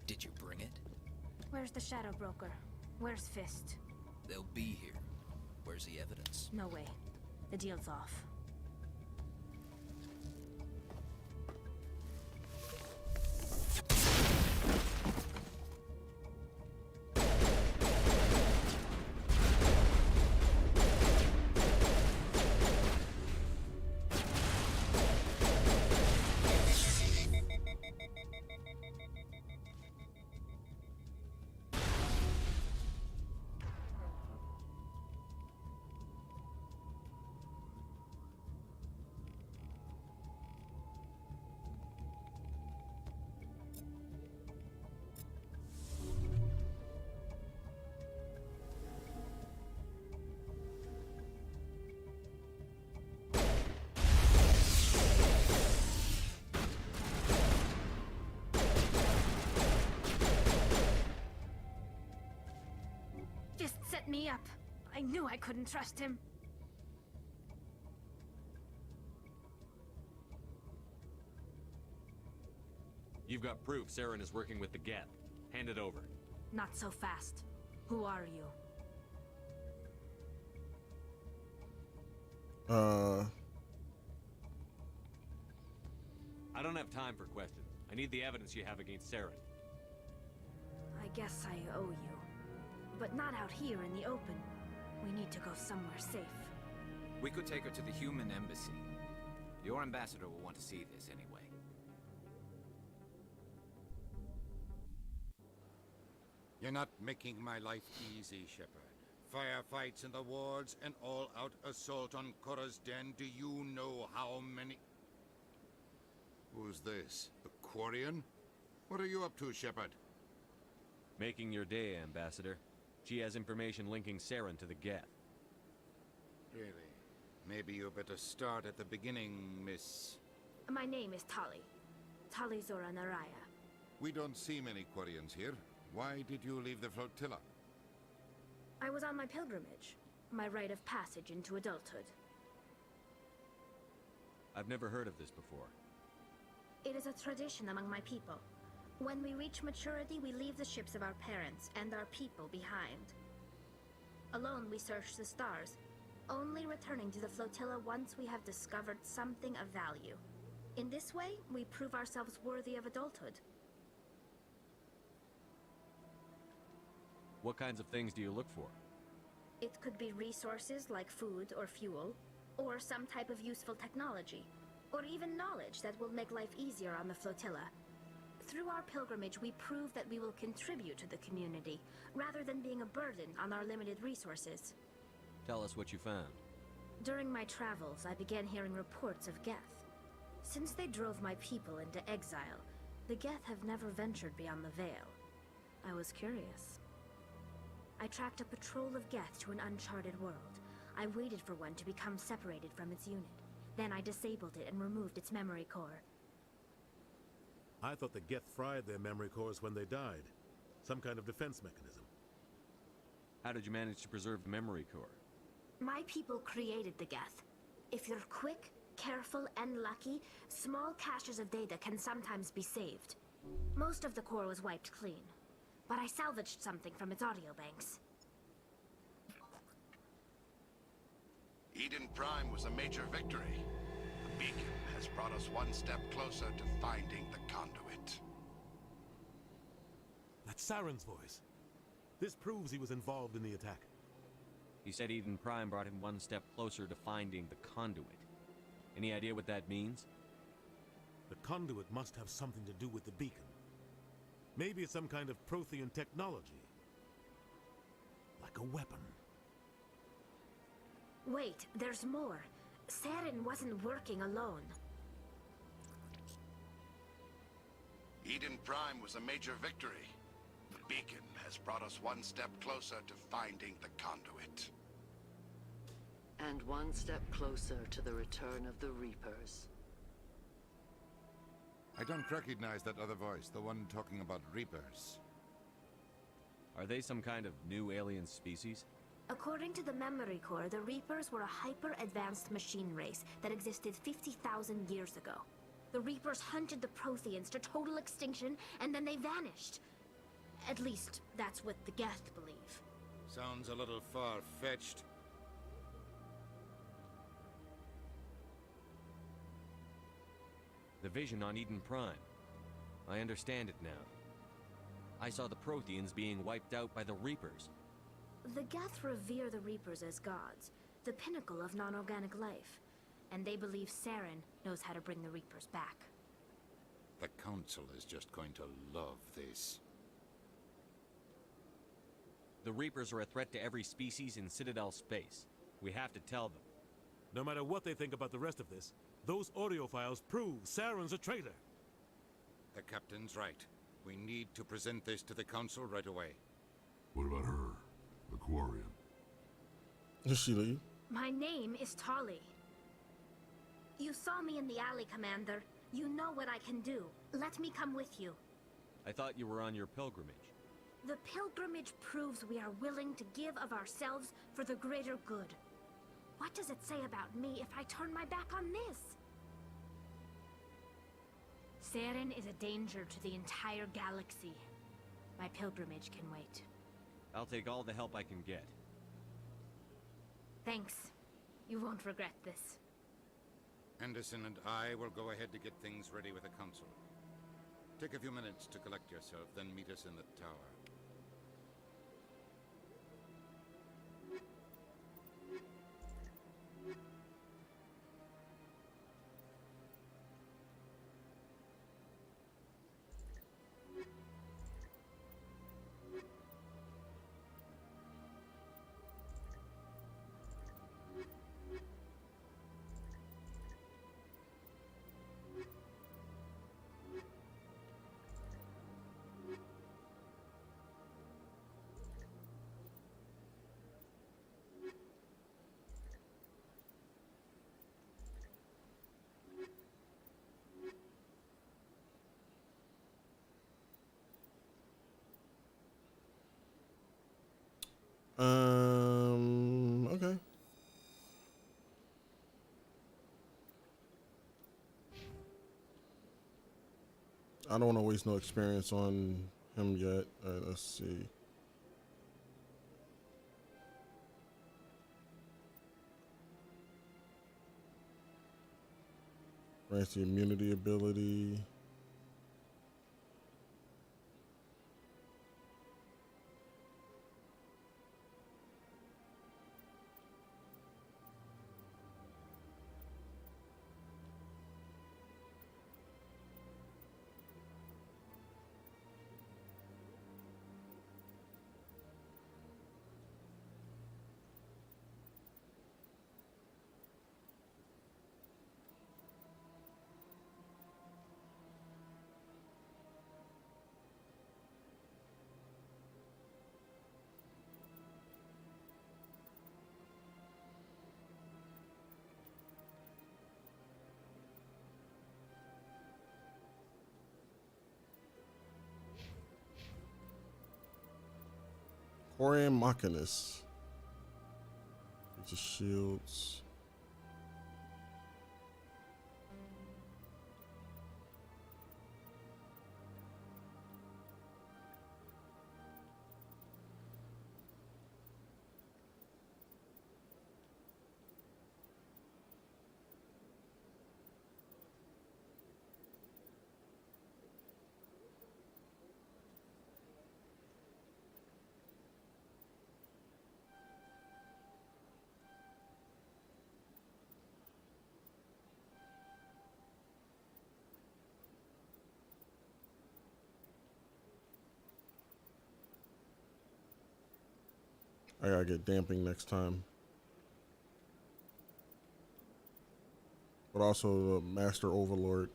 Did you bring it? Where's the Shadow Broker? Where's Fist? They'll be here. Where's the evidence? No way. The deal's off. set me up. I knew I couldn't trust him. You've got proof Saren is working with the Geth. Hand it over. Not so fast. Who are you? I don't have time for questions. I need the evidence you have against Saren. I guess I owe you. But not out here in the open. We need to go somewhere safe. We could take her to the human embassy. Your ambassador will want to see this anyway. You're not making my life easy, Shepard. Firefights in the wards, an all-out assault on Korra's den. Do you know how many... Who's this? The Quarian? What are you up to, Shepard? Making your day, Ambassador. She has information linking Saren to the Geth. Really? Maybe you better start at the beginning, Miss... My name is Tali. Tali Zora Naraya. We don't see many Quarians here. Why did you leave the flotilla? I was on my pilgrimage. My rite of passage into adulthood. I've never heard of this before. It is a tradition among my people. When we reach maturity, we leave the ships of our parents and our people behind. Alone, we search the stars, only returning to the flotilla once we have discovered something of value. In this way, we prove ourselves worthy of adulthood. What kinds of things do you look for? It could be resources like food or fuel, or some type of useful technology, or even knowledge that will make life easier on the flotilla. Through our pilgrimage, we prove that we will contribute to the community, rather than being a burden on our limited resources. Tell us what you found. During my travels, I began hearing reports of Geth. Since they drove my people into exile, the Geth have never ventured beyond the Veil. I was curious. I tracked a patrol of Geth to an uncharted world. I waited for one to become separated from its unit. Then I disabled it and removed its memory core. I thought the Geth fried their memory cores when they died. Some kind of defense mechanism. How did you manage to preserve the memory core? My people created the Geth. If you're quick, careful, and lucky, small caches of data can sometimes be saved. Most of the core was wiped clean, but I salvaged something from its audio banks. Eden Prime was a major victory. The beacon has brought us one step closer to finding the conduit. That's Saren's voice. This proves he was involved in the attack. He said Eden Prime brought him one step closer to finding the conduit. Any idea what that means? The conduit must have something to do with the beacon. Maybe it's some kind of Prothean technology. Like a weapon. Wait, there's more. Saren wasn't working alone. Eden Prime was a major victory. The beacon has brought us one step closer to finding the conduit. And one step closer to the return of the Reapers. I don't recognize that other voice, the one talking about Reapers. Are they some kind of new alien species? According to the memory core, the Reapers were a hyper-advanced machine race that existed 50,000 years ago. The Reapers hunted the Protheans to total extinction, and then they vanished. At least, that's what the Geth believe. Sounds a little far-fetched. The vision on Eden Prime. I understand it now. I saw the Protheans being wiped out by the Reapers. The Geth revere the Reapers as gods, the pinnacle of non-organic life. And they believe Saren knows how to bring the Reapers back. The Council is just going to love this. The Reapers are a threat to every species in Citadel space. We have to tell them. No matter what they think about the rest of this, those audio files prove Saren's a traitor. The Captain's right. We need to present this to the Council right away. What about her? The Quarian? Does she leave? My name is Tali. You saw me in the alley, Commander. You know what I can do. Let me come with you. I thought you were on your pilgrimage. The pilgrimage proves we are willing to give of ourselves for the greater good. What does it say about me if I turn my back on this? Saren is a danger to the entire galaxy. My pilgrimage can wait. I'll take all the help I can get. Thanks. You won't regret this. Anderson and I will go ahead to get things ready with the council. Take a few minutes to collect yourself, then meet us in the tower. Okay. I don't want to waste no experience on him yet. All right, let's see. Grants the immunity ability. Corian Machinus. Just shields. I gotta get damping next time. But also the Master Overlord.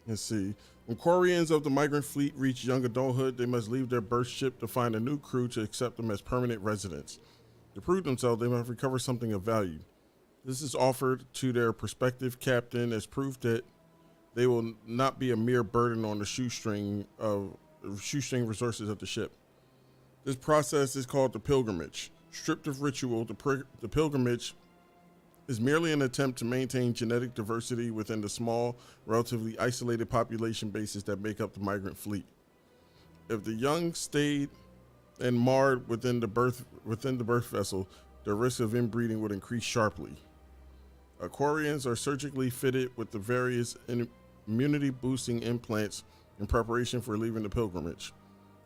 Let's see. When Quarians of the migrant fleet reach young adulthood, they must leave their birth ship to find a new crew to accept them as permanent residents. To prove themselves, they must recover something of value. This is offered to their prospective captain as proof that they will not be a mere burden on the shoestring resources of the ship. This process is called the pilgrimage. Stripped of ritual, the pilgrimage is merely an attempt to maintain genetic diversity within the small, relatively isolated population bases that make up the migrant fleet. If the young stayed and marred within the birth vessel, the risk of inbreeding would increase sharply. Aquarians are surgically fitted with the various immunity-boosting implants in preparation for leaving the pilgrimage.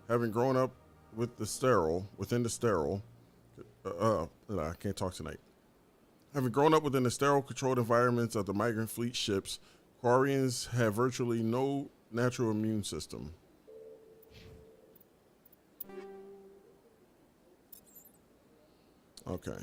Having grown up within the sterile, I can't talk tonight. Having grown up within the sterile controlled environments of the migrant fleet ships, Quarians have virtually no natural immune system. Okay.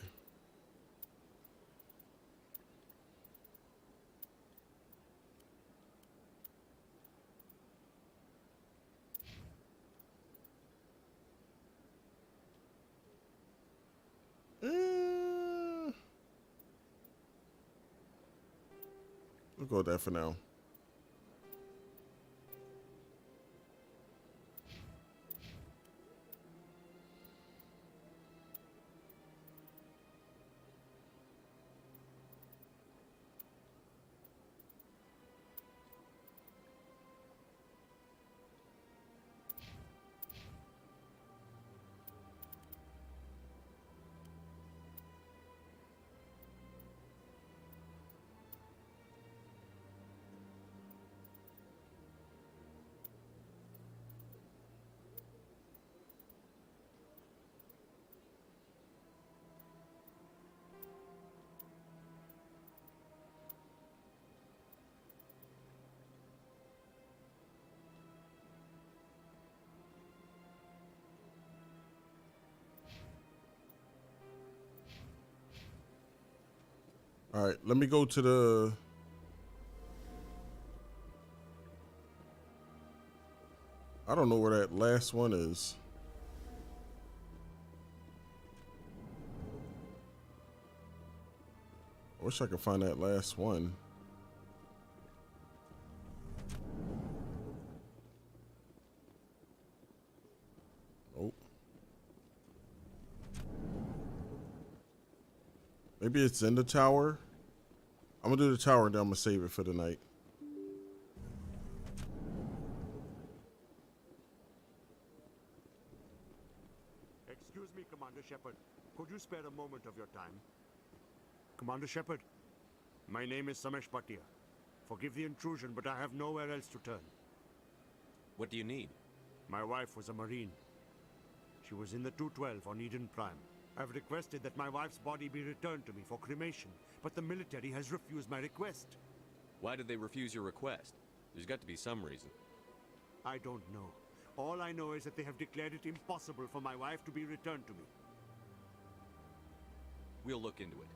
We'll go with that for now. All right, let me go to the. I don't know where that last one is. I wish I could find that last one. Nope. Maybe it's in the tower. I'm gonna do the tower and then I'm gonna save it for the night. Excuse me, Commander Shepard. Could you spare a moment of your time? Commander Shepard, my name is Samesh Bhatia. Forgive the intrusion, but I have nowhere else to turn. What do you need? My wife was a Marine. She was in the 212 on Eden Prime. I've requested that my wife's body be returned to me for cremation, but the military has refused my request. Why did they refuse your request? There's got to be some reason. I don't know. All I know is that they have declared it impossible for my wife to be returned to me. We'll look into it.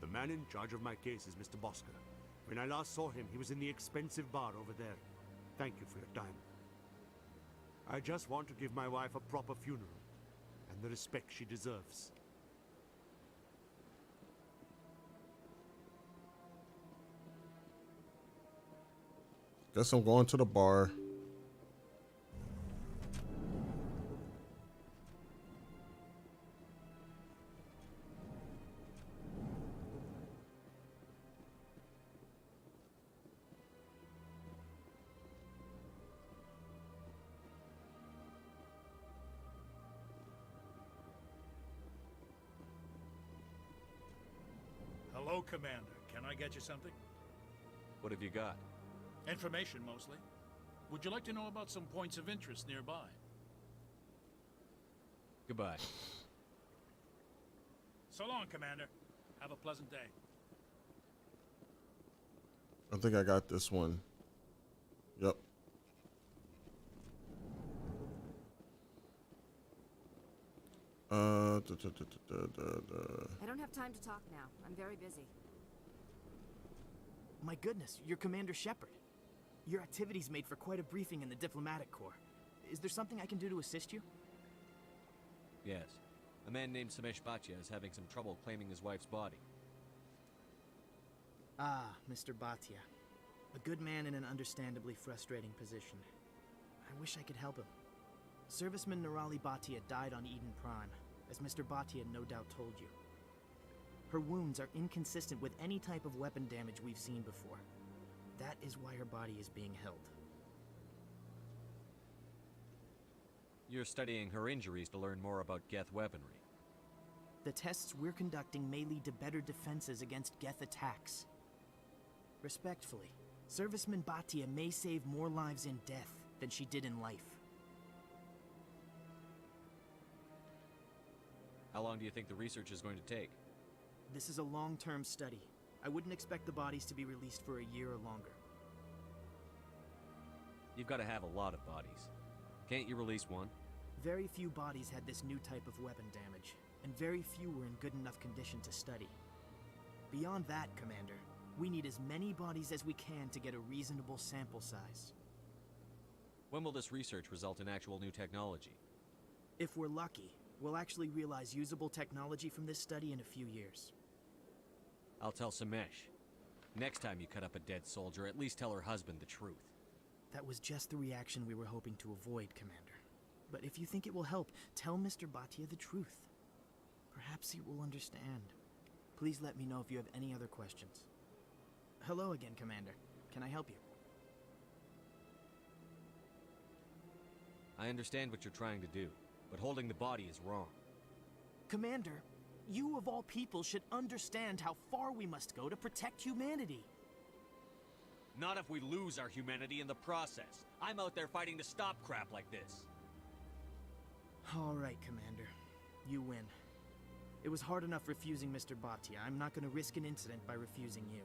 The man in charge of my case is Mr. Bosker. When I last saw him, he was in the expensive bar over there. Thank you for your time. I just want to give my wife a proper funeral, and the respect she deserves. Guess I'm going to the bar. Hello, Commander. Can I get you something? What have you got? Information, mostly. Would you like to know about some points of interest nearby? Goodbye. So long, Commander. Have a pleasant day. I think I got this one. Yep. I don't have time to talk now. I'm very busy. My goodness, you're Commander Shepard. Your activities made for quite a briefing in the diplomatic corps. Is there something I can do to assist you? Yes. A man named Samesh Bhatia is having some trouble claiming his wife's body. Ah, Mr. Bhatia. A good man in an understandably frustrating position. I wish I could help him. Serviceman Nirali Bhatia died on Eden Prime, as Mr. Bhatia no doubt told you. Her wounds are inconsistent with any type of weapon damage we've seen before. That is why her body is being held. You're studying her injuries to learn more about Geth weaponry. The tests we're conducting may lead to better defenses against Geth attacks. Respectfully, Serviceman Bhatia may save more lives in death than she did in life. How long do you think the research is going to take? This is a long-term study. I wouldn't expect the bodies to be released for a year or longer. You've got to have a lot of bodies. Can't you release one? Very few bodies had this new type of weapon damage, and very few were in good enough condition to study. Beyond that, Commander, we need as many bodies as we can to get a reasonable sample size. When will this research result in actual new technology? If we're lucky, we'll actually realize usable technology from this study in a few years. I'll tell Samesh. Next time you cut up a dead soldier, at least tell her husband the truth. That was just the reaction we were hoping to avoid, Commander. But if you think it will help, tell Mr. Bhatia the truth. Perhaps he will understand. Please let me know if you have any other questions. Hello again, Commander. Can I help you? I understand what you're trying to do, but holding the body is wrong. Commander, you of all people should understand how far we must go to protect humanity. Not if we lose our humanity in the process. I'm out there fighting to stop crap like this. All right, Commander. You win. It was hard enough refusing Mr. Bhatia. I'm not going to risk an incident by refusing you.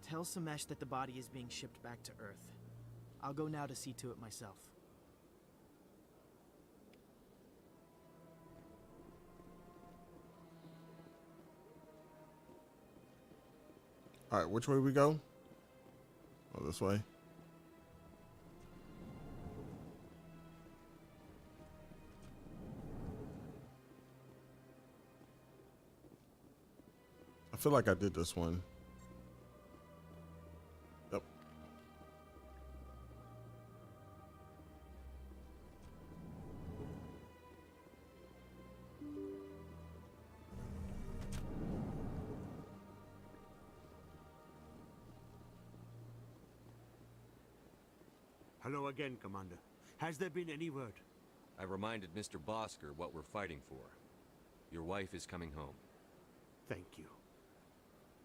Tell Samesh that the body is being shipped back to Earth. I'll go now to see to it myself. All right, which way we go? Oh, this way. I feel like I did this one. Yep. Hello again, Commander. Has there been any word? I reminded Mr. Bosker what we're fighting for. Your wife is coming home. Thank you.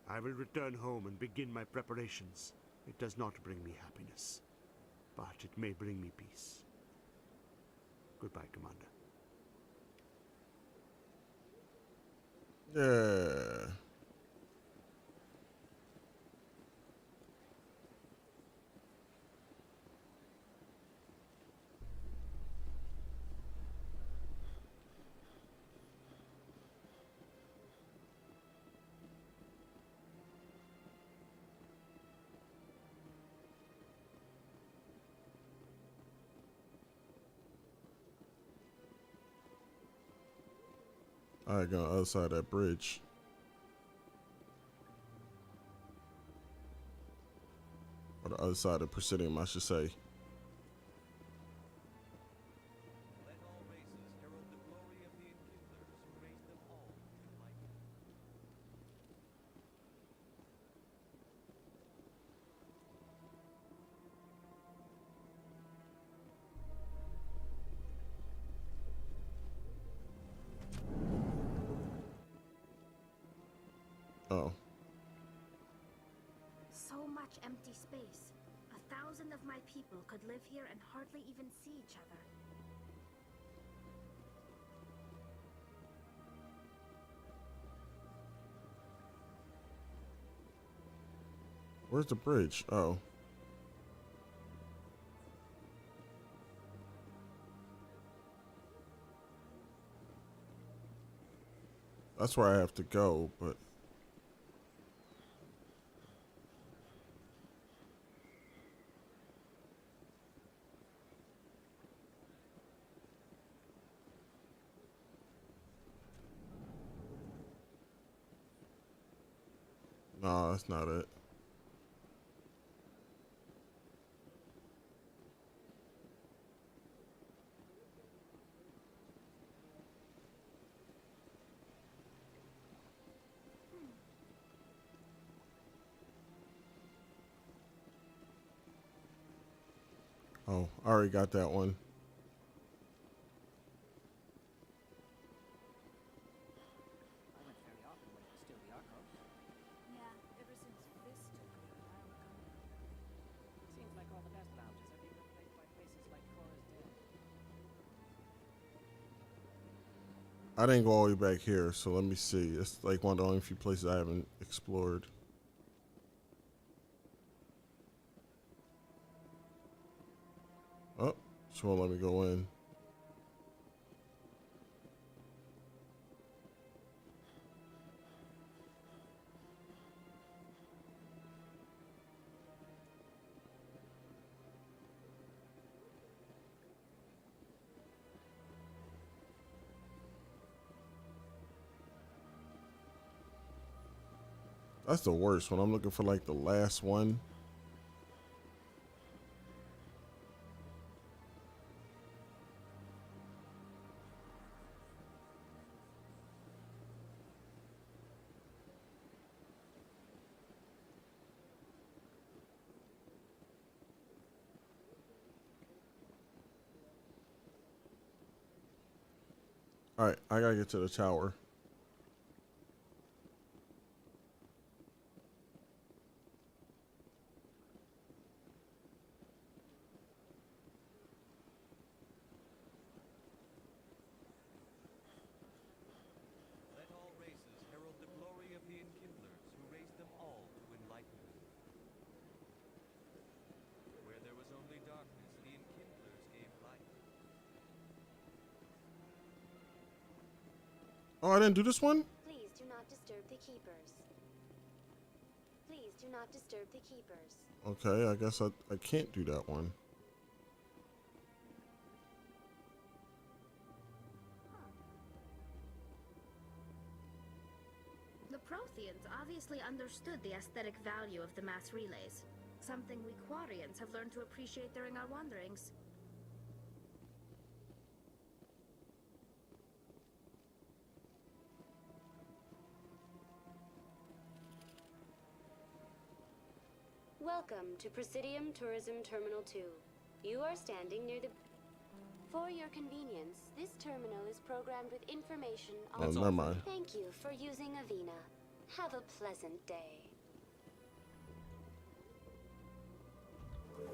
I will return home and begin my preparations. It does not bring me happiness, but it may bring me peace. Goodbye, Commander. Yeah. All right, go on the other side of that bridge. Or the other side of the Presidium, I should say. Let all races herald the glory of the Enkindlers who raised them all to light. Oh. So much empty space. 1,000 of my people could live here and hardly even see each other. Where's the bridge? Oh. That's where I have to go, but no, that's not it. Oh, I already got that one. Yeah, ever since this took over, I don't come. Seems like all the best lounges are being replaced by places like Cora's Den. I didn't go all the way back here, so let me see. It's like one of the only few places I haven't explored. Oh, she won't let me go in. That's the worst when I'm looking for like the last one. All right, I gotta get to the tower. Let all races herald the glory of the Enkindlers, who raised them all to enlightenment. Where there was only darkness, the Enkindlers gave light. Oh, I didn't do this one? Please do not disturb the keepers. Please do not disturb the keepers. Okay, I guess I can't do that one. The Protheans obviously understood the aesthetic value of the mass relays, something we Quarians have learned to appreciate during our wanderings. Welcome to Presidium Tourism Terminal 2. You are standing near the... For your convenience, this terminal is programmed with information on... Oh, never mind. Thank you for using Avina. Have a pleasant day. You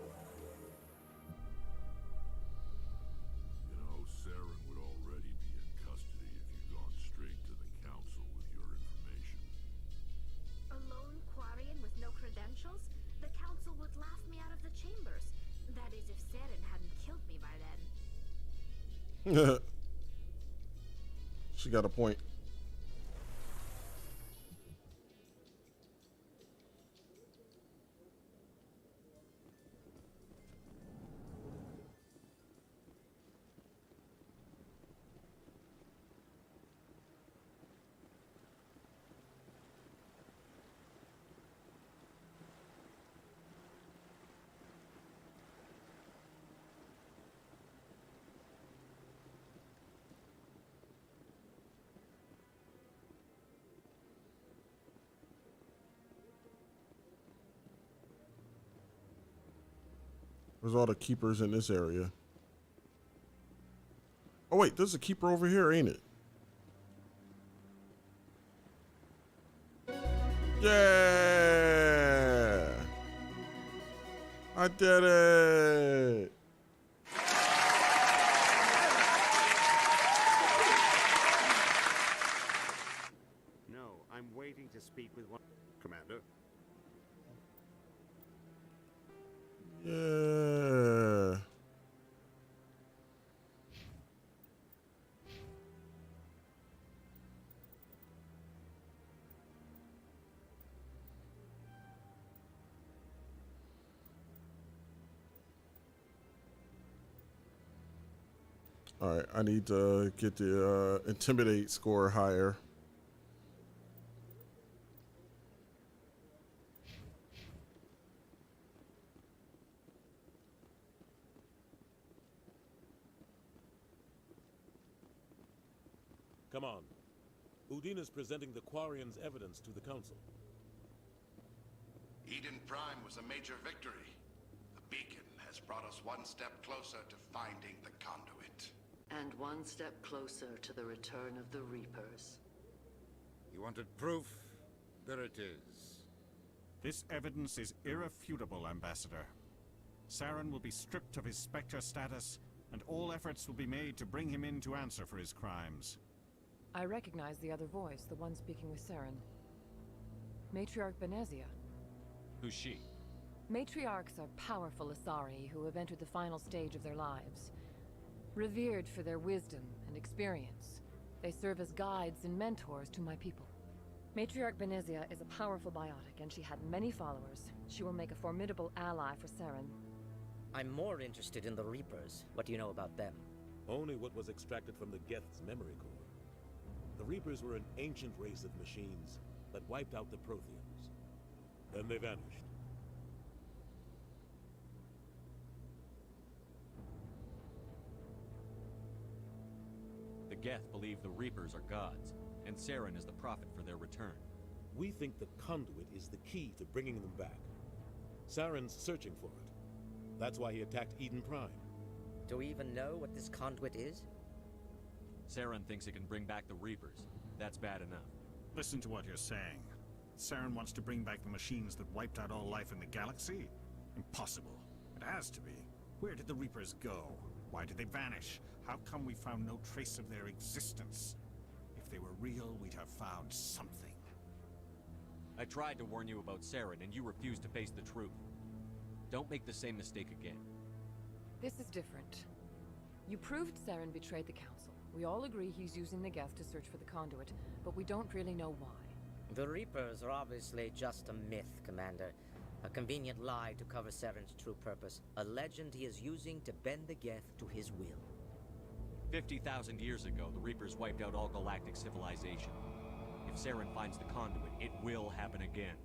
know, Saren would already be in custody if you'd gone straight to the council with your information. A lone Quarian with no credentials? The council would laugh me out of the chambers. That is, if Saren hadn't killed me by then. She got a point. There's all the keepers in this area. Oh wait, there's a keeper over here, ain't it? Yeah! I did it! No, I'm waiting to speak with one... Commander? Yeah. All right, I need to get the intimidate score higher. Come on. Udina's presenting the Quarian's evidence to the Council. Eden Prime was a major victory. The beacon has brought us one step closer to finding the conduit. And one step closer to the return of the Reapers. You wanted proof? There it is. This evidence is irrefutable, Ambassador. Saren will be stripped of his Spectre status, and all efforts will be made to bring him in to answer for his crimes. I recognize the other voice, the one speaking with Saren. Matriarch Benezia. Who's she? Matriarchs are powerful Asari who have entered the final stage of their lives. Revered for their wisdom and experience, they serve as guides and mentors to my people. Matriarch Benezia is a powerful biotic, and she had many followers. She will make a formidable ally for Saren. I'm more interested in the Reapers. What do you know about them? Only what was extracted from the Geth's memory core. The Reapers were an ancient race of machines, that wiped out the Protheans. Then they vanished. The Geth believe the Reapers are gods, and Saren is the prophet for their return. We think the conduit is the key to bringing them back. Saren's searching for it. That's why he attacked Eden Prime. Do we even know what this conduit is? Saren thinks it can bring back the Reapers. That's bad enough. Listen to what you're saying. Saren wants to bring back the machines that wiped out all life in the galaxy? Impossible. It has to be. Where did the Reapers go? Why did they vanish? How come we found no trace of their existence? If they were real, we'd have found something. I tried to warn you about Saren, and you refused to face the truth. Don't make the same mistake again. This is different. You proved Saren betrayed the Council. We all agree he's using the Geth to search for the conduit, but we don't really know why. The Reapers are obviously just a myth, Commander. A convenient lie to cover Saren's true purpose. A legend he is using to bend the Geth to his will. 50,000 years ago, the Reapers wiped out all galactic civilization. If Saren finds the conduit, it will happen again.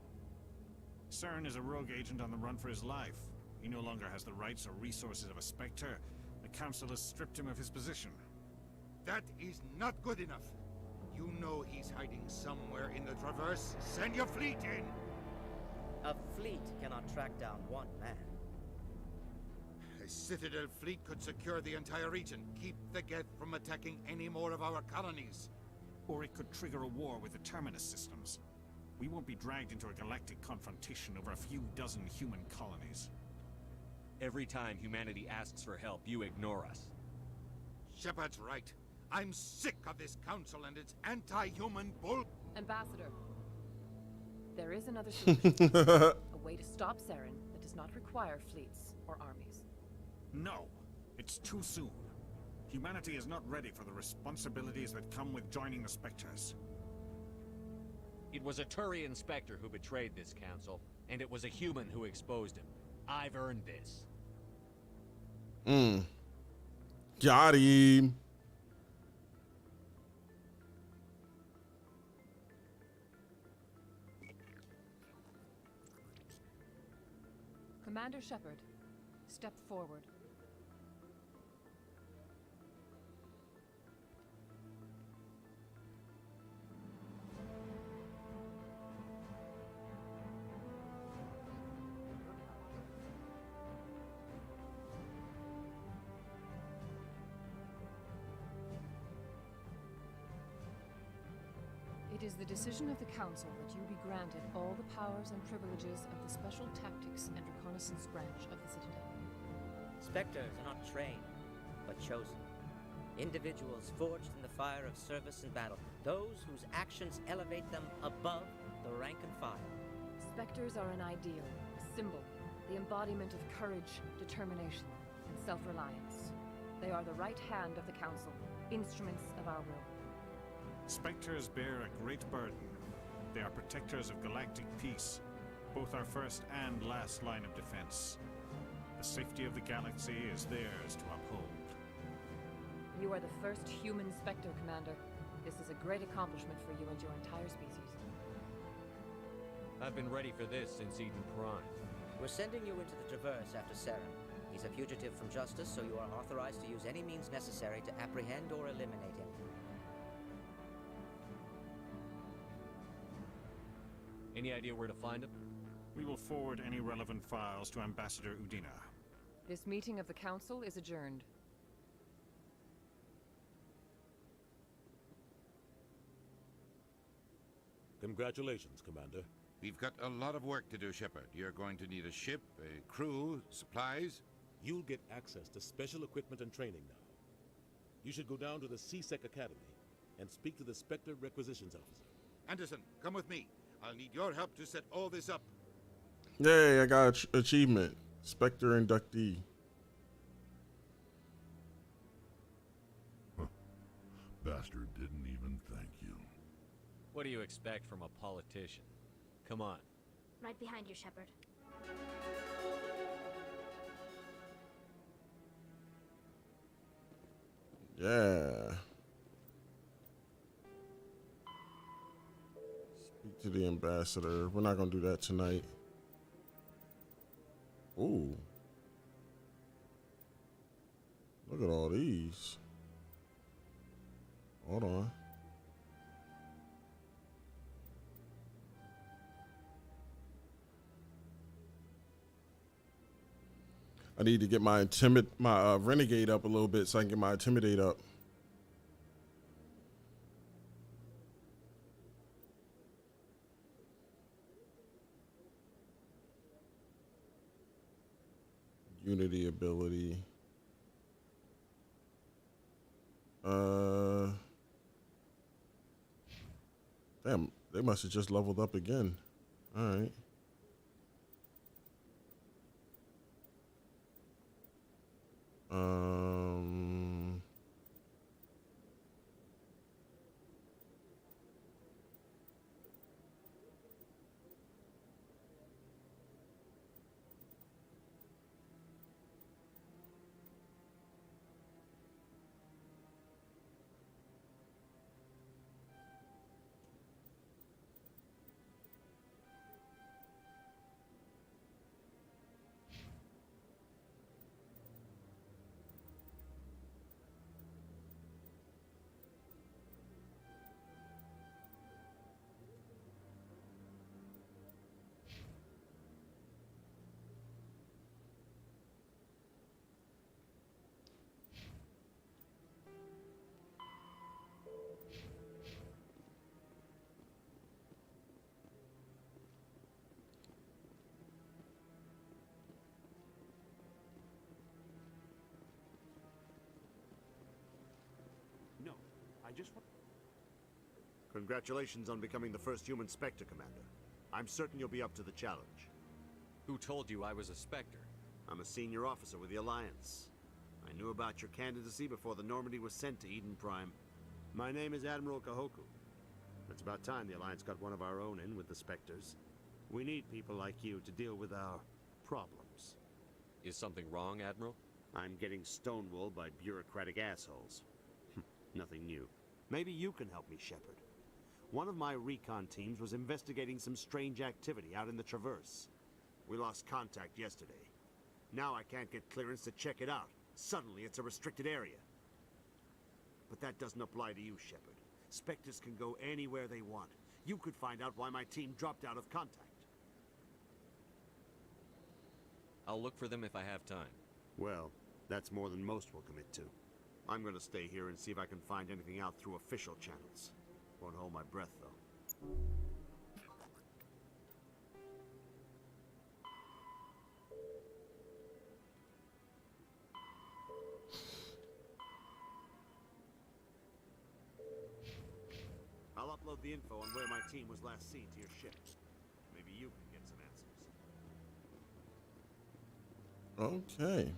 Saren is a rogue agent on the run for his life. He no longer has the rights or resources of a Spectre. The Council has stripped him of his position. That is not good enough. You know he's hiding somewhere in the Traverse. Send your fleet in! A fleet cannot track down one man. A Citadel fleet could secure the entire region, keep the Geth from attacking any more of our colonies. Or it could trigger a war with the Terminus systems. We won't be dragged into a galactic confrontation over a few dozen human colonies. Every time humanity asks for help, you ignore us. Shepard's right. I'm sick of this council and its anti-human bull... Ambassador, there is another solution. A way to stop Saren that does not require fleets or armies. No, it's too soon. Humanity is not ready for the responsibilities that come with joining the Spectres. It was a Turian Spectre who betrayed this council, and it was a human who exposed him. I've earned this. Got him. Commander Shepard, step forward. It is the decision of the Council that you be granted all the powers and privileges of the Special Tactics and Reconnaissance branch of the Citadel. Spectres are not trained, but chosen. Individuals forged in the fire of service and battle. Those whose actions elevate them above the rank and file. Spectres are an ideal, a symbol, the embodiment of courage, determination, and self-reliance. They are the right hand of the Council, instruments of our will. Spectres bear a great burden. They are protectors of galactic peace, both our first and last line of defense. The safety of the galaxy is theirs to uphold. You are the first human Spectre, Commander. This is a great accomplishment for you and your entire species. I've been ready for this since Eden Prime. We're sending you into the Traverse after Saren. He's a fugitive from justice, so you are authorized to use any means necessary to apprehend or eliminate him. Any idea where to find him? We will forward any relevant files to Ambassador Udina. This meeting of the Council is adjourned. Congratulations, Commander. We've got a lot of work to do, Shepard. You're going to need a ship, a crew, supplies. You'll get access to special equipment and training now. You should go down to the CSEC Academy and speak to the Spectre Requisitions Officer. Anderson, come with me. I'll need your help to set all this up. Yay, I got an achievement. Spectre inductee. Bastard didn't even thank you. What do you expect from a politician? Come on. Right behind you, Shepard. Yeah. Speak to the ambassador. We're not gonna do that tonight. Ooh. Look at all these. Hold on. I need to get my renegade up a little bit so I can get my intimidate up. Unity ability. Damn, they must have just leveled up again. All right. No, I just want... Congratulations on becoming the first human Spectre, Commander. I'm certain you'll be up to the challenge. Who told you I was a Spectre? I'm a senior officer with the Alliance. I knew about your candidacy before the Normandy was sent to Eden Prime. My name is Admiral Kahoku. It's about time the Alliance got one of our own in with the Spectres. We need people like you to deal with our problems. Is something wrong, Admiral? I'm getting stonewalled by bureaucratic assholes. Nothing new. Maybe you can help me, Shepard. One of my recon teams was investigating some strange activity out in the Traverse. We lost contact yesterday. Now I can't get clearance to check it out. Suddenly it's a restricted area. But that doesn't apply to you, Shepard. Spectres can go anywhere they want. You could find out why my team dropped out of contact. I'll look for them if I have time. Well, that's more than most will commit to. I'm gonna stay here and see if I can find anything out through official channels. Won't hold my breath, though. I'll upload the info on where my team was last seen to your ship. Maybe you can get some answers. Okay.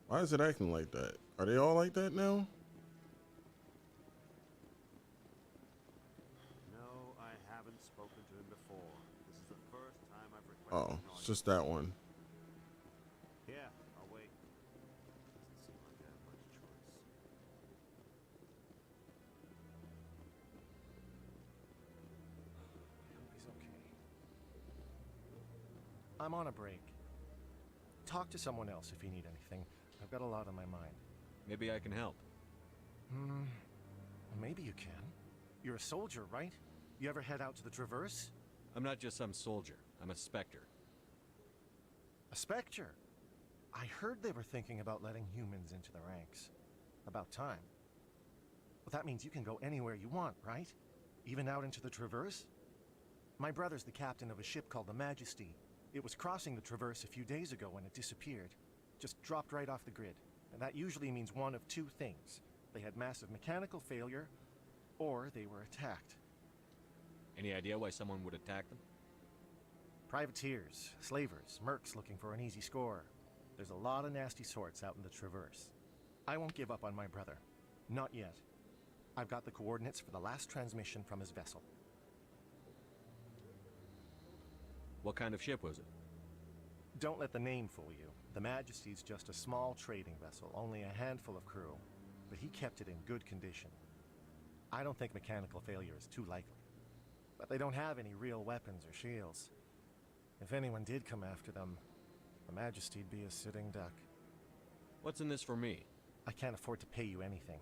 Why is it acting like that? Are they all like that now? No, I haven't spoken to him before. This is the first time I've requested. Oh, it's just that one. Yeah, I'll wait. Doesn't seem like I have much choice. I hope he's okay. I'm on a break. Talk to someone else if you need anything. I've got a lot on my mind. Maybe I can help. Maybe you can. You're a soldier, right? You ever head out to the Traverse? I'm not just some soldier. I'm a Spectre. A Spectre? I heard they were thinking about letting humans into the ranks. About time. Well, that means you can go anywhere you want, right? Even out into the Traverse? My brother's the captain of a ship called the Majesty. It was crossing the Traverse a few days ago when it disappeared. Just dropped right off the grid. And that usually means one of two things. They had massive mechanical failure, or they were attacked. Any idea why someone would attack them? Privateers, slavers, mercs looking for an easy score. There's a lot of nasty sorts out in the Traverse. I won't give up on my brother. Not yet. I've got the coordinates for the last transmission from his vessel. What kind of ship was it? Don't let the name fool you. The Majesty's just a small trading vessel, only a handful of crew. But he kept it in good condition. I don't think mechanical failure is too likely. But they don't have any real weapons or shields. If anyone did come after them, the Majesty'd be a sitting duck. What's in this for me? I can't afford to pay you anything.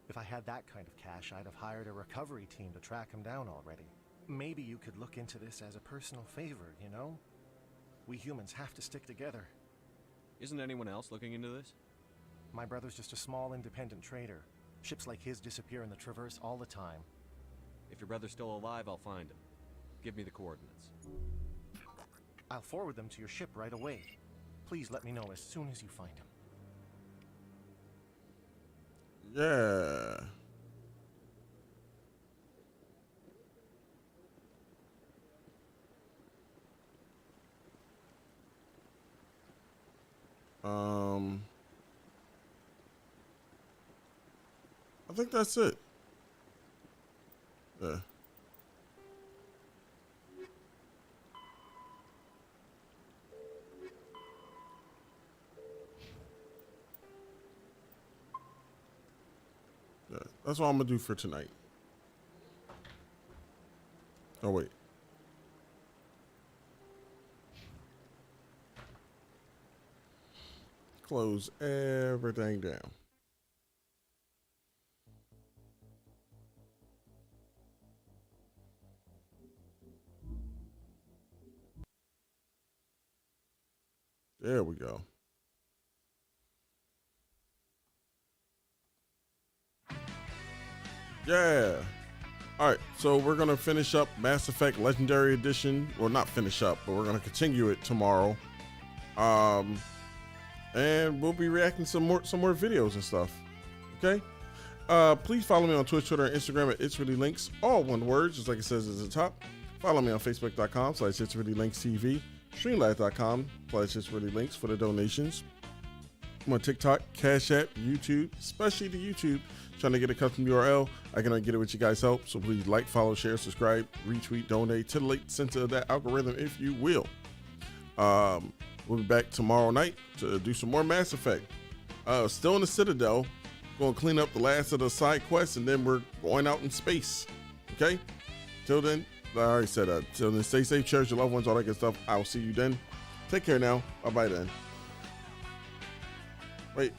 If I had that kind of cash, I'd have hired a recovery team to track him down already. Maybe you could look into this as a personal favor, you know? We humans have to stick together. Isn't anyone else looking into this? My brother's just a small independent trader. Ships like his disappear in the Traverse all the time. If your brother's still alive, I'll find him. Give me the coordinates. I'll forward them to your ship right away. Please let me know as soon as you find him. Yeah. I think that's it. Yeah. Yeah, that's what I'm gonna do for tonight. Oh wait. Close everything down. There we go. Yeah. All right, so we're going to finish up Mass Effect Legendary Edition. Well, not finish up, but we're going to continue it tomorrow. And we'll be reacting to some more videos and stuff. Okay? Please follow me on Twitch, Twitter, and Instagram at It's Really Lynx. All one word, just like it says at the top. Follow me on Facebook.com/It's Really Lynx TV. Streamlight.com/It's Really Lynx for the donations. I'm on TikTok, Cash App, YouTube, especially the YouTube. Trying to get a custom URL. I can get it with you guys' help. So please like, follow, share, subscribe, retweet, donate to the late center of that algorithm if you will. We'll be back tomorrow night to do some more Mass Effect. Still in the Citadel. Going to clean up the last of the side quests and then we're going out in space. Okay? Till then, I already said that. Till then, stay safe, cherish your loved ones, all that good stuff. I'll see you then. Take care now. Bye-bye then. Wait.